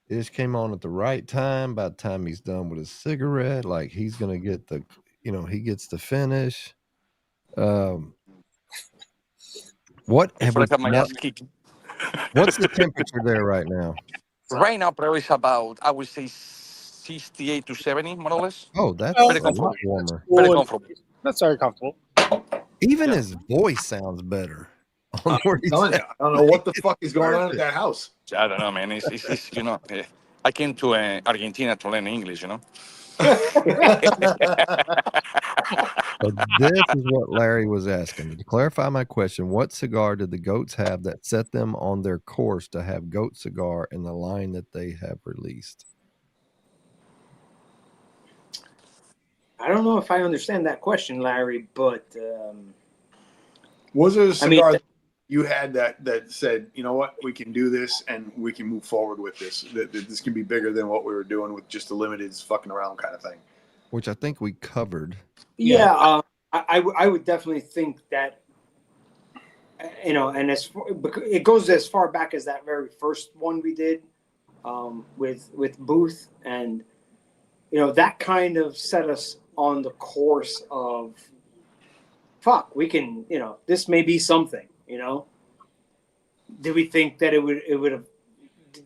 Ish came on at the right time. By the time he's done with his cigarette, like he's gonna get he gets the finish. What have we, what's the temperature there right now? Right now, probably it's about, I would say, 68 to 70, more or less. Oh, that's Very a lot comfortable. warmer. Very comfortable. That's very comfortable. Even his voice sounds better. On where he's I at. don't know what the fuck is going on at that house. I don't know, man. It's I came to Argentina to learn English, So this is what Larry was asking. To clarify my question, what cigar did the goats have that set them on their course to have goat cigar in the line that they have released? I don't know if I understand that question, Larry, but was there a cigar that you had that said, you know what, we can do this and we can move forward with this? That this can be bigger than what we were doing with just a limited fucking around kind of thing. Which I think we covered. Yeah, I would definitely think that, and it goes as far back as that very first one we did with Booth, and that kind of set us on the course of, fuck, we can, this may be something, Did we think that it would have?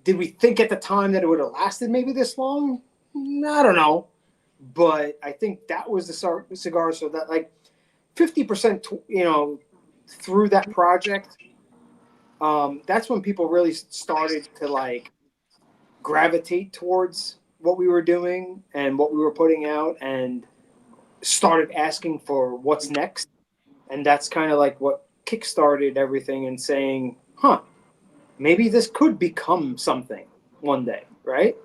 Did we think at the time that it would have lasted maybe this long? I don't know. But I think that was the cigar, so that like 50%, through that project, that's when people really started to like gravitate towards what we were doing and what we were putting out, and started asking for what's next. And that's kind of like what kickstarted everything and saying, maybe this could become something one day, right?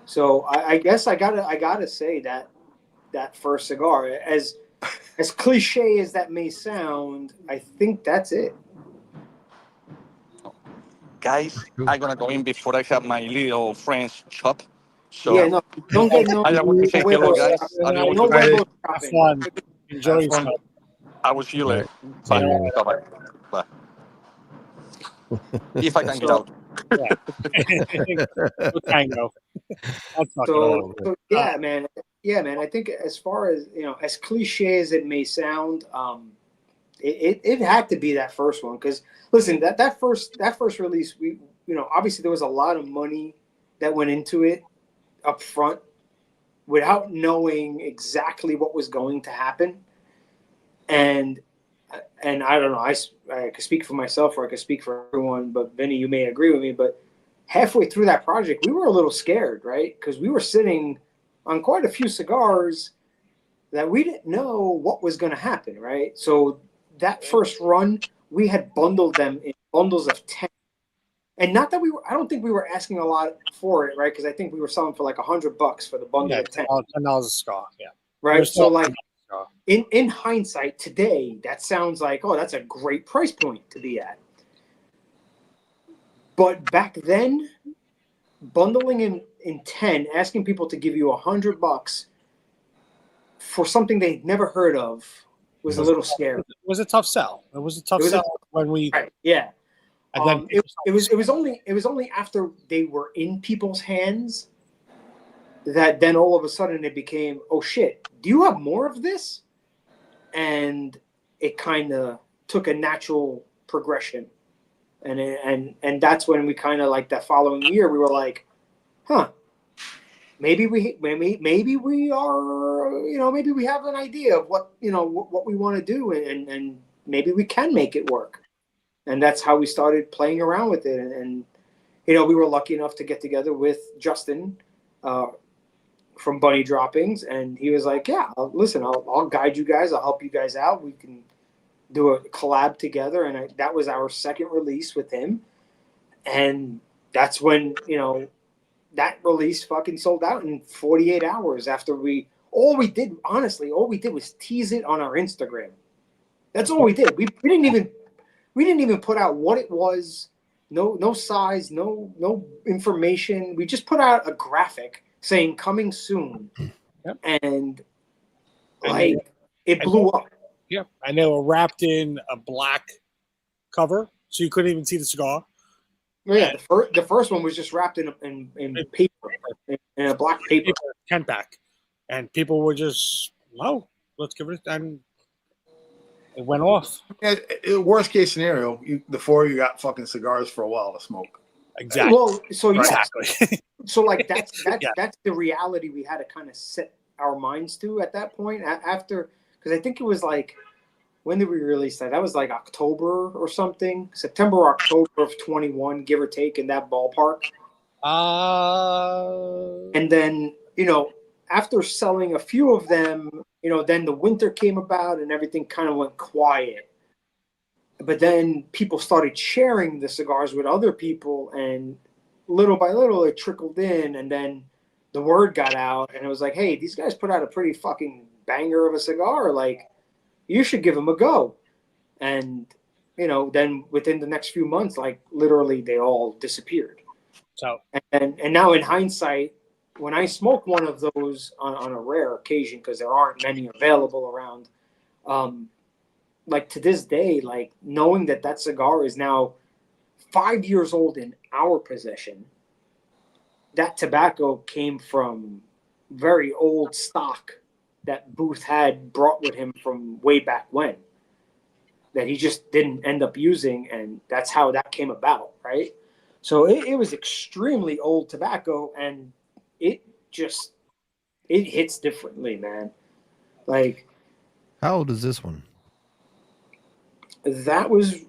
So I guess I gotta say that first cigar, as cliche as that may sound, I think that's it. Guys, I'm gonna go in before I have my little friends shop. So Yeah, no, don't get no I want to say hello, huevos. guys. I No want to huevos Have shopping. fun. Enjoy Have yourself. fun. I will see you later. See Bye. you. Bye. Bye. If I can get So- out. Go Tango. That's not So, good. yeah, man. I think as far as as cliche as it may sound, it had to be that first one because listen, that first release, we obviously there was a lot of money that went into it up front without knowing exactly what was going to happen, and I don't know, I could speak for myself or I could speak for everyone, but Vinny, you may agree with me, but halfway through that project, we were a little scared, right? Because we were sitting on quite a few cigars that we didn't know what was going to happen, right? So that first run, we had bundled them in bundles of 10. And not that I don't think we were asking a lot for it, right? Because I think we were selling for like $100 for the bundle of 10. $10 a cigar. Yeah. Right. So like in hindsight today, that sounds like, oh, that's a great price point to be at. But back then, bundling in 10, asking people to give you $100 for something they'd never heard of was a little scary. It was a tough sell. It was a tough sell when we. Right, yeah. And then it was only after they were in people's hands that then all of a sudden it became, oh shit, do you have more of this? And it kind of took a natural progression. And that's when we kind of like that following year we were like, huh, maybe we are, maybe we have an idea of what we want to do and maybe we can make it work. And that's how we started playing around with it. And we were lucky enough to get together with Justin from Bunny Droppings, and he was like, yeah, listen, I'll guide you guys, I'll help you guys out, we can do a collab together. And that was our second release with him, and that's when that release fucking sold out in 48 hours after all we did was tease it on our Instagram. That's all we did. We didn't even put out what it was, no size, no information. We just put out a graphic saying coming soon. Yep. And it blew up. Yep. And they were wrapped in a black cover, so you couldn't even see the cigar. Yeah, the first one was just wrapped in paper, in a black paper. 10-pack. And people were just, let's give it, and it went off. Worst case scenario, the four of you got fucking cigars for a while to smoke. Exactly. Well, so exactly. So like that's the reality we had to kind of set our minds to at that point after, because I think it was like, when did we release that? That was like October or something, September or October of 21, give or take, in that ballpark. And then after selling a few of them, then the winter came about and everything kind of went quiet. But then people started sharing the cigars with other people, and little by little it trickled in, and then the word got out, and it was like, hey, these guys put out a pretty fucking banger of a cigar. Like, you should give them a go. And, then within the next few months, like literally they all disappeared. So, and now in hindsight, when I smoke one of those on a rare occasion, because there aren't many available around, like to this day, like knowing that cigar is now 5 years old in our possession, that tobacco came from very old stock that Booth had brought with him from way back when, that he just didn't end up using, and that's how that came about, right? So it was extremely old tobacco, and it hits differently, man. Like, how old is this one? That was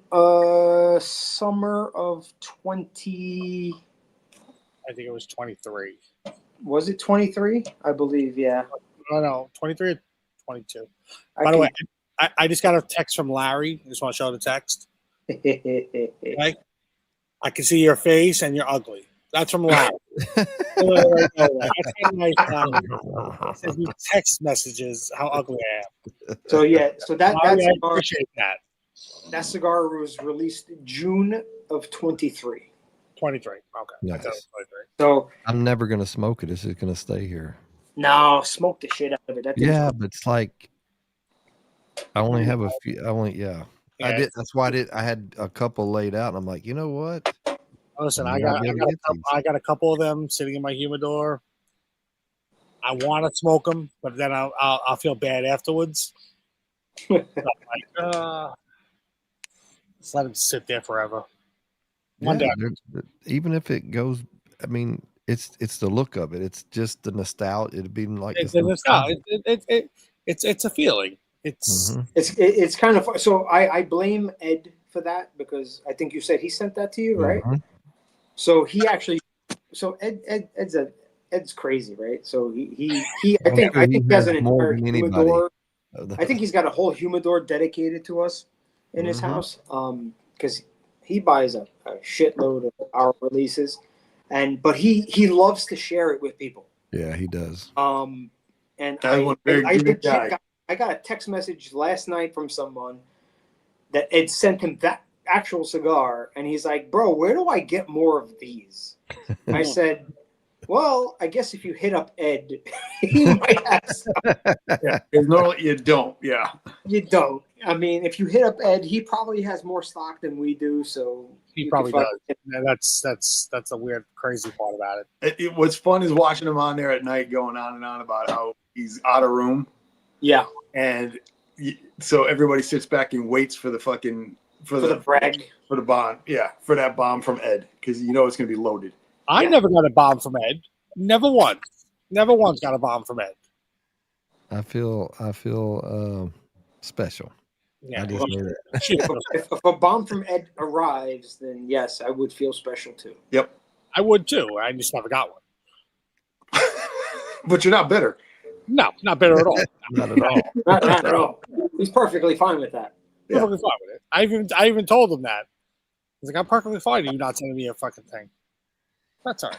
summer of 20. I think it was 23. Was it 23? I believe, yeah. No, 23 or 22. By the way, I just got a text from Larry. I just want to show the text. Okay? I can see your face and you're ugly. That's from Loud. That's from my send me text messages how ugly I am. So that cigar, appreciate that. That cigar was released June of 23. 23. Okay. Nice. 23. So I'm never gonna smoke it. It's just gonna stay here. no, smoke the shit out of it. That thing's Yeah, but it's like I only have a few. I did. That's why I had a couple laid out, and I'm like, you know what? Listen, I'm I not got gonna get these. I got a couple of them sitting in my humidor. I want to smoke them, but then I'll feel bad afterwards. So I'm like, just let them sit there forever. One day. Even if it goes, I mean, it's the look of it. It's just the nostalgia. It'd be like It's a feeling. It's kind of so. I blame Ed for that because I think you said he sent that to you, right? So he actually, Ed's crazy, right? So he I think he has an entire humidor. I think he's got a whole humidor dedicated to us in his house, because he buys a shitload of our releases, but he loves to share it with people. Yeah, he does. And I got a text message last night from someone that Ed sent him that actual cigar, and he's like, "Bro, where do I get more of these?" I said, "Well, I guess if you hit up Ed, he might have some." Yeah, normally you don't. Yeah, you don't. I mean, if you hit up Ed, he probably has more stock than we do. So he probably does. And that's the weird, crazy part about it. What's fun is watching him on there at night, going on and on about how he's out of room. Yeah, and so everybody sits back and waits for the fucking for the brag, for the bomb. Yeah, for that bomb from Ed, because you know it's gonna be loaded. I never got a bomb from Ed. Never once. Never once got a bomb from Ed. I feel special. Yeah. I just know that. If a bomb from Ed arrives, then yes, I would feel special too. Yep, I would too. I just never got one. But you're not bitter. No, not bitter at all. Not at all. Not at all. He's perfectly fine with that. Perfectly fine with it. I even told him that. He's like, I'm perfectly fine with you not sending me a fucking thing. That's all right.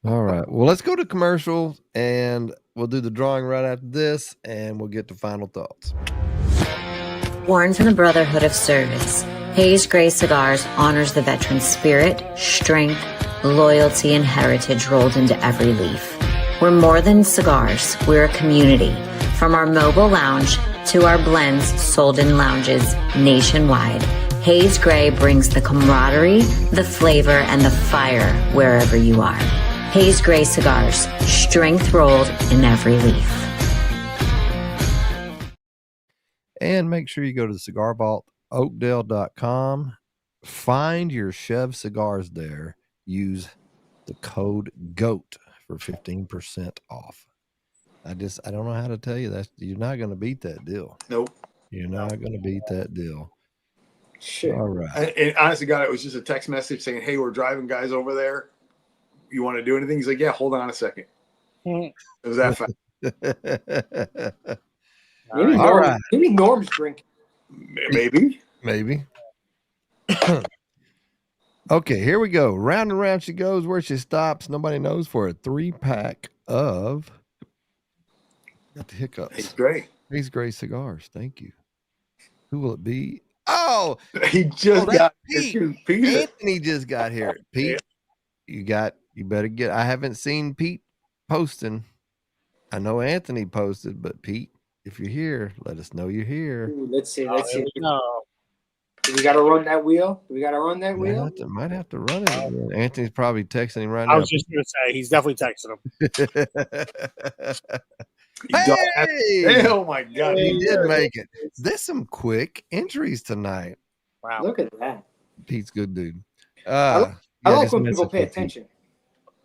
All right. Well, let's go to commercials, and we'll do the drawing right after this, and we'll get to final thoughts. Born from the Brotherhood of Service, Hayes Gray Cigars honors the veteran's spirit, strength, loyalty, and heritage rolled into every leaf. We're more than cigars. We're a community. From our mobile lounge to our blends sold in lounges nationwide, Hayes Gray brings the camaraderie, the flavor, and the fire wherever you are. Hayes Gray Cigars, strength rolled in every leaf. And make sure you go to the Cigar Vault, Oakdale.com. Find your Chèvre Cigars there. Use the code GOAT for 15% off. I don't know how to tell you that. You're not going to beat that deal. Nope. You're not going to beat that deal. Shit. All right. And honestly, God, it was just a text message saying, "Hey, we're driving guys over there. You want to do anything?" He's like, "Yeah, hold on a second." It was that fast. All right. Maybe Norm's drinking. Maybe. Okay, here we go. Round and round she goes. Where she stops, nobody knows, for a 3-pack of got the hiccups. Hayes Gray Cigars. Thank you. Who will it be? Oh, he just got Pete. Anthony just got here. Pete, you better get. I haven't seen Pete posting. I know Anthony posted, but Pete, if you're here, let us know you're here. Ooh, let's see. No. Do we got to run that wheel? Might have to run it again. Anthony's probably texting him right now. I was just going to say, he's definitely texting him. Hey! Oh my God. He did make it. There's some quick entries tonight. Wow. Look at that. Pete's good dude. I like when people pay attention.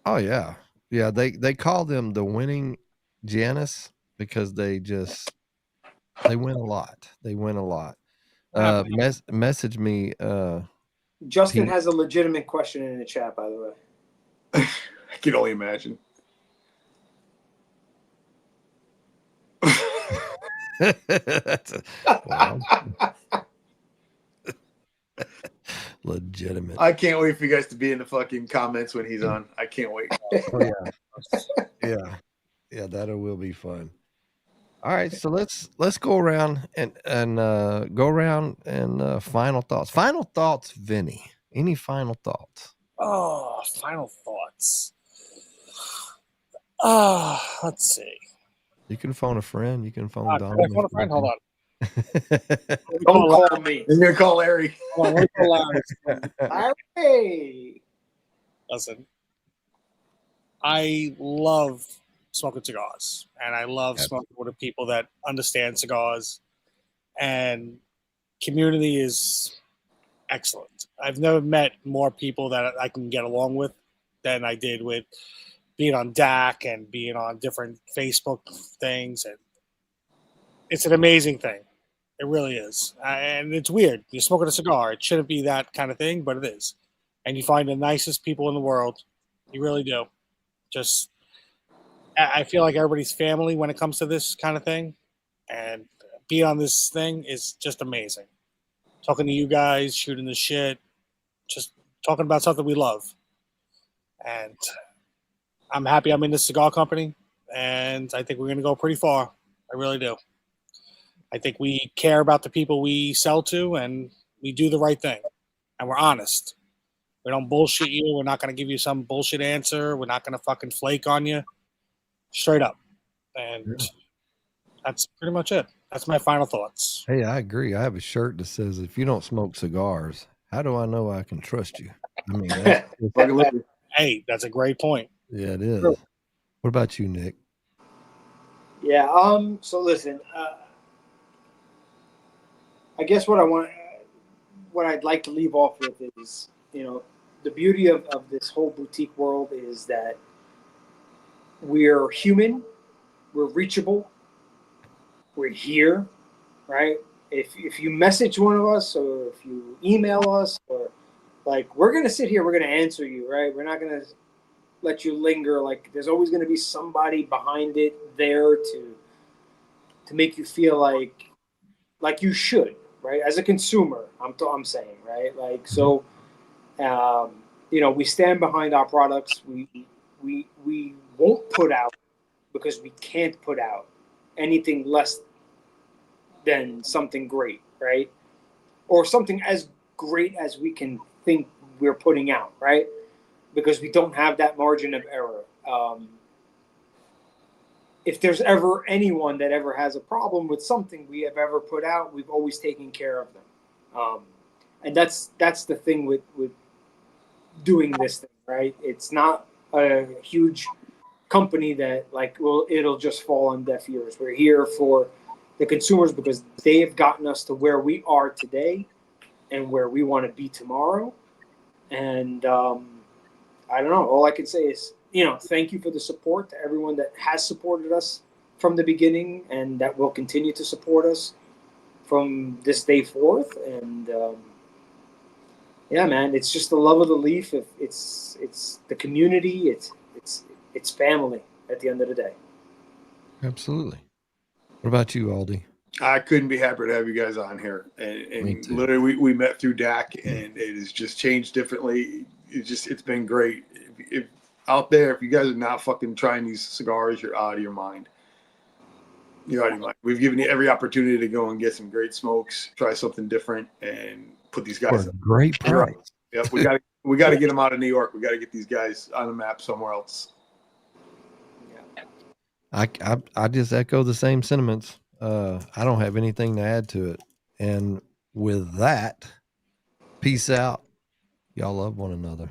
Oh yeah. Yeah, they call them the winning Janus because they win a lot. Message me. Justin has a legitimate question in the chat, by the way. I can only imagine. Legitimate. I can't wait for you guys to be in the fucking comments when he's on. I can't wait. Oh, yeah. Yeah, that will be fun. All right, so let's go around and final thoughts. Final thoughts, Vinny. Any final thoughts? Oh, final thoughts. Let's see. You can phone a friend. You can phone Don. Can I phone a friend? Hold on. Don't call me. I'm gonna call Larry. Hold on, let me call Larry. Larry. Listen, I love smoking cigars, and I love smoking with the people that understand cigars, and community is excellent. I've never met more people that I can get along with than I did with being on DAC and being on different Facebook things, and it's an amazing thing. It really is. And it's weird. You're smoking a cigar. It shouldn't be that kind of thing, but it is. And you find the nicest people in the world. You really do. Just, I feel like everybody's family when it comes to this kind of thing. And being on this thing is just amazing. Talking to you guys, shooting the shit, just talking about something we love. And I'm happy I'm in this cigar company. And I think we're going to go pretty far. I really do. I think we care about the people we sell to, and we do the right thing, and we're honest. We don't bullshit you. We're not going to give you some bullshit answer. We're not going to fucking flake on you. Straight up. And that's pretty much it. That's my final thoughts. Hey, I agree. I have a shirt that says, if you don't smoke cigars, how do I know I can trust you? I mean, hey, that's a great point. Yeah, it is. What about you, Nick? Yeah. So listen, I guess what I'd like to leave off with is, the beauty of this whole boutique world is that we're human, we're reachable, we're here, right? If you message one of us or if you email us, or we're gonna sit here, we're gonna answer you, right? We're not gonna let you linger. There's always gonna be somebody behind it there to make you feel like you should. Right, as a consumer, I'm saying, right, so, we stand behind our products. We won't put out, because we can't put out anything less than something great, right, or something as great as we can think we're putting out, right, because we don't have that margin of error. If there's ever anyone that ever has a problem with something we have ever put out, we've always taken care of them. And that's the thing with doing this thing, right? It's not a huge company that it'll just fall on deaf ears. We're here for the consumers because they have gotten us to where we are today and where we want to be tomorrow. And I don't know. All I can say is, thank you for the support to everyone that has supported us from the beginning and that will continue to support us from this day forth. And yeah, man, it's just the love of the leaf. It's the community. It's family at the end of the day. Absolutely. What about you, Aldi? I couldn't be happier to have you guys on here. And literally, we met through DAC, and it has just changed differently. It's been great. If out there, if you guys are not fucking trying these cigars, you're out of your mind. You're out of your mind. We've given you every opportunity to go and get some great smokes, try something different, and put these guys for a great price. Yep, we got to get them out of New York. We got to get these guys on the map somewhere else. I just echo the same sentiments. I don't have anything to add to it. And with that, peace out. Y'all love one another.